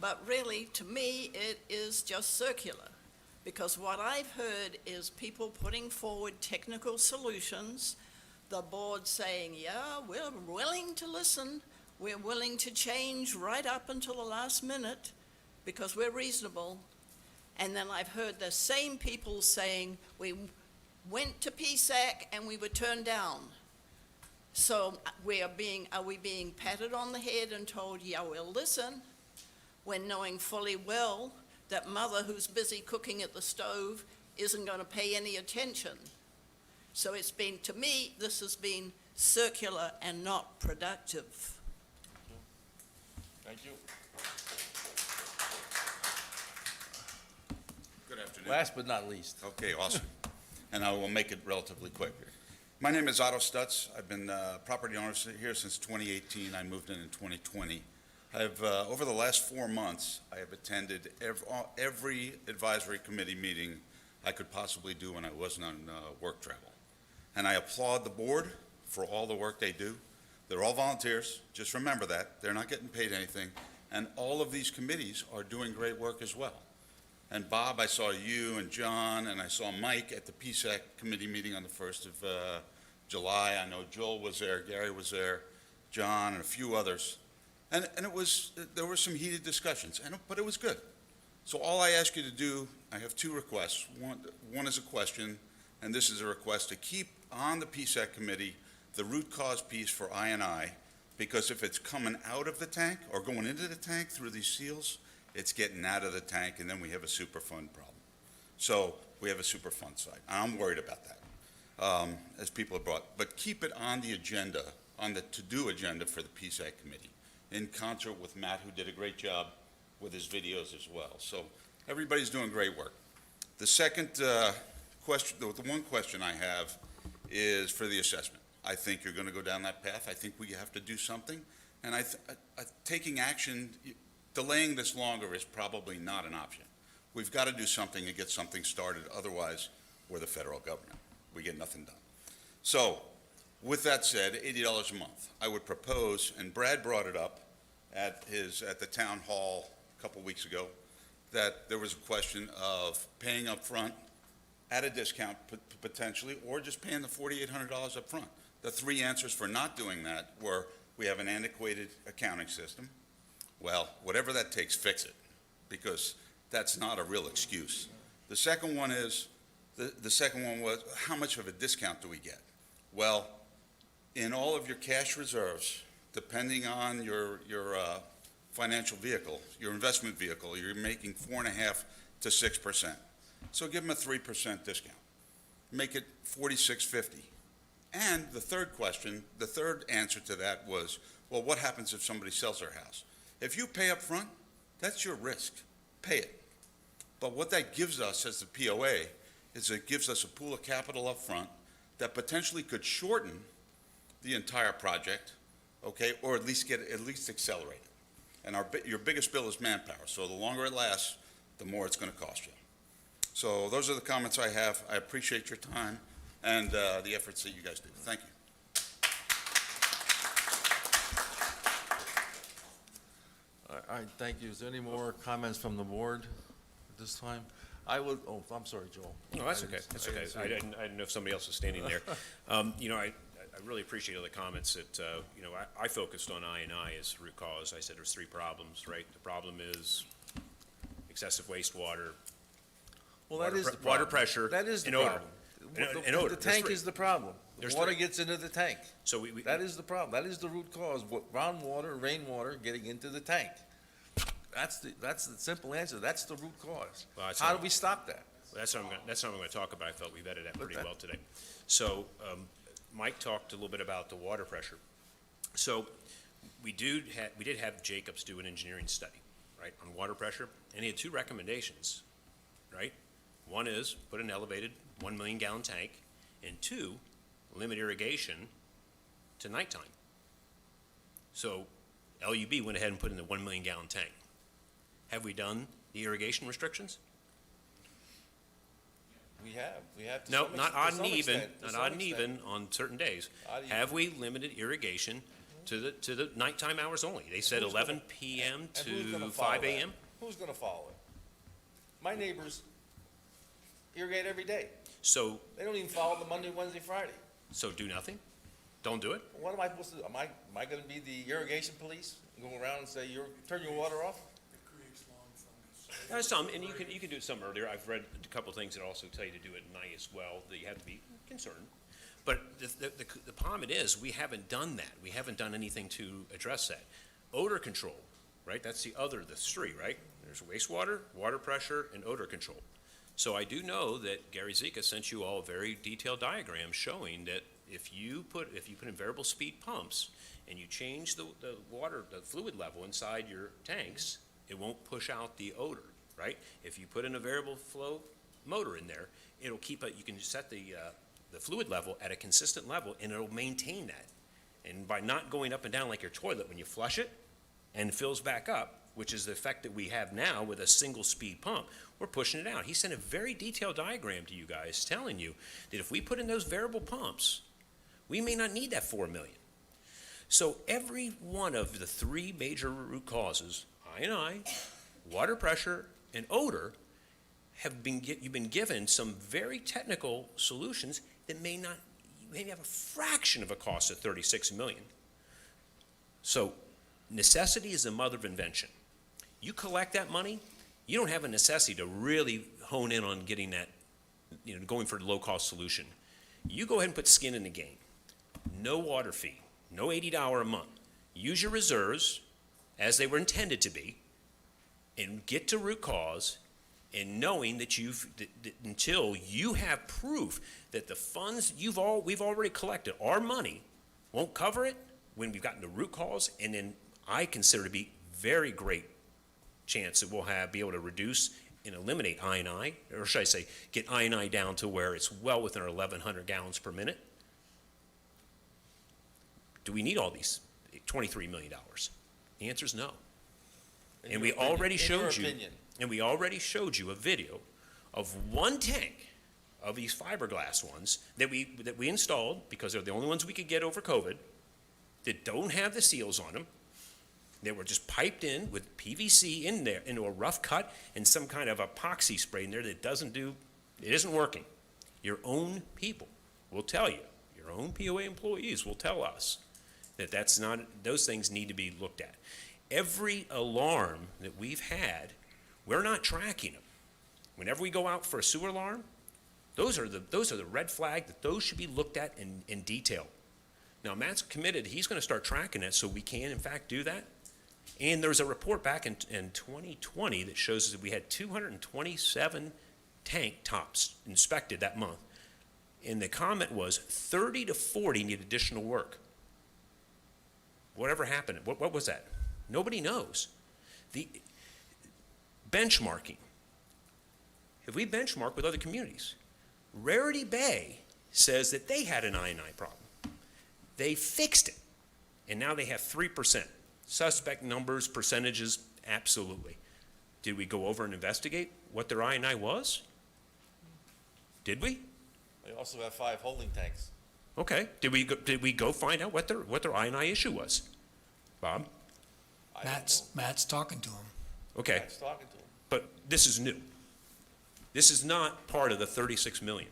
but really, to me, it is just circular, because what I've heard is people putting forward technical solutions, the board saying, yeah, we're willing to listen, we're willing to change right up until the last minute, because we're reasonable. And then I've heard the same people saying, we went to PSAC and we were turned down. So are we being patted on the head and told, yeah, we'll listen, when knowing fully well that mother who's busy cooking at the stove isn't going to pay any attention? So it's been, to me, this has been circular and not productive. Thank you. Good afternoon. Last but not least. Okay, awesome. And I will make it relatively quick. My name is Otto Stutz. I've been property owner here since 2018. I moved in 2020. I've, over the last 4 months, I have attended every advisory committee meeting I could possibly do when I wasn't on work travel. And I applaud the board for all the work they do. They're all volunteers. Just remember that. They're not getting paid anything. And all of these committees are doing great work as well. And Bob, I saw you and John, and I saw Mike at the PSAC committee meeting on the 1st of July. I know Joel was there, Gary was there, John, and a few others. And there were some heated discussions, but it was good. So all I ask you to do, I have 2 requests. One is a question, and this is a request to keep on the PSAC committee the root cause piece for I&I, because if it's coming out of the tank or going into the tank through these seals, it's getting out of the tank, and then we have a Superfund problem. So we have a Superfund site. I'm worried about that, as people have brought. But keep it on the agenda, on the to-do agenda for the PSAC committee, in concert with Matt, who did a great job with his videos as well. So everybody's doing great work. The second question, the one question I have is for the assessment. I think you're going to go down that path. I think we have to do something. And taking action, delaying this longer is probably not an option. We've got to do something and get something started. Otherwise, we're the federal government. We get nothing done. So with that said, $80 a month. I would propose, and Brad brought it up at the town hall a couple weeks ago, that there was a question of paying up front at a discount potentially, or just paying the $4,800 up front. The 3 answers for not doing that were, we have an antiquated accounting system. Well, whatever that takes, fix it, because that's not a real excuse. The second one is, the second one was, how much of a discount do we get? Well, in all of your cash reserves, depending on your financial vehicle, your investment vehicle, you're making 4.5% to 6%. So give them a 3% discount. Make it $4,650. And the third question, the third answer to that was, well, what happens if somebody sells their house? If you pay up front, that's your risk. Pay it. But what that gives us as the POA is it gives us a pool of capital up front that potentially could shorten the entire project, okay, or at least accelerate it. And your biggest bill is manpower, so the longer it lasts, the more it's going to cost you. So those are the comments I have. I appreciate your time and the efforts that you guys do. Thank you. All right, thank you. Is there any more comments from the board at this time? I'm sorry, Joel. No, that's I okay, didn't- that's I okay. didn't see I you. didn't know if somebody else was standing there. You know, I really appreciate all the comments that, you know, I focused on I&I as root cause. I said there's three problems, right? The problem is excessive wastewater, Well, that is the water problem. pressure, That is the and odor. problem. And odor. The There's tank three. is the problem. There's The water three. gets into the tank. So That is the problem. That is the root cause. Groundwater, rainwater getting into the tank. That's the simple answer. That's the root cause. Well, that's How all- do we stop that? That's what I'm going to talk about. I felt we vetted that But pretty that- well today. So Mike talked a little bit about the water pressure. So we did have Jacobs do an engineering study, right, on water pressure, and he had two recommendations, right? One is put an elevated 1 million gallon tank, and two, limit irrigation to nighttime. So LUB went ahead and put in the 1 million gallon tank. Have we done the irrigation restrictions? We have. to No, some not ex- to odd some and even, extent, to not some odd and extent. even on certain days. Odd and Have we limited irrigation to the nighttime hours only? They said Who's gonna- 11 PM And who's gonna to follow 5 that? AM? Who's gonna follow it? My neighbors irrigate every day. So, They don't even follow the Monday, Wednesday, Friday. so do nothing? Don't do it? What am I supposed to do? Am I gonna be the irrigation police? Go around and say, turn your water off? There's some, and you can do it some earlier. I've read a couple things that also tell you to do it at night as well, that you have to be concerned. But the problem is, we haven't done that. We haven't done anything to address that. Odor control, right? That's the three, right? There's wastewater, water pressure, and odor control. So I do know that Gary Zika sent you all a very detailed diagram showing that if you put in variable speed pumps and you change the fluid level inside your tanks, it won't push out the odor, right? If you put in a variable flow motor in there, it'll keep it, you can set the fluid level at a consistent level and it'll maintain that. And by not going up and down like your toilet when you flush it and it fills back up, which is the effect that we have now with a single speed pump, we're pushing it out. He sent a very detailed diagram to you guys telling you that if we put in those variable pumps, we may not need that 4 million. So every one of the three major root causes, I&I, water pressure, and odor, you've been given some very technical solutions that may have a fraction of a cost of 36 million. So necessity is the mother of invention. You collect that money, you don't have a necessity to really hone in on getting that, going for the low-cost solution. You go ahead and put skin in the game. No water fee, no $80 a month. Use your reserves as they were intended to be, and get to root cause, and knowing that until you have proof that the funds we've already collected, our money, won't cover it when we've gotten to root cause, and then I consider to be very great chance that we'll be able to reduce and eliminate I&I, or should I say, get I&I down to where it's well within our 1,100 gallons per minute. Do we need all these $23 million? The answer is no. And we already showed you, a video of one tank of these fiberglass ones that we installed because they're the only ones we could get over COVID that don't have the seals on them. They were just piped in with PVC in there into a rough cut and some kind of epoxy spray in there that it isn't working. Your own people will tell you, your own POA employees will tell us that those things need to be looked at. Every alarm that we've had, we're not tracking them. Whenever we go out for a sewer alarm, those are the red flag that those should be looked at in detail. Now, Matt's committed, he's gonna start tracking it so we can in fact do that. And there's a report back in 2020 that shows that we had 227 tank tops inspected that month. And the comment was 30 to 40 need additional work. Whatever happened, what was that? Nobody knows. The benchmarking. If we benchmark with other communities, Rarity Bay says that they had an I&I problem. They fixed it, and now they have 3%. Suspect numbers, percentages, absolutely. Did we go over and investigate what their I&I was? Did we? They also have 5 holding tanks. Okay. Did we go find out what their I&I issue was? Bob? Matt's talking to him. Okay, talking to him. but this is new. This is not part of the 36 million.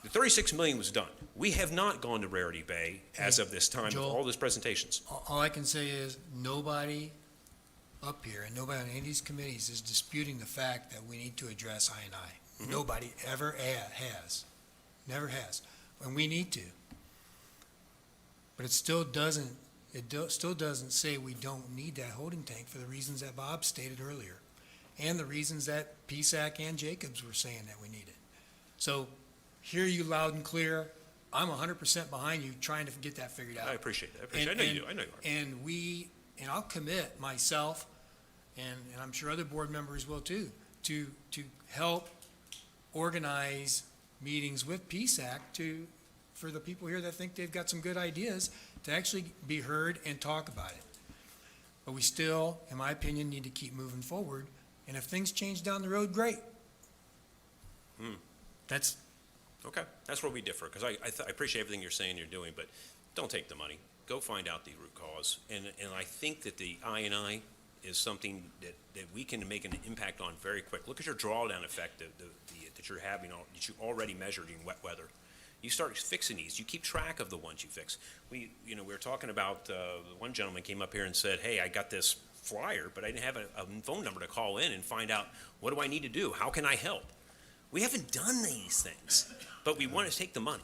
The 36 million was done. We have not gone to Rarity Bay as of this time, with Joel? all these presentations. All I can say is, nobody up here and nobody on any of these committees is disputing the fact that we need to address I&I. Nobody ever has, never has, and we need to. But it still doesn't say we don't need that holding tank for the reasons that Bob stated earlier, and the reasons that PSAC and Jacobs were saying that we need it. So, hear you loud and clear. I'm 100% behind you trying to get that figured out. I appreciate that. I know you are. And I'll commit myself, and I'm sure other board members will too, to help organize meetings with PSAC for the people here that think they've got some good ideas, to actually be heard and talk about it. But we still, in my opinion, need to keep moving forward, and if things change down the road, great. That's, Okay, that's where we differ, because I appreciate everything you're saying you're doing, but don't take the money. Go find out the root cause. And I think that the I&I is something that we can make an impact on very quick. Look at your drawdown effect that you're having, that you already measured in wet weather. You start fixing these. You keep track of the ones you fix. We were talking about, one gentleman came up here and said, hey, I got this flyer, but I didn't have a phone number to call in and find out, what do I need to do? How can I help? We haven't done these things, but we want to take the money.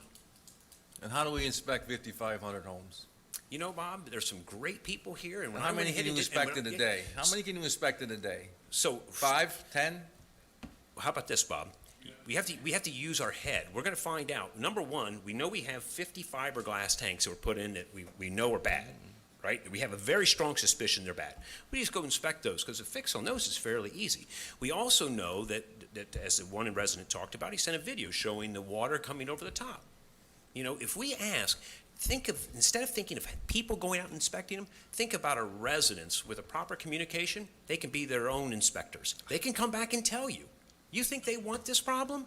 And how do we inspect 5,500 homes? You know, Bob, there's some great people here, and when How I went many ahead can you and inspect in a day? How many can you inspect in a day? So 5, 10? how about this, Bob? We have to use our head. We're going to find out. Number one, we know we have 50 fiberglass tanks that were put in that we know are bad, right? We have a very strong suspicion they're bad. We just go inspect those, because the fix on those is fairly easy. We also know that as the one resident talked about, he sent a video showing the water coming over the top. You know, if we ask, instead of thinking of people going out and inspecting them, think about our residents with a proper communication. They can be their own inspectors. They can come back and tell you. You think they want this problem?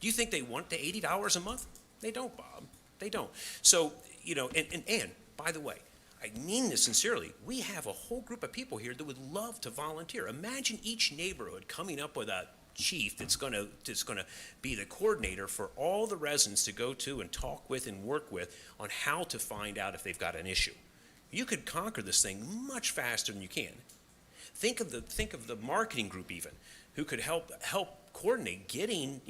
Do you think they want the $80 a month? They don't, Bob. They don't. So, you know, and by the way, I mean this sincerely, we have a whole group of people here that would love to volunteer. Imagine each neighborhood coming up with a chief that's going to be the coordinator for all the residents to go to and talk with and work with on how to find out if they've got an issue. You could conquer this thing much faster than you can. Think of the marketing group even, who could help coordinate getting,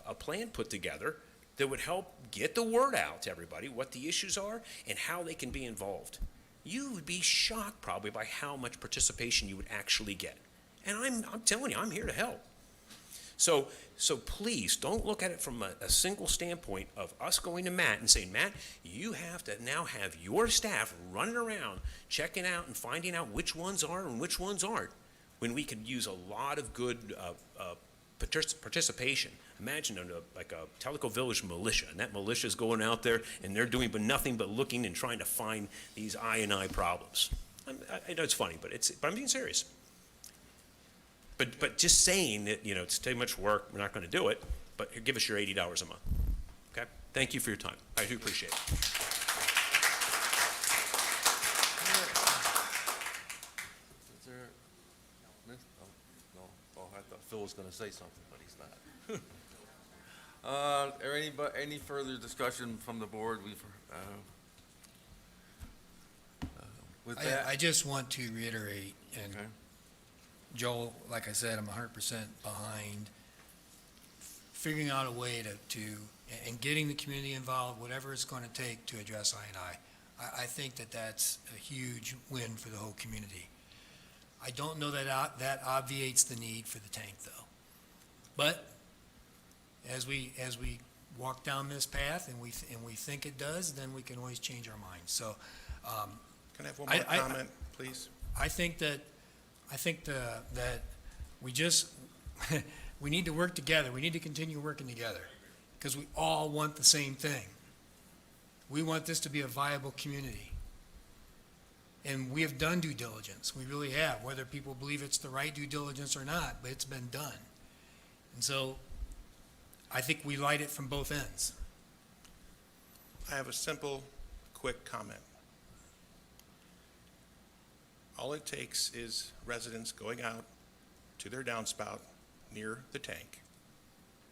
a plan put together that would help get the word out to everybody, what the issues are and how they can be involved. You would be shocked probably by how much participation you would actually get. And I'm telling you, I'm here to help. So please don't look at it from a single standpoint of us going to Matt and saying, Matt, you have to now have your staff running around, checking out and finding out which ones are and which ones aren't, when we could use a lot of good participation. Imagine like a Tellico Village militia, and that militia is going out there and they're doing nothing but looking and trying to find these I&I problems. I know it's funny, but I'm being serious. But just saying that, it's too much work, we're not going to do it, but here, give us your $80 a month. Okay? Thank you for your time. I do appreciate it. Is there, no, I thought Phil was going to say something, but he's not. Any further discussion from the board? With that, I just want to reiterate, and okay. Joel, like I said, I'm 100% behind figuring out a way and getting the community involved, whatever it's going to take to address I&I. I think that's a huge win for the whole community. I don't know that obviates the need for the tank, though. But as we walk down this path and we think it does, then we can always change our minds. So, Can I have one more comment, please? I think that we just, we need to work together. We need to continue working together, because we all want the same thing. We want this to be a viable community. And we have done due diligence. We really have, whether people believe it's the right due diligence or not, but it's been done. And so I think we light it from both ends. I have a simple, quick comment. All it takes is residents going out to their downspout near the tank,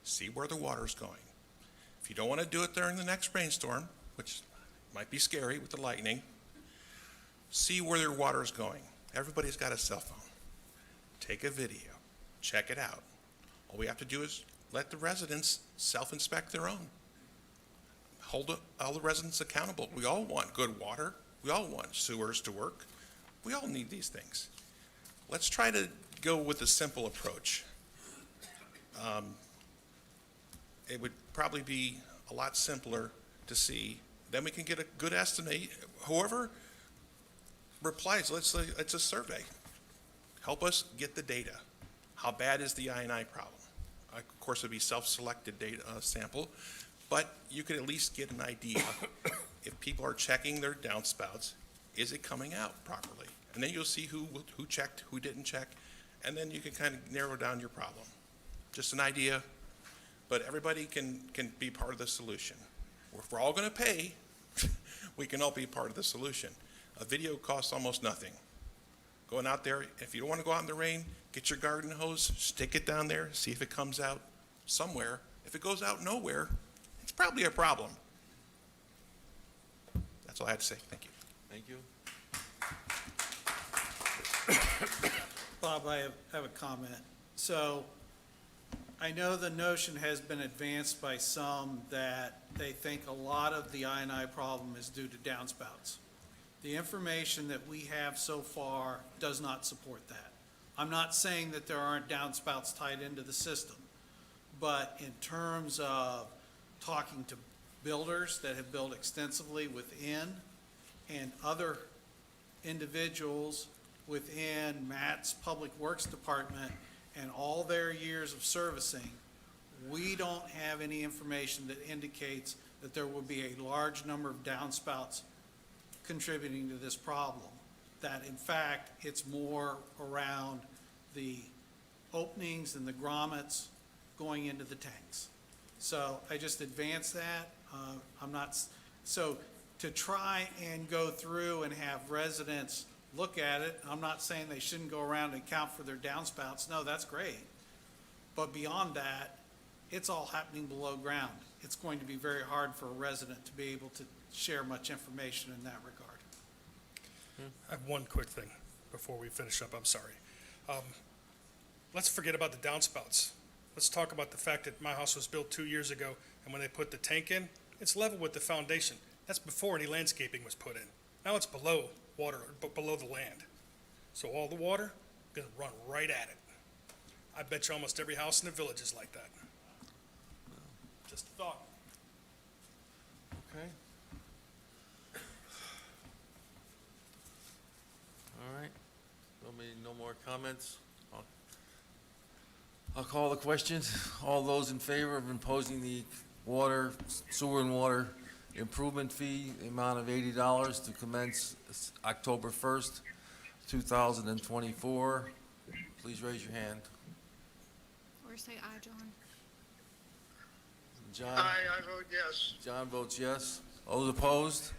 see where the water's going. If you don't want to do it during the next rainstorm, which might be scary with the lightning, see where their water's going. Everybody's got a cell phone. Take a video, check it out. All we have to do is let the residents self-inspect their own. Hold all the residents accountable. We all want good water. We all want sewers to work. We all need these things. Let's try to go with a simple approach. It would probably be a lot simpler to see. Then we can get a good estimate. Whoever replies, let's say it's a survey. Help us get the data. How bad is the I&I problem? Of course, it'd be self-selected data sample, but you could at least get an idea. If people are checking their downspouts, is it coming out properly? And then you'll see who checked, who didn't check, and then you can kind of narrow down your problem. Just an idea, but everybody can be part of the solution. If we're all going to pay, we can all be part of the solution. A video costs almost nothing. Going out there, if you don't want to go out in the rain, get your garden hose, stick it down there, see if it comes out somewhere. If it goes out nowhere, it's probably a problem. That's all I had to say. Thank you. Thank you. Bob, I have a comment. So I know the notion has been advanced by some that they think a lot of the I&I problem is due to downspouts. The information that we have so far does not support that. I'm not saying that there aren't downspouts tied into the system, but in terms of talking to builders that have built extensively within and other individuals within Matt's Public Works Department and all their years of servicing, we don't have any information that indicates that there will be a large number of downspouts contributing to this problem. That in fact, it's more around the openings and the grommets going into the tanks. So I just advanced that. So to try and go through and have residents look at it, I'm not saying they shouldn't go around and count for their downspouts. No, that's great. But beyond that, it's all happening below ground. It's going to be very hard for a resident to be able to share much information in that regard. I have one quick thing before we finish up, I'm sorry. Let's forget about the downspouts. Let's talk about the fact that my house was built 2 years ago, and when they put the tank in, it's level with the foundation. That's before any landscaping was put in. Now it's below water, below the land. So all the water is gonna run right at it. I bet you almost every house in the village is like that. Just a thought. Okay. All right. No more comments? I'll call the question. All those in favor of imposing the sewer and water improvement fee, the amount of $80 to commence October 1st, 2024, please raise your hand. Or say aye, John. John? Aye, I vote yes. John votes yes. Those opposed?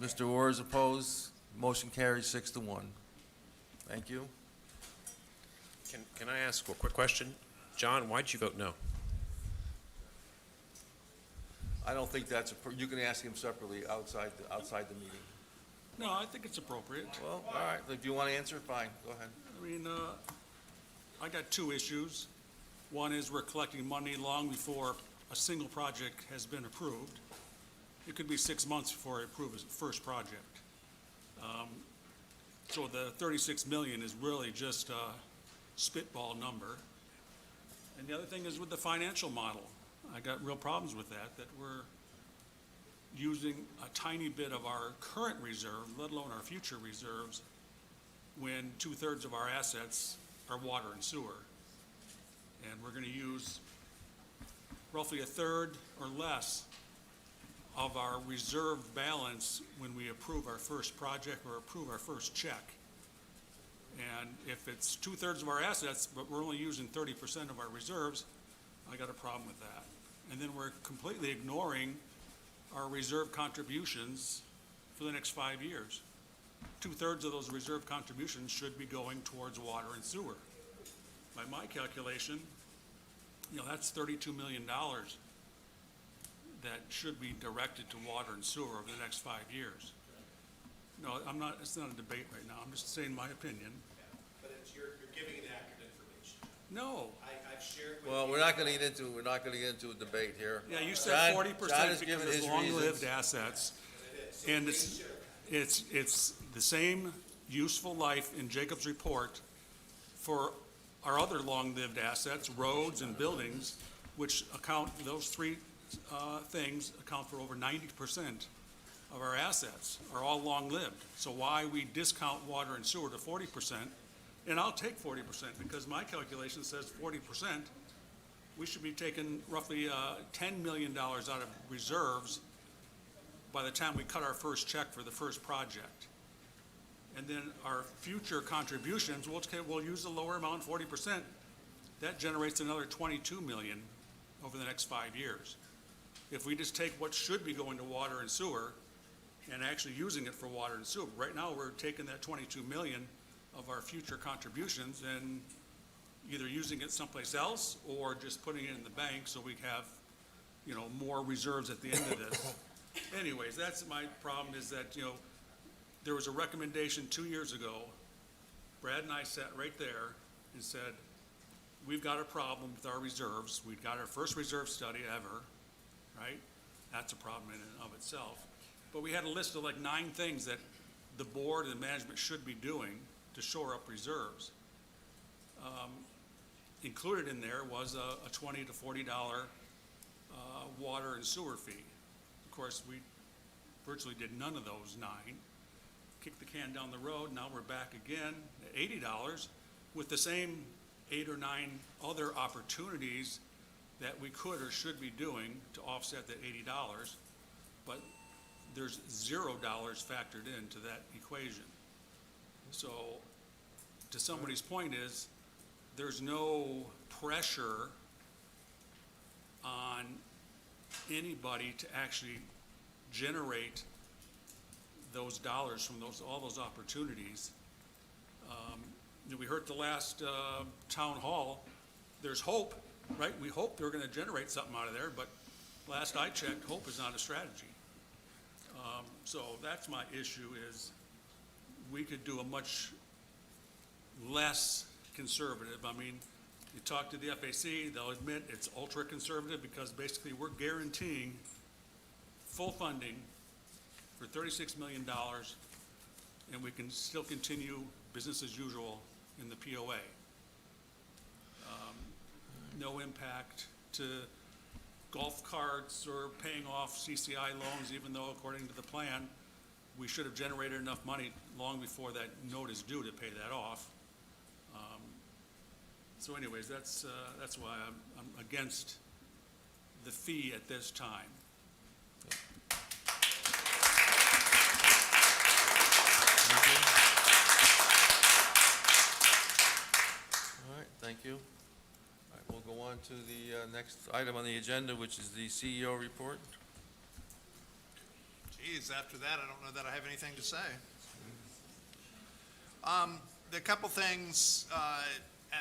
Mr. Orr is opposed. Motion carries 6-1. Thank you. Can I ask a quick question? John, why'd you vote no? I don't think that's, you can ask him separately outside the meeting. No, I think it's appropriate. Well, all right, if you want to answer, fine, go ahead. I mean, I got two issues. One is we're collecting money long before a single project has been approved. It could be 6 months before I approve a first project. So the 36 million is really just a spitball number. And the other thing is with the financial model. I got real problems with that we're using a tiny bit of our current reserve, let alone our future reserves, when 2/3 of our assets are water and sewer. And we're gonna use roughly 1/3 or less of our reserve balance when we approve our first project or approve our first check. And if it's 2/3 of our assets, but we're only using 30% of our reserves, I got a problem with that. And then we're completely ignoring our reserve contributions for the next 5 years. 2/3 of those reserve contributions should be going towards water and sewer. By my calculation, that's $32 million that should be directed to water and sewer over the next 5 years. No, it's not a debate right now, I'm just saying my opinion. But you're giving inaccurate information. No, I've shared with Well, we're not gonna get into a debate here. yeah, you John- said John 40% has because given it's his long-lived reasons. assets. And it's the same useful life in Jacob's report for our other long-lived assets, roads and buildings, which those three things account for over 90% of our assets, are all long-lived. So why we discount water and sewer to 40%, and I'll take 40% because my calculation says 40%, we should be taking roughly $10 million out of reserves by the time we cut our first check for the first project. And then our future contributions, we'll use the lower amount, 40%. That generates another $22 million over the next 5 years. If we just take what should be going to water and sewer and actually using it for water and sewer, right now we're taking that $22 million of our future contributions and either using it someplace else or just putting it in the bank so we have, more reserves at the end of this. Anyways, that's my problem is that, there was a recommendation 2 years ago. Brad and I sat right there and said, we've got a problem with our reserves. We've got our first reserve study ever, right? That's a problem in and of itself. But we had a list of like 9 things that the board and the management should be doing to shore up reserves. Included in there was a $20 to $40 water and sewer fee. Of course, we virtually did none of those 9. Kicked the can down the road, now we're back again at $80 with the same 8 or 9 other opportunities that we could or should be doing to offset that $80, but there's $0 factored into that equation. So, to somebody's point is, there's no pressure on anybody to actually generate those dollars from all those opportunities. We heard the last town hall, there's hope, right? We hope they're gonna generate something out of there, but last I checked, hope is not a strategy. So that's my issue is we could do a much less conservative. I mean, you talk to the FAC, they'll admit it's ultra conservative because basically we're guaranteeing full funding for $36 million, and we can still continue business as usual in the POA. No impact to golf carts or paying off CCI loans, even though according to the plan, we should have generated enough money long before that note is due to pay that off. So anyways, that's why I'm against the fee at this time. All right, thank you. All right, we'll go on to the next item on the agenda, which is the CEO report. Geez, after that, I don't know that I have anything to say. The couple things,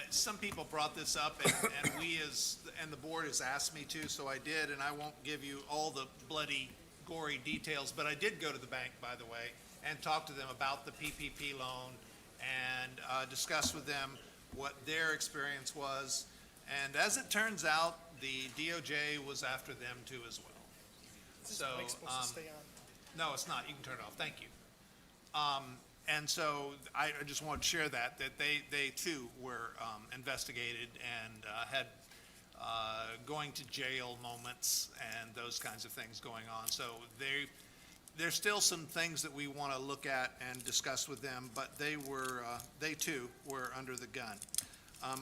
some people brought this up, and the board has asked me to, so I did, and I won't give you all the bloody, gory details, but I did go to the bank, by the way, and talk to them about the PPP loan and discuss with them what their experience was. And as it turns out, the DOJ was after them too as well. Is this mic supposed to stay on? No, it's not. You can turn it off. Thank you. And so I just wanted to share that they too were investigated and had going to jail moments and those kinds of things going on. So there's still some things that we want to look at and discuss with them, but they too were under the gun.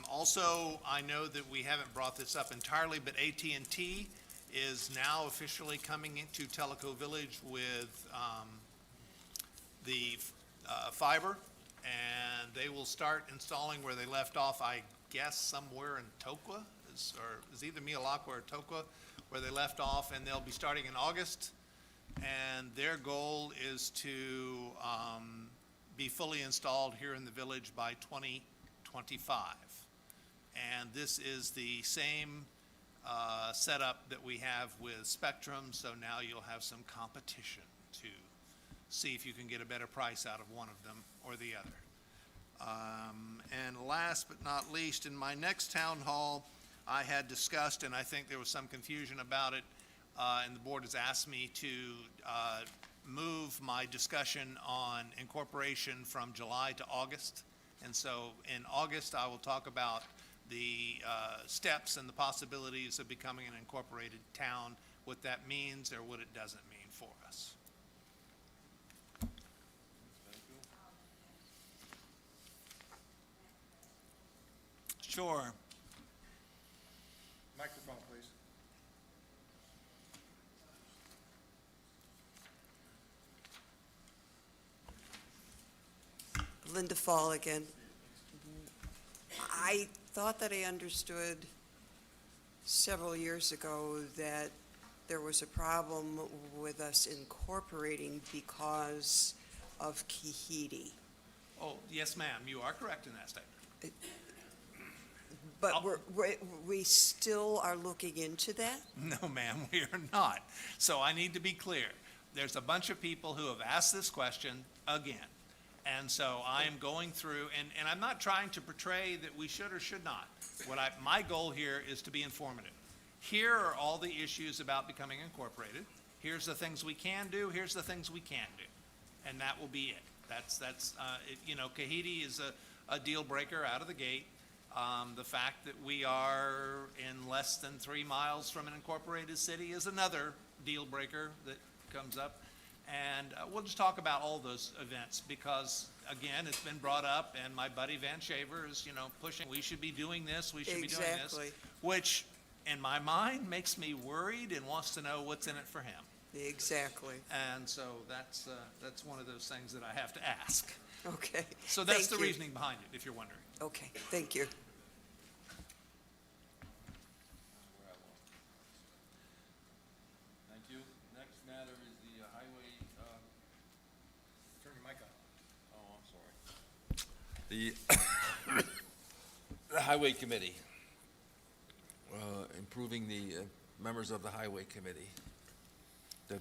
Also, I know that we haven't brought this up entirely, but AT&T is now officially coming into Tellico Village with the fiber, and they will start installing where they left off, I guess, somewhere in Tokwa, or is either Mialakwa or Tokwa, where they left off, and they'll be starting in August. And their goal is to be fully installed here in the village by 2025. And this is the same setup that we have with Spectrum, so now you'll have some competition to see if you can get a better price out of one of them or the other. And last but not least, in my next town hall, I had discussed, and I think there was some confusion about it, and the board has asked me to move my discussion on incorporation from July to August. And so in August, I will talk about the steps and the possibilities of becoming an incorporated town, what that means or what it doesn't mean for us. Sure. Microphone, please. Linda Fall again. I thought that I understood several years ago that there was a problem with us incorporating because of Kahidi. Oh, yes, ma'am, you are correct in that statement. But we still are looking into that? No, ma'am, we are not. So I need to be clear. There's a bunch of people who have asked this question again. And so I am going through, and I'm not trying to portray that we should or should not. My goal here is to be informative. Here are all the issues about becoming incorporated. Here's the things we can do, here's the things we can't do. And that will be it. Kahidi is a deal breaker out of the gate. The fact that we are in less than 3 miles from an incorporated city is another deal breaker that comes up. And we'll just talk about all those events because, again, it's been brought up, and my buddy Van Shaver is, pushing, we should be doing this, we should be doing this. Exactly. Which, in my mind, makes me worried and wants to know what's in it for him. Exactly. And so that's one of those things that I have to ask. Okay. So that's Thank the you. reasoning behind it, if you're wondering. Okay, thank you. Thank you. Next matter is the highway, Turn your mic on. oh, I'm sorry. The Highway Committee, improving the members of the Highway Committee,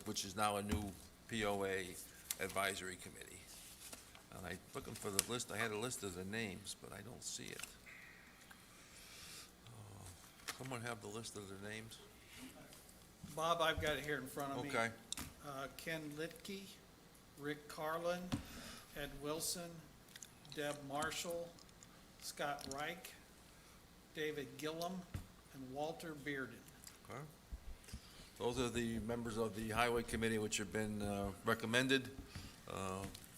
which is now a new POA Advisory Committee. And I'm looking for the list, I had a list of the names, but I don't see it. Someone have the list of the names? Bob, I've got it here in front of me. Okay. Ken Litke, Rick Carlin, Ed Wilson, Deb Marshall, Scott Reich, David Gillum, and Walter Bearden. Okay. Those are the members of the Highway Committee which have been recommended.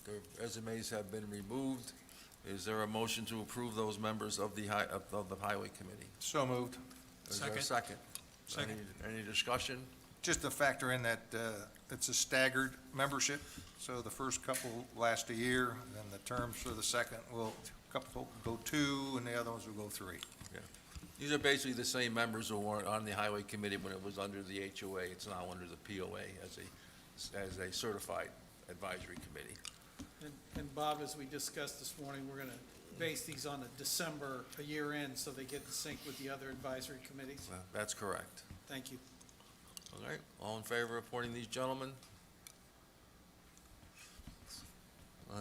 Their resumes have been removed. Is there a motion to approve those members of the Highway Committee? So moved. Is there a second? Any discussion? Just to factor in that it's a staggered membership, so the first couple last a year, and then the terms for the second a couple will go 2, and the other ones will go 3. Yeah. These are basically the same members who weren't on the Highway Committee when it was under the HOA. It's now under the POA as a certified advisory committee. And Bob, as we discussed this morning, we're going to base these on a year end, so they get to sync with the other advisory committees. Well, that's correct. Thank you. All right, all in favor of appointing these gentlemen?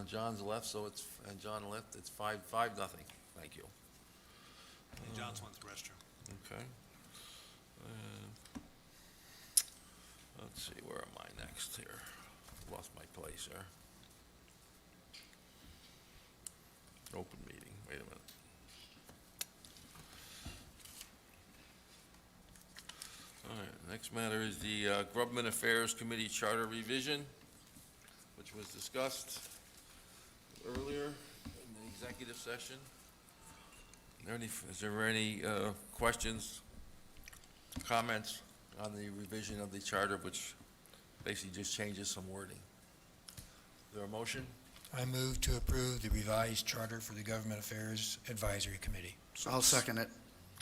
John's left, and John left, it's 5-0. Thank you. And John's went to the restroom. Okay. Let's see, where am I next here? Lost my place here. Open meeting, wait a minute. All right, next matter is the Government Affairs Committee Charter Revision, which was discussed earlier in the executive session. Is there any questions, comments on the revision of the charter, which basically just changes some wording? Is there a motion? I move to approve the revised charter for the Government Affairs Advisory Committee. I'll second it.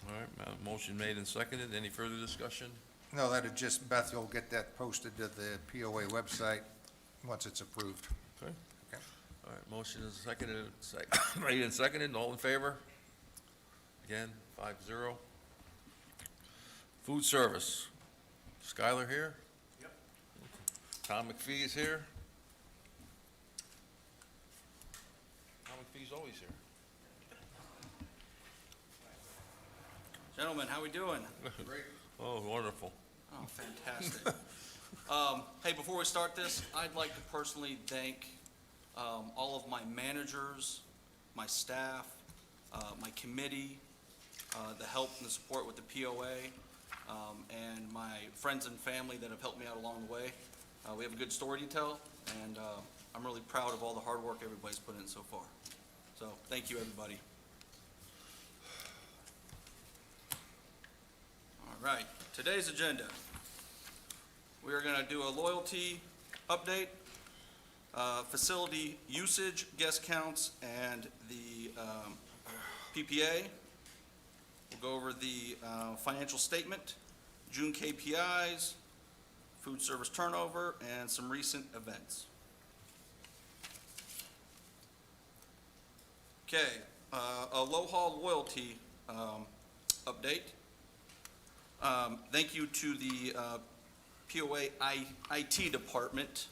All right, motion made and seconded. Any further discussion? No, that'd just, Beth, you'll get that posted to the POA website once it's approved. Okay. Okay. All right, motion is seconded, made and seconded, all in favor? Again, 5-0. Food service. Skylar here? Yep. Tom McPhee is here? Tom McPhee's always here. Gentlemen, how we doing? Great. Oh, wonderful. Oh, fantastic. Hey, before we start this, I'd like to personally thank all of my managers, my staff, my committee, the help and the support with the POA, and my friends and family that have helped me out along the way. We have a good story to tell, and I'm really proud of all the hard work everybody's put in so far. So, thank you, everybody. All right, today's agenda. We are going to do a loyalty update, facility usage, guest counts, and the PPA. We'll go over the financial statement, June KPIs, food service turnover, and some recent events. Okay, Aloha loyalty update. Thank you to the POA IT department.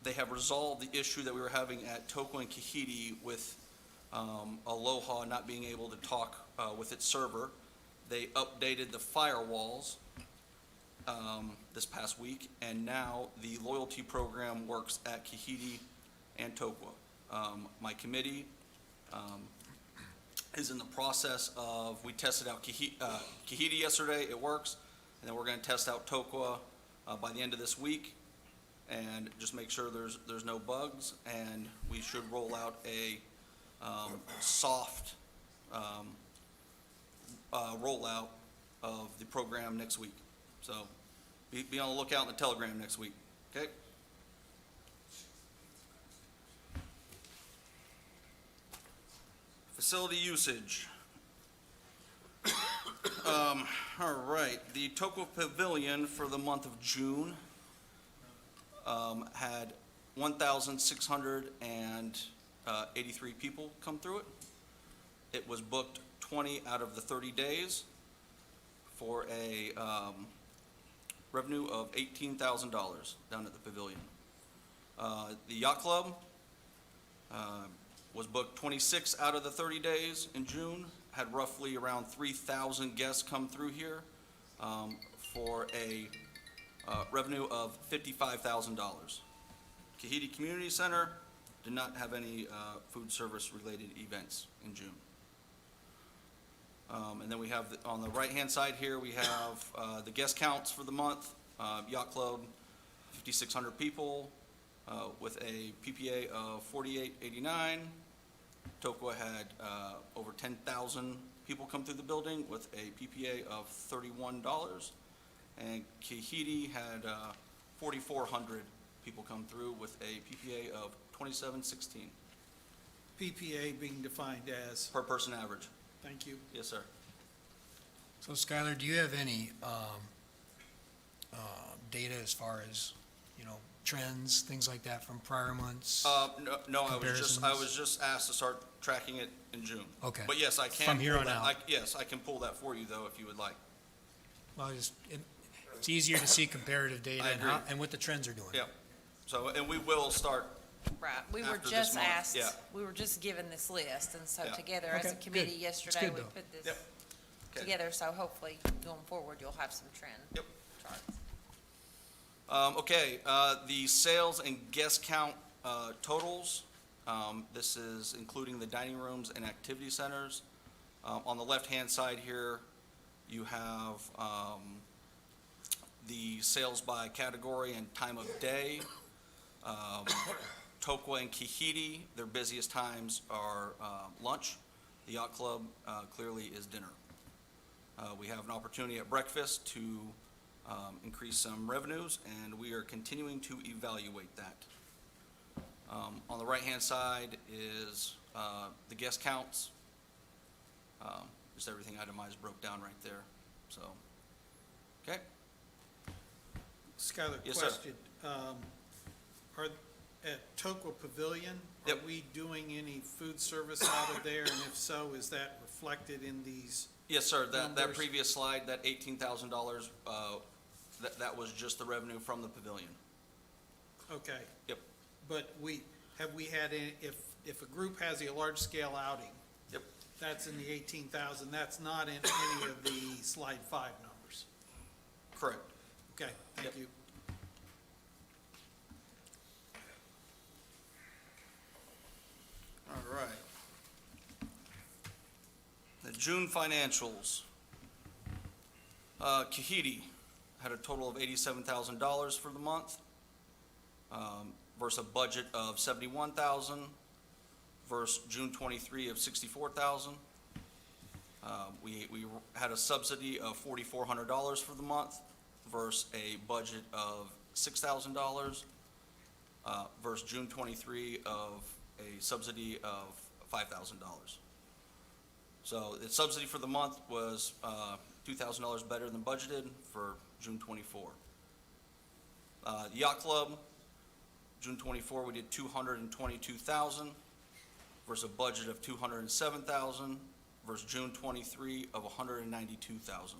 They have resolved the issue that we were having at Toko and Kahiti with Aloha not being able to talk with its server. They updated the firewalls this past week, and now the loyalty program works at Kahiti and Toko. My committee is in the process of, we tested out Kahiti yesterday, it works, and then we're going to test out Toko by the end of this week, and just make sure there's no bugs, and we should roll out a soft rollout of the program next week. So be on the lookout in the Telegram next week, okay? Facility usage. All right, the Toko Pavilion for the month of June had 1,683 people come through it. It was booked 20 out of the 30 days for a revenue of $18,000 down at the pavilion. The Yacht Club was booked 26 out of the 30 days in June, had roughly around 3,000 guests come through here for a revenue of $55,000. Kahiti Community Center did not have any food service related events in June. And then we have, on the right-hand side here, we have the guest counts for the month. Yacht Club, 5,600 people with a PPA of 48.89. Toko had over 10,000 people come through the building with a PPA of $31. And Kahiti had 4,400 people come through with a PPA of $27.16. PPA being defined as? Per person average. Thank you. Yes, sir. So Skylar, do you have any data as far as, trends, things like that from prior months? No, I was comparisons? just asked to start tracking it in June. Okay. But yes, I can. From here pull on that. out. Yes, I can pull that for you though, if you would like. Well, it's easier to see comparative data I agree. and what the trends are doing. Yeah. So, and we will start. Right, we were After this just month, asked, yeah. we were just given this list, and so Yeah. together as a Okay, committee good. yesterday, good, we though. put this Yep. Okay. together, so hopefully going forward, you'll have some trend Yep. charts. Okay, the sales and guest count totals. This is including the dining rooms and activity centers. On the left-hand side here, you have the sales by category and time of day. Toko and Kahiti, their busiest times are lunch. The Yacht Club clearly is dinner. We have an opportunity at breakfast to increase some revenues, and we are continuing to evaluate that. On the right-hand side is the guest counts. Just everything itemized broke down right there, so, okay? Skylar, Yes, sir. question. Are, at Tokwa Pavilion, are Yep. we doing any food service out of there? And if so, is that reflected in these? Yes, sir. That Numbers. previous slide, that $18,000, that was just the revenue from the pavilion. Okay. Yep. But have we had any, if a group has a large-scale outing? Yep. That's in the 18,000, that's not in any of the slide 5 numbers? Correct. Okay, thank Yep. you. All right. The June financials. Kahiti had a total of $87,000 for the month, versus a budget of $71,000, versus June 23 of $64,000. We had a subsidy of $4,400 for the month, versus a budget of $6,000, versus June 23 of a subsidy of $5,000. So the subsidy for the month was $2,000 better than budgeted for June 24. The Yacht Club, June 24, we did $222,000 versus a budget of $207,000 versus June 23 of $192,000.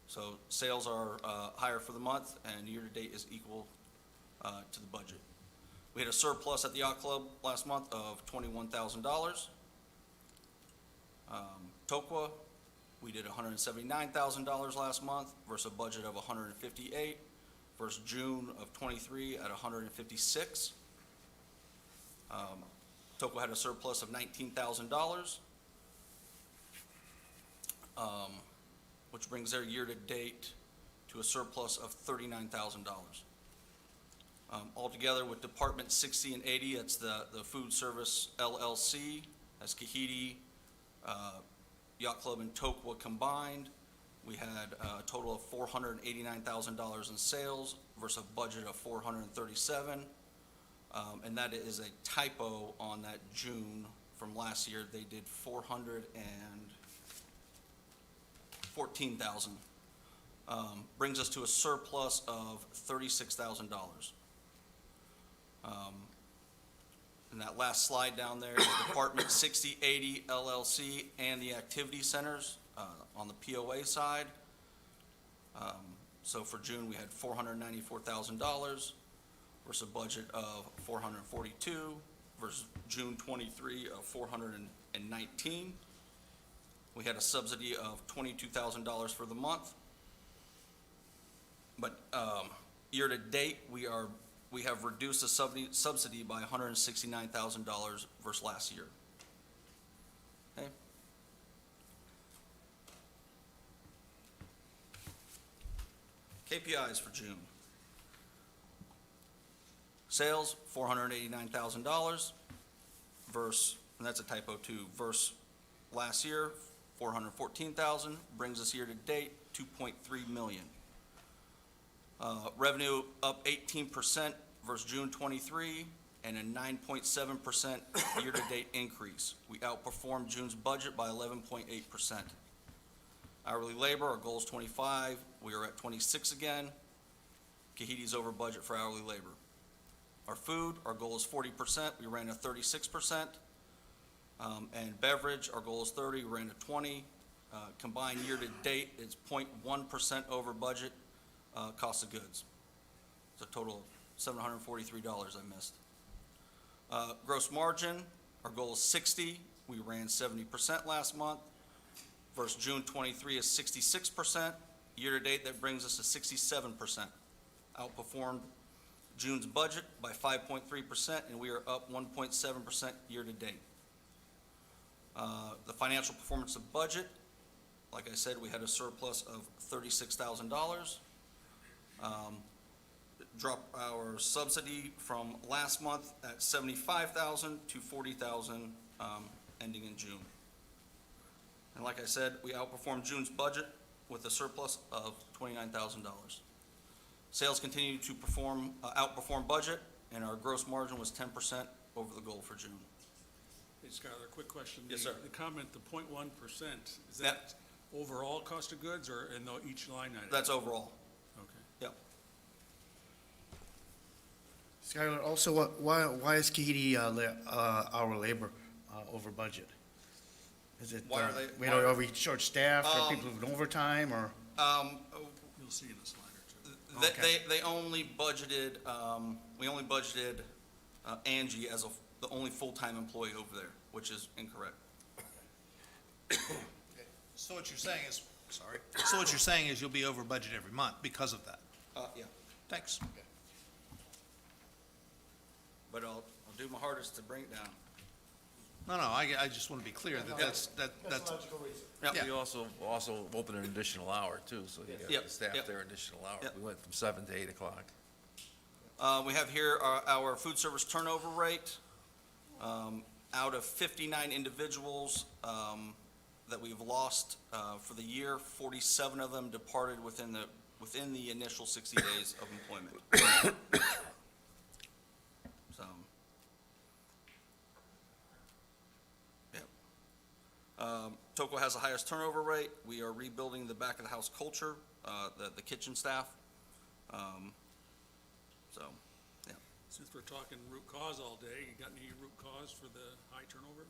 So sales are higher for the month, and year-to-date is equal to the budget. We had a surplus at the Yacht Club last month of $21,000. Tokwa, we did $179,000 last month versus a budget of $158,000 versus June of '23 at $156,000. Tokwa had a surplus of $19,000, which brings their year-to-date to a surplus of $39,000. Altogether with Department 60 and 80, that's the Food Service LLC, that's Kahiti, Yacht Club and Tokwa combined, we had a total of $489,000 in sales versus a budget of $437,000. And that is a typo on that June from last year. They did $414,000. Brings us to a surplus of $36,000. And that last slide down there is Department 6080 LLC and the activity centers on the POA side. So for June, we had $494,000 versus a budget of $442,000 versus June 23 of $419,000. We had a subsidy of $22,000 for the month. But year-to-date, we have reduced the subsidy by $169,000 versus last year. Okay? KPIs for June. Sales, $489,000 versus, and that's a typo too, versus last year, $414,000, brings us year-to-date, $2.3 million. Revenue up 18% versus June 23, and a 9.7% year-to-date increase. We outperformed June's budget by 11.8%. Hourly labor, our goal is 25, we are at 26 again. Kahiti's over budget for hourly labor. Our food, our goal is 40%, we ran at 36%. And beverage, our goal is 30, we ran at 20. Combined year-to-date, it's 0.1% over budget. Cost of goods. It's a total of $743 I missed. Gross margin, our goal is 60. We ran 70% last month. Versus June 23 is 66%. Year-to-date, that brings us to 67%. Outperformed June's budget by 5.3%, and we are up 1.7% year-to-date. The financial performance of budget, like I said, we had a surplus of $36,000. Drop our subsidy from last month at $75,000 to $40,000, ending in June. And like I said, we outperformed June's budget with a surplus of $29,000. Sales continue to outperform budget, and our gross margin was 10% over the goal for June. Hey, Skylar, quick question. Yes, sir. The comment, the 0.1%, is that overall cost of goods or in each line item? That's overall. Okay. Yep. Skylar, also, why is Kahidi hour labor over budget? Is it, Why are they- we know, are we short staffed, or people doing overtime, or? You'll see in the slide or two. They only budgeted, we only budgeted Angie as the only full-time employee over there, which is incorrect. So what you're saying is, sorry, so what you're saying is you'll be over budget every month because of that? Yeah. Thanks. But I'll do my hardest to bring it down. No, I just want to be clear that that's. Yep. We also opened an additional hour too, so you got Yep, the staff yep. there additional hour. Yep. We went from 7 to 8 o'clock. We have here our food service turnover rate. Out of 59 individuals that we've lost for the year, 47 of them departed within the initial 60 days of employment. So, yeah. Toco has the highest turnover rate. We are rebuilding the back of the house culture, the kitchen staff. So, yeah. Since we're talking root cause all day, you got any root cause for the high turnover?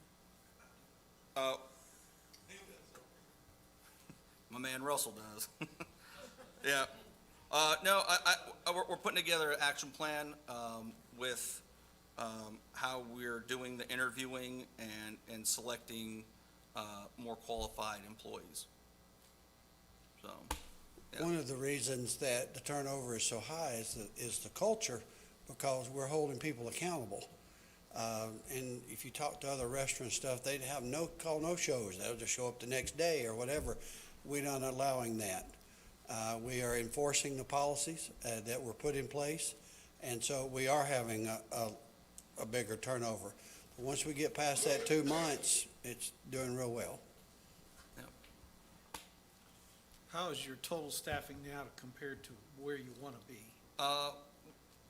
My man Russell does. Yeah. No, we're putting together an action plan with how we're doing the interviewing and selecting more qualified employees. So, yeah. One of the reasons that the turnover is so high is the culture, because we're holding people accountable. And if you talk to other restaurant stuff, they'd have no-shows. They'll just show up the next day or whatever. We're not allowing that. We are enforcing the policies that were put in place, and so we are having a bigger turnover. But once we get past that 2 months, it's doing real well. How is your total staffing now compared to where you want to be?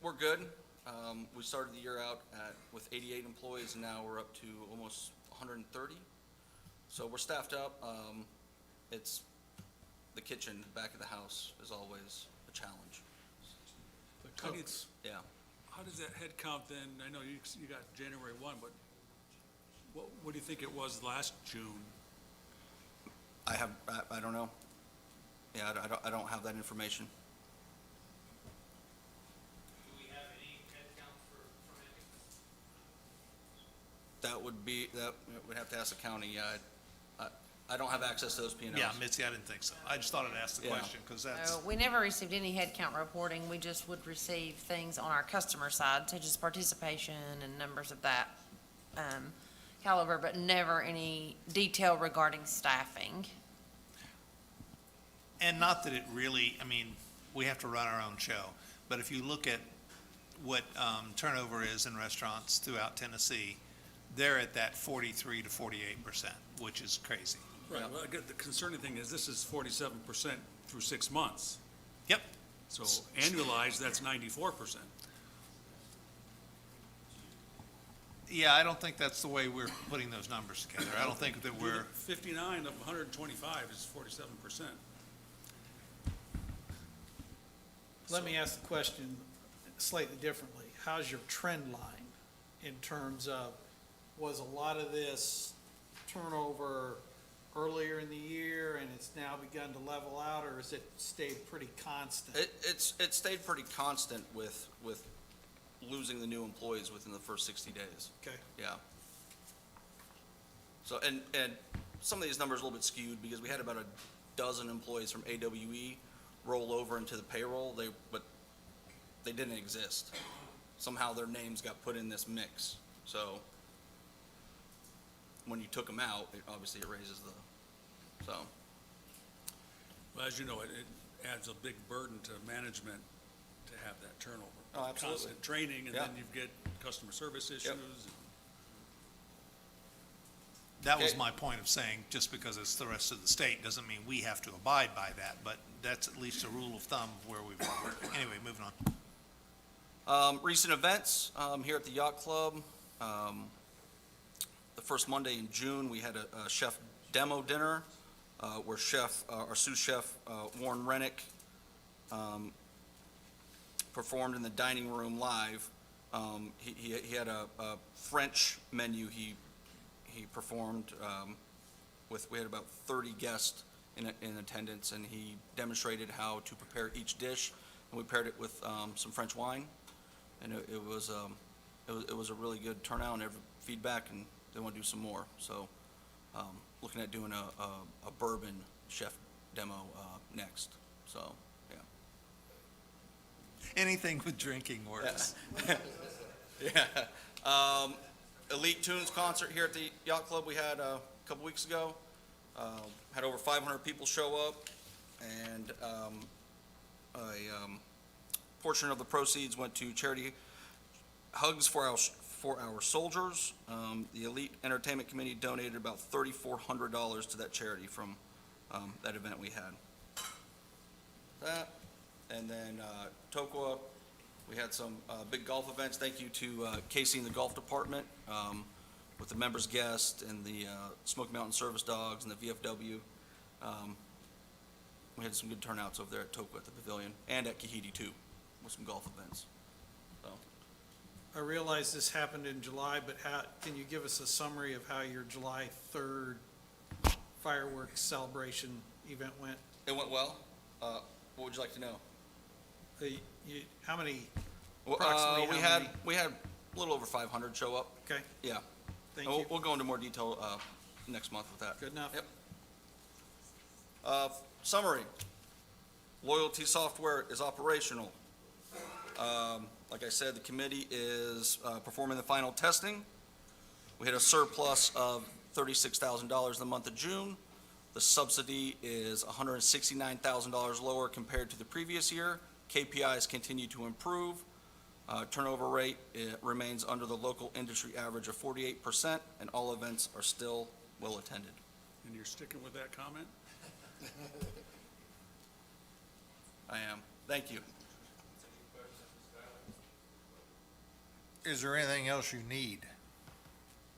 We're good. We started the year out with 88 employees, and now we're up to almost 130. So we're staffed up. It's the kitchen, back of the house is always a challenge. How do you- Yeah. How does that head count then, I know you got January 1, but what do you think it was last June? I don't know. Yeah, I don't have that information. Do we have any headcount for Applicants? That would have to ask the county. Yeah, I don't have access to those P&Ls. Yeah, Mitzi, I didn't think so. I just thought I'd ask the Yeah. question, because that's. So we never received any headcount reporting. We just would receive things on our customer side, such as participation and numbers of that caliber, but never any detail regarding staffing. And not that it really, I mean, we have to run our own show, but if you look at what turnover is in restaurants throughout Tennessee, they're at that 43 to 48%, which is crazy. Right, well, the concerning thing is this is 47% through 6 months. Yep. So annualized, that's 94%. Yeah, I don't think that's the way we're putting those numbers together. I don't think that we're. 59 of 125 is 47%. Let me ask the question slightly differently. How's your trend line in terms of, was a lot of this turnover earlier in the year and it's now begun to level out, or has it stayed pretty constant? It stayed pretty constant with losing the new employees within the first 60 days. Okay. Yeah. So, and some of these numbers are a little bit skewed because we had about a dozen employees from AWE roll over into the payroll, but they didn't exist. Somehow their names got put in this mix. So when you took them out, obviously it raises so. Well, as you know, it adds a big burden to management to have that turnover. Oh, absolutely. Constant training, and Yeah. then you get customer service issues. That was Okay. my point of saying, just because it's the rest of the state doesn't mean we have to abide by that, but that's at least a rule of thumb of where we've been. Anyway, moving on. Recent events here at the Yacht Club. The first Monday in June, we had a chef demo dinner where our sous chef, Warren Rennick, performed in the dining room live He had a French menu he performed we had about 30 guests in attendance, and he demonstrated how to prepare each dish, and we paired it with some French wine, and it was a really good turnout and every feedback, and they want to do some more. So looking at doing a bourbon chef demo next. So yeah. Anything with drinking works. Yeah. Elite Tunes concert here at the Yacht Club we had a couple weeks ago. Had over 500 people show up, and a portion of the proceeds went to charity Hugs for Our Soldiers. The Elite Entertainment Committee donated about $3,400 to that charity from that event we had. That, and then Tokwa, we had some big golf events. Thank you to Casey and the golf department with the members guest and the Smoky Mountain Service Dogs and the VFW. We had some good turnouts over there at Tokwa at the pavilion and at Kahidi too with some golf events. So. I realize this happened in July, but can you give us a summary of how your July 3rd fireworks celebration event went? It went well. What would you like to know? How many? We had a little over 500 show up. Okay. Yeah. Thank you. We'll go into more detail next month with that. Good enough. Yep. Summary. Loyalty software is operational. Like I said, the committee is performing the final testing. We had a surplus of $36,000 in the month of June. The subsidy is $169,000 lower compared to the previous year. KPIs continue to improve. Turnover rate remains under the local industry average of 48%, and all events are still well attended. And you're sticking with that comment? I am. Thank you. Is there anything else you need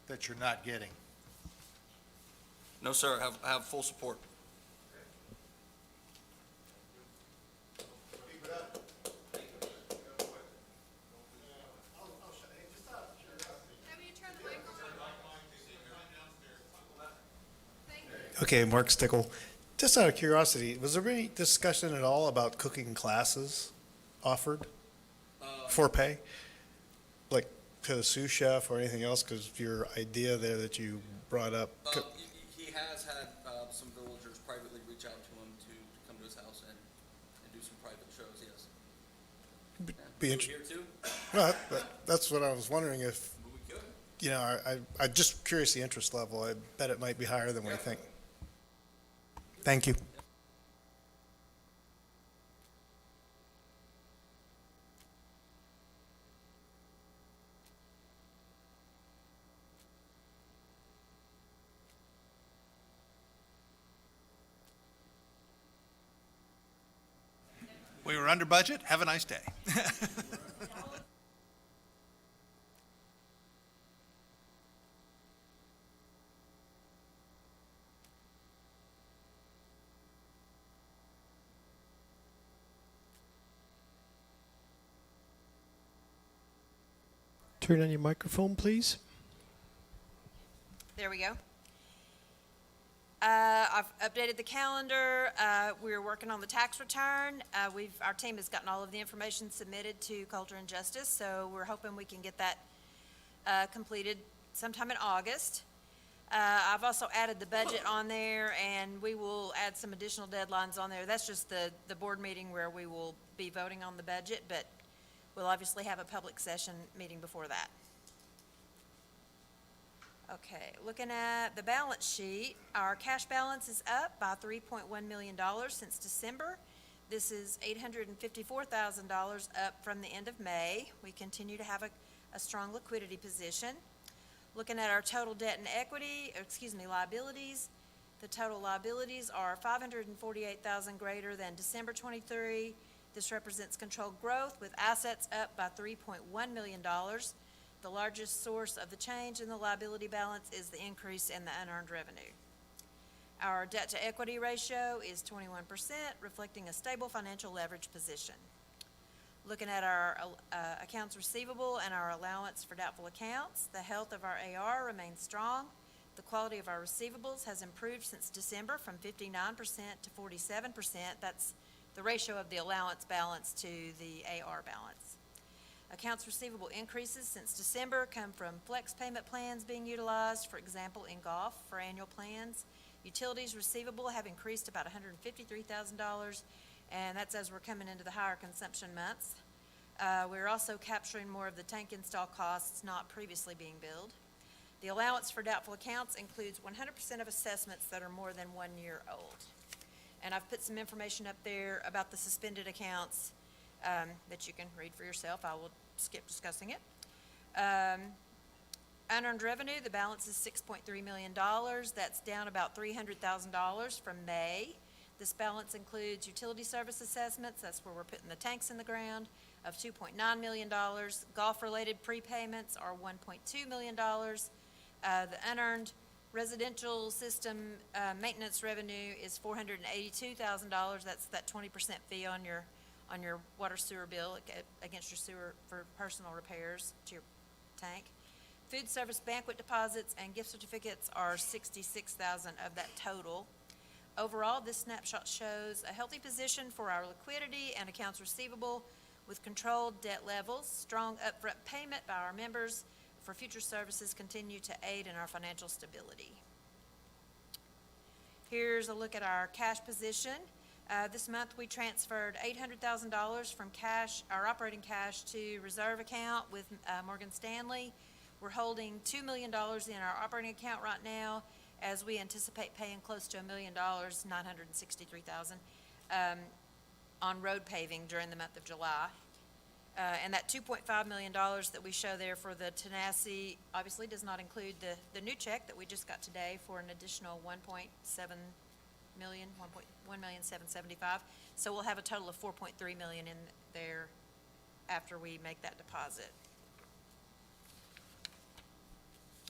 that you're not getting? No, sir. I have full support. Okay, Mark Stickle. Just out of curiosity, was there any discussion at all about cooking classes offered for pay? Like to the sous chef or anything else, because your idea there that you brought up. He has had some villagers privately reach out to him to come to his house and do some private shows, yes. Be Here too? Well, that's what I was wondering if, We could. you know, I'm just curious the interest level. I bet it might be higher than we think. Thank you. We were under budget. Have a nice day. Turn on your microphone, please. There we go. I've updated the calendar. We're working on the tax return. Our team has gotten all of the information submitted to Culture and Justice, so we're hoping we can get that completed sometime in August. I've also added the budget on there, and we will add some additional deadlines on there. That's just the board meeting where we will be voting on the budget, but we'll obviously have a public session meeting before that. Okay, looking at the balance sheet, our cash balance is up by $3.1 million since December. This is $854,000 up from the end of May. We continue to have a strong liquidity position. Looking at our total debt and liabilities, the total liabilities are $548,000 greater than December 23. This represents controlled growth with assets up by $3.1 million. The largest source of the change in the liability balance is the increase in the unearned revenue. Our debt-to-equity ratio is 21%, reflecting a stable financial leverage position. Looking at our accounts receivable and our allowance for doubtful accounts, the health of our AR remains strong. The quality of our receivables has improved since December from 59% to 47%. That's the ratio of the allowance balance to the AR balance. Accounts receivable increases since December come from flex payment plans being utilized, for example, in golf for annual plans. Utilities receivable have increased about $153,000, and that's as we're coming into the higher consumption months. We're also capturing more of the tank install costs not previously being billed. The allowance for doubtful accounts includes 100% of assessments that are more than 1 year old. And I've put some information up there about the suspended accounts that you can read for yourself. I will skip discussing it. Unearned revenue, the balance is $6.3 million. That's down about $300,000 from May. This balance includes utility service assessments, that's where we're putting the tanks in the ground, of $2.9 million. Golf-related prepayments are $1.2 million. The unearned residential system maintenance revenue is $482,000. That's that 20% fee on your water sewer bill against your sewer for personal repairs to your tank. Food service banquet deposits and gift certificates are $66,000 of that total. Overall, this snapshot shows a healthy position for our liquidity and accounts receivable with controlled debt levels. Strong upfront payment by our members for future services continue to aid in our financial stability. Here's a look at our cash position. This month we transferred $800,000 from our operating cash to reserve account with Morgan Stanley. We're holding $2 million in our operating account right now, as we anticipate paying close to $1 million, $963,000, on road paving during the month of July. And that $2.5 million that we show there for the Tanasi obviously does not include the new check that we just got today for an additional $1.7 million, $1,775,000. So we'll have a total of $4.3 million in there after we make that deposit.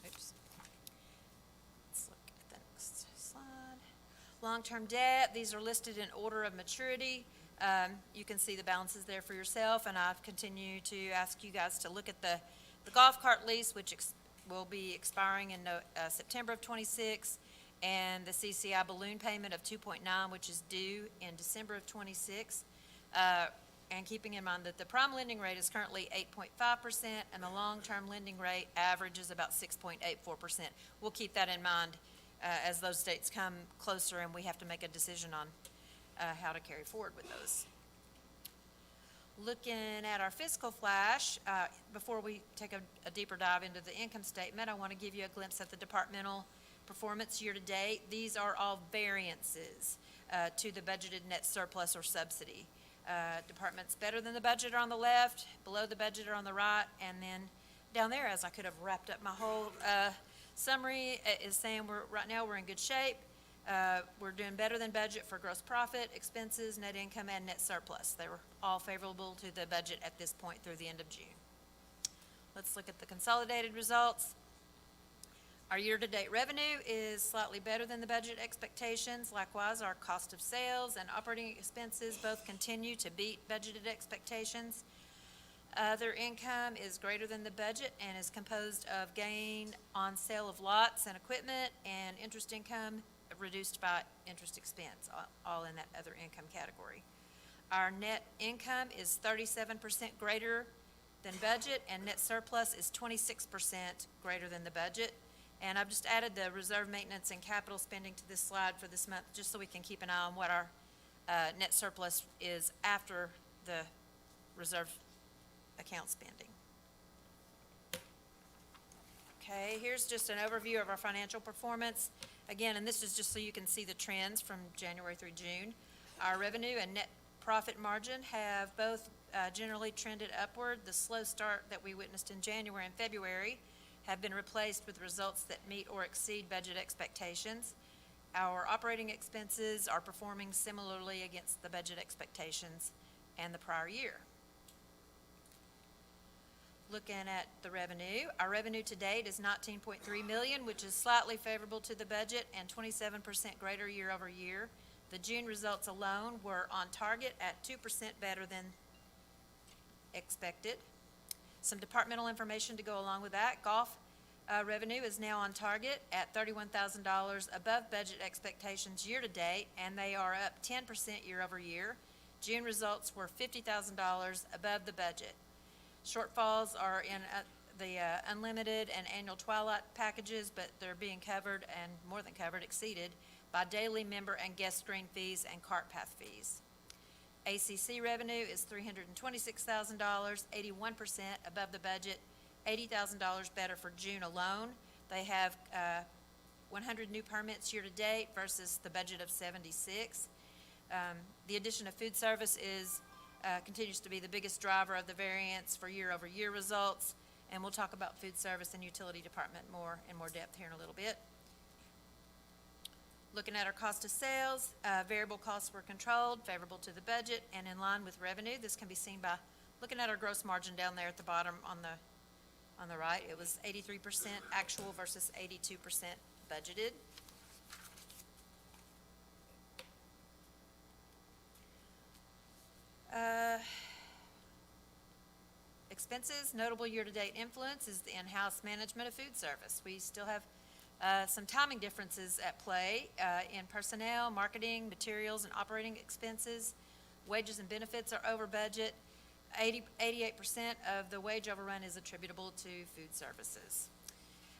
Oops. Let's look at the next slide. Long-term debt, these are listed in order of maturity. You can see the balances there for yourself, and I've continued to ask you guys to look at the golf cart lease, which will be expiring in September of '26, and the CCI balloon payment of 2.9, which is due in December of '26. And keeping in mind that the prime lending rate is currently 8.5%, and the long-term lending rate averages about 6.84%. We'll keep that in mind as those dates come closer and we have to make a decision on how to carry forward with those. Looking at our fiscal flash, before we take a deeper dive into the income statement, I want to give you a glimpse at the departmental performance year to date. These are all variances to the budgeted net surplus or subsidy. Departments better than the budget are on the left, below the budget are on the right, and then down there, as I could have wrapped up my whole summary, is saying right now we're in good shape. We're doing better than budget for gross profit, expenses, net income, and net surplus. They were all favorable to the budget at this point through the end of June. Let's look at the consolidated results. Our year-to-date revenue is slightly better than the budget expectations. Likewise, our cost of sales and operating expenses both continue to beat budgeted expectations. Other income is greater than the budget and is composed of gain on sale of lots and equipment and interest income reduced by interest expense, all in that other income category. Our net income is 37% greater than budget, and net surplus is 26% greater than the budget. And I've just added the reserve maintenance and capital spending to this slide for this month, just so we can keep an eye on what our net surplus is after the reserve account spending. Okay, here's just an overview of our financial performance. Again, and this is just so you can see the trends from January through June. Our revenue and net profit margin have both generally trended upward. The slow start that we witnessed in January and February have been replaced with results that meet or exceed budget expectations. Our operating expenses are performing similarly against the budget expectations and the prior year. Looking at the revenue, our revenue to date is $19.3 million, which is slightly favorable to the budget and 27% greater year over year. The June results alone were on target at 2% better than expected. Some departmental information to go along with that. Golf revenue is now on target at $31,000 above budget expectations year-to-date, and they are up 10% year-over-year. June results were $50,000 above the budget. Shortfalls are in the unlimited and annual twilight packages, but they're being covered, and more than covered, exceeded, by daily member and guest screen fees and cart path fees. ACC revenue is $326,000, 81% above the budget, $80,000 better for June alone. They have 100 new permits year-to-date versus the budget of 76. The addition of food service continues to be the biggest driver of the variance for year-over-year results, and we'll talk about food service and utility department in more depth here in a little bit. Looking at our cost of sales, variable costs were controlled, favorable to the budget, and in line with revenue. This can be seen by looking at our gross margin down there at the bottom on the right. It was 83% actual versus 82% budgeted. Expenses, notable year-to-date influence is the in-house management of food service. We still have some timing differences at play in personnel, marketing, materials, and operating expenses. Wages and benefits are over budget. 88% of the wage overrun is attributable to food services.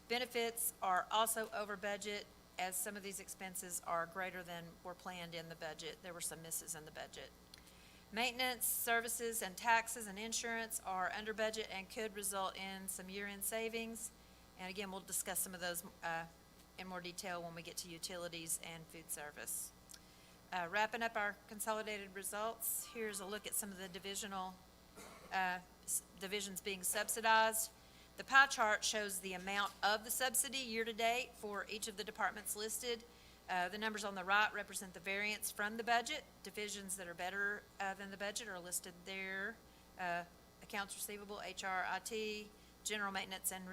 Benefits are also over budget, as some of these expenses are greater than were planned in the budget. There were some misses in the budget. Maintenance, services, and taxes and insurance are under budget and could result in some year-end savings. And again, we'll discuss some of those in more detail when we get to utilities and food service. Wrapping up our consolidated results, here's a look at some of the divisions being subsidized. The pie chart shows the amount of the subsidy year-to-date for each of the departments listed. The numbers on the right represent the variance from the budget. Divisions that are better than the budget are listed there. Accounts receivable, HR, IT, general maintenance, and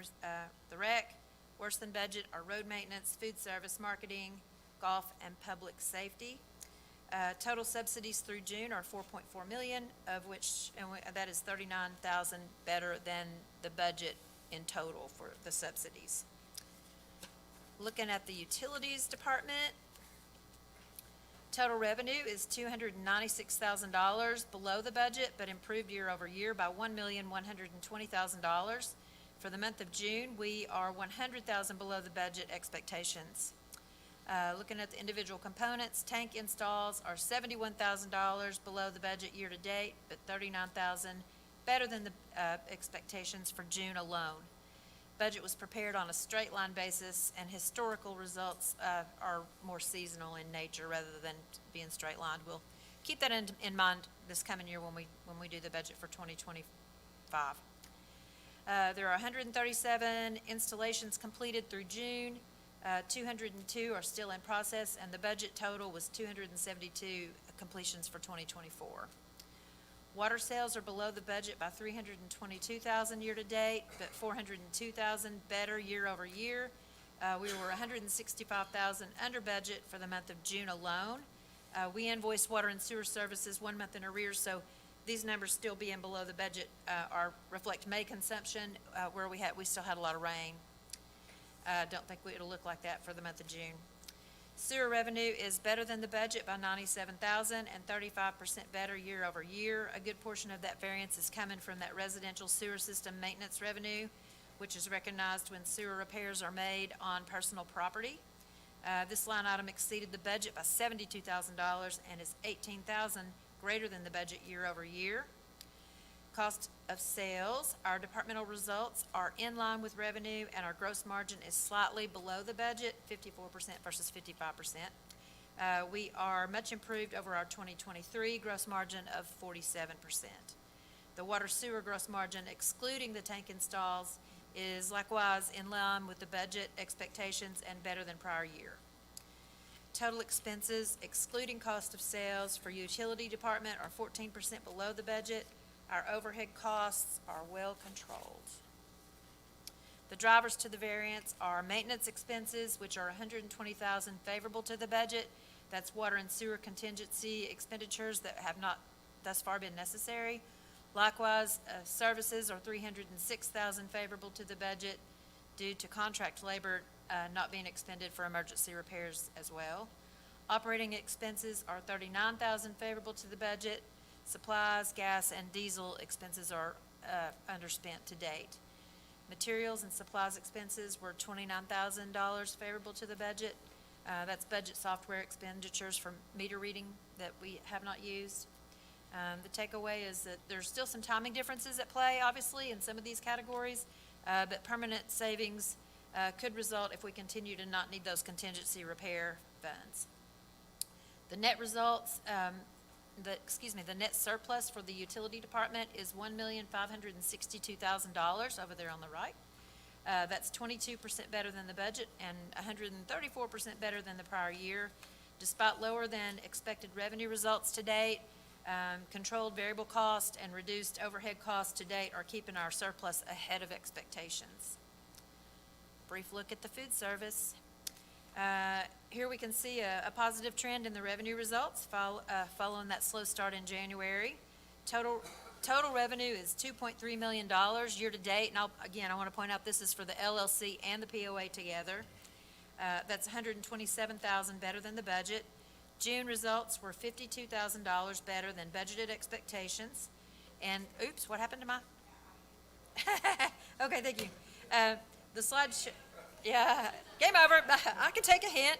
the rec. Worse than budget are road maintenance, food service, marketing, golf, and public safety. Total subsidies through June are $4.4 million, of which that is $39,000 better than the budget in total for the subsidies. Looking at the utilities department, total revenue is $296,000 below the budget, but improved year-over-year by $1,120,000. For the month of June, we are $100,000 below the budget expectations. Looking at the individual components, tank installs are $71,000 below the budget year-to-date, but $39,000 better than the expectations for June alone. Budget was prepared on a straight line basis, and historical results are more seasonal in nature rather than being straight lined. We'll keep that in mind this coming year when we do the budget for 2025. There are 137 installations completed through June. 202 are still in process, and the budget total was 272 completions for 2024. Water sales are below the budget by $322,000 year-to-date, but $402,000 better year-over-year. We were $165,000 under budget for the month of June alone. We invoice water and sewer services 1 month in arrears, so these numbers still being below the budget reflect May consumption, where we still had a lot of rain. Don't think it'll look like that for the month of June. Sewer revenue is better than the budget by $97,000 and 35% better year-over-year. A good portion of that variance is coming from that residential sewer system maintenance revenue, which is recognized when sewer repairs are made on personal property. This line item exceeded the budget by $72,000 and is $18,000 greater than the budget year-over-year. Cost of sales, our departmental results are in line with revenue, and our gross margin is slightly below the budget, 54% versus 55%. We are much improved over our 2023 gross margin of 47%. The water sewer gross margin, excluding the tank installs, is likewise in line with the budget expectations and better than prior year. Total expenses, excluding cost of sales for utility department, are 14% below the budget. Our overhead costs are well controlled. The drivers to the variance are maintenance expenses, which are $120,000 favorable to the budget. That's water and sewer contingency expenditures that have not thus far been necessary. Likewise, services are $306,000 favorable to the budget due to contract labor not being expended for emergency repairs as well. Operating expenses are $39,000 favorable to the budget. Supplies, gas, and diesel expenses are underspent to date. Materials and supplies expenses were $29,000 favorable to the budget. That's budget software expenditures for meter reading that we have not used. The takeaway is that there's still some timing differences at play, obviously, in some of these categories, but permanent savings could result if we continue to not need those contingency repair funds. The net results, the net surplus for the utility department is $1,562,000 over there on the right. That's 22% better than the budget and 134% better than the prior year. Despite lower than expected revenue results to date, controlled variable cost and reduced overhead costs to date are keeping our surplus ahead of expectations. Brief look at the food service. Here we can see a positive trend in the revenue results following that slow start in January. Total revenue is $2.3 million year-to-date, and I want to point out this is for the LLC and the POA together. That's $127,000 better than the budget. June results were $52,000 better than budgeted expectations. And, oops, what happened to my? Okay, thank you. The slide, yeah, game over. I can take a hint.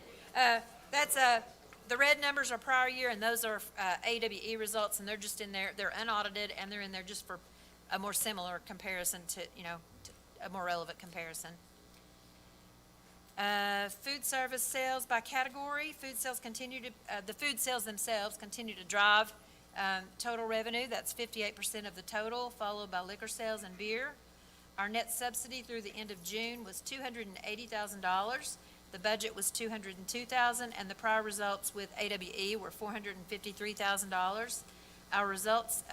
The red numbers are prior year, and those are AWE results, and they're just in there. They're unaudited, and they're in there just for a more similar comparison to a more relevant comparison. Food service sales by category. The food sales themselves continue to drive total revenue. That's 58% of the total, followed by liquor sales and beer. Our net subsidy through the end of June was $280,000. The budget was $202,000, and the prior results with AWE were $453,000. Our results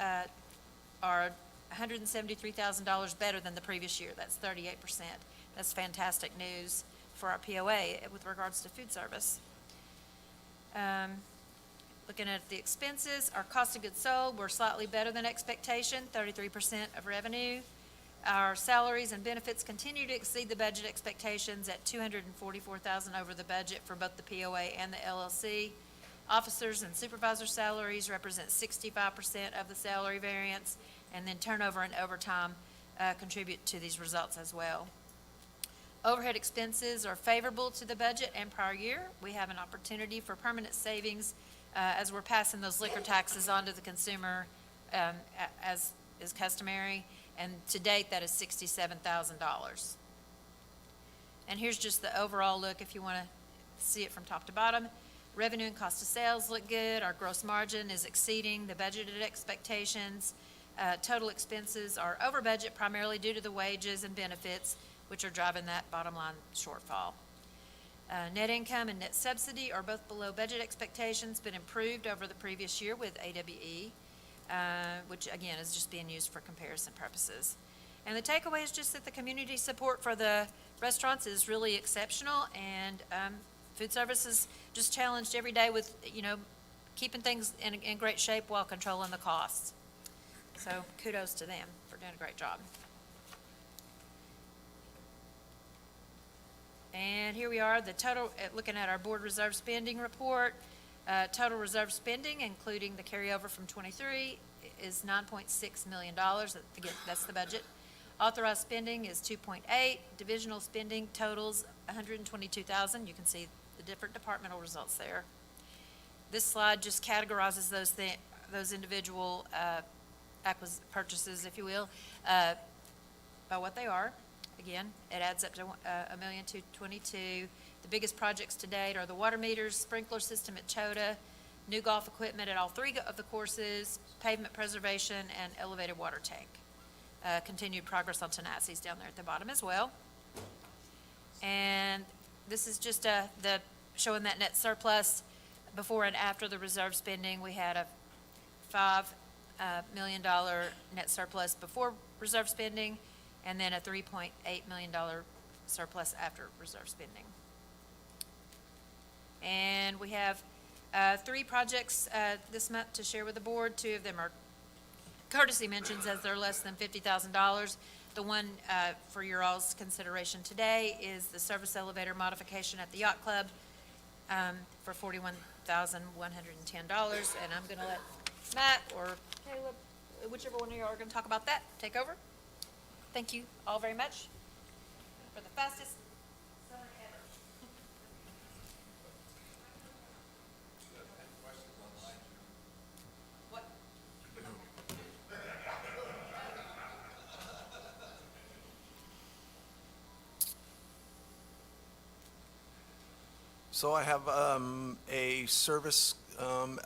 are $173,000 better than the previous year. That's 38%. That's fantastic news for our POA with regards to food service. Looking at the expenses, our cost of goods sold were slightly better than expectation, 33% of revenue. Our salaries and benefits continue to exceed the budget expectations at $244,000 over the budget for both the POA and the LLC. Officers and supervisor salaries represent 65% of the salary variance, and then turnover and overtime contribute to these results as well. Overhead expenses are favorable to the budget and prior year. We have an opportunity for permanent savings as we're passing those liquor taxes on to the consumer as is customary. And to date, that is $67,000. And here's just the overall look if you want to see it from top to bottom. Revenue and cost of sales look good. Our gross margin is exceeding the budgeted expectations. Total expenses are over budget primarily due to the wages and benefits, which are driving that bottom line shortfall. Net income and net subsidy are both below budget expectations, but improved over the previous year with AWE. Which again is just being used for comparison purposes. And the takeaway is just that the community support for the restaurants is really exceptional, and food service is just challenged every day with, keeping things in great shape while controlling the costs. So kudos to them for doing a great job. And here we are, the total, looking at our board reserve spending report. Total reserve spending, including the carryover from 23, is $9.6 million. Again, that's the budget. Authorized spending is 2.8. Divisional spending totals $122,000. You can see the different departmental results there. This slide just categorizes those individual purchases, if you will, by what they are. Again, it adds up to $1,222,000. The biggest projects to date are the water meters, sprinkler system at Chota, new golf equipment at all three of the courses, pavement preservation, and elevated water tank. Continued progress on Tanasi's down there at the bottom as well. And this is just showing that net surplus before and after the reserve spending. We had a $5 million net surplus before reserve spending, and then a $3.8 million surplus after reserve spending. And we have 3 projects this month to share with the board. 2 of them are courtesy mentions as they're less than $50,000. The one for your all's consideration today is the service elevator modification at the Yacht Club for $41,110. And I'm going to let Matt or Caleb, whichever one of you are going to talk about that, take over. Thank you all very much for the fastest summer ever. What? So I have a service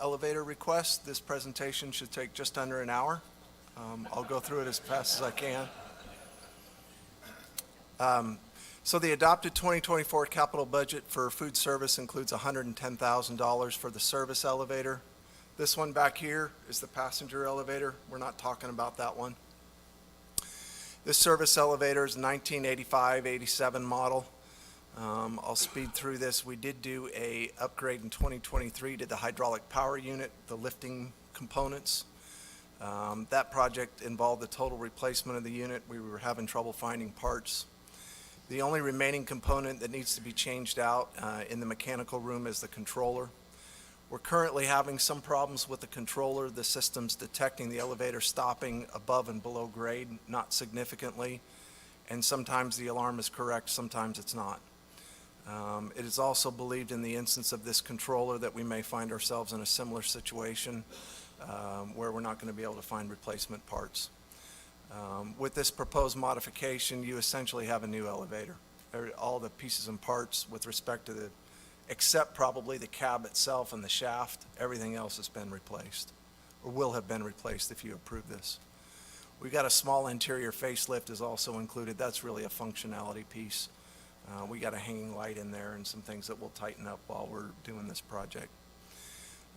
elevator request. This presentation should take just under an hour. I'll go through it as fast as I can. So the adopted 2024 capital budget for food service includes $110,000 for the service elevator. This one back here is the passenger elevator. We're not talking about that one. This service elevator is 1985-87 model. I'll speed through this. We did do a upgrade in 2023 to the hydraulic power unit, the lifting components. That project involved the total replacement of the unit. We were having trouble finding parts. The only remaining component that needs to be changed out in the mechanical room is the controller. We're currently having some problems with the controller. The system's detecting the elevator stopping above and below grade, not significantly, and sometimes the alarm is correct, sometimes it's not. It is also believed in the instance of this controller that we may find ourselves in a similar situation where we're not going to be able to find replacement parts. With this proposed modification, you essentially have a new elevator. All the pieces and parts with respect to the, except probably the cab itself and the shaft, everything else has been replaced, or will have been replaced if you approve this. We've got a small interior facelift is also included. That's really a functionality piece. We got a hanging light in there and some things that we'll tighten up while we're doing this project.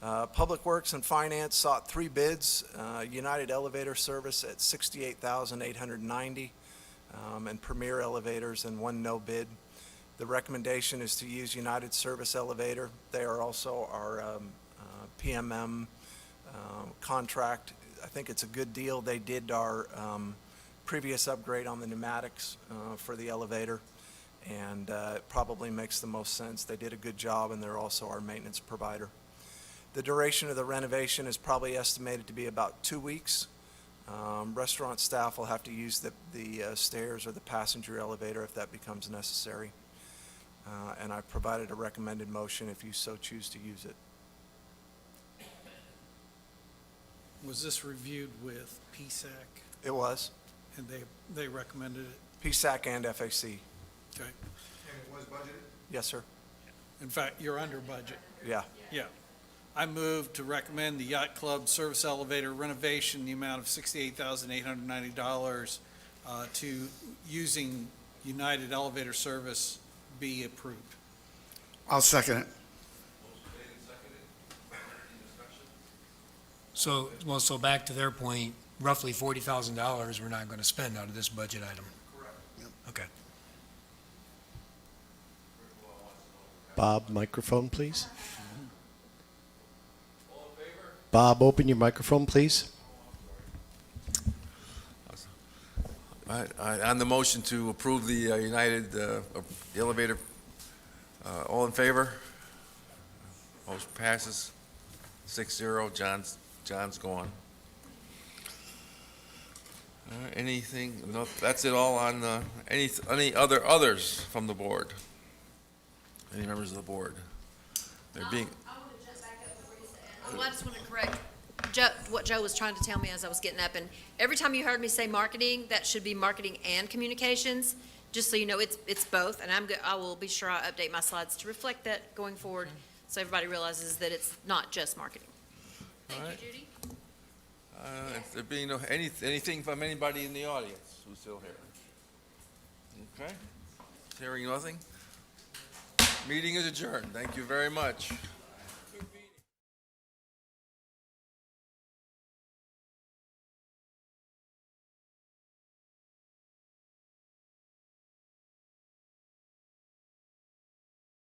Public Works and Finance sought 3 bids. United Elevator Service at $68,890, and Premier Elevators and 1 no bid. The recommendation is to use United Service Elevator. They are also our PMM contract. I think it's a good deal. They did our previous upgrade on the pneumatics for the elevator, and it probably makes the most sense. They did a good job, and they're also our maintenance provider. The duration of the renovation is probably estimated to be about 2 weeks. Restaurant staff will have to use the stairs or the passenger elevator if that becomes necessary. And I've provided a recommended motion if you so choose to use it. Was this reviewed with PSAC? It was. And they recommended it? PSAC and FAC. Okay. And it was budgeted? Yes, sir. In fact, you're under budget. Yeah. Yeah. I move to recommend the Yacht Club service elevator renovation, the amount of $68,890 to using United Elevator Service be approved. I'll second it. So back to their point, roughly $40,000 we're not going to spend out of this budget item. Correct. Okay. Bob, microphone, please. Bob, open your microphone, please. On the motion to approve the United elevator, all in favor? Motion passes 6-0. John's gone. Anything? No, that's it all on any others from the board? Any members of the board? They're being. Well, I just want to correct what Joe was trying to tell me as I was getting up. And every time you heard me say marketing, that should be marketing and communications, just so you know it's both. And I will be sure I update my slides to reflect that going forward, so everybody realizes that it's not just marketing. Thank you, Judy. If there being anything from anybody in the audience who's still here? Okay. Hearing nothing. Meeting is adjourned. Thank you very much.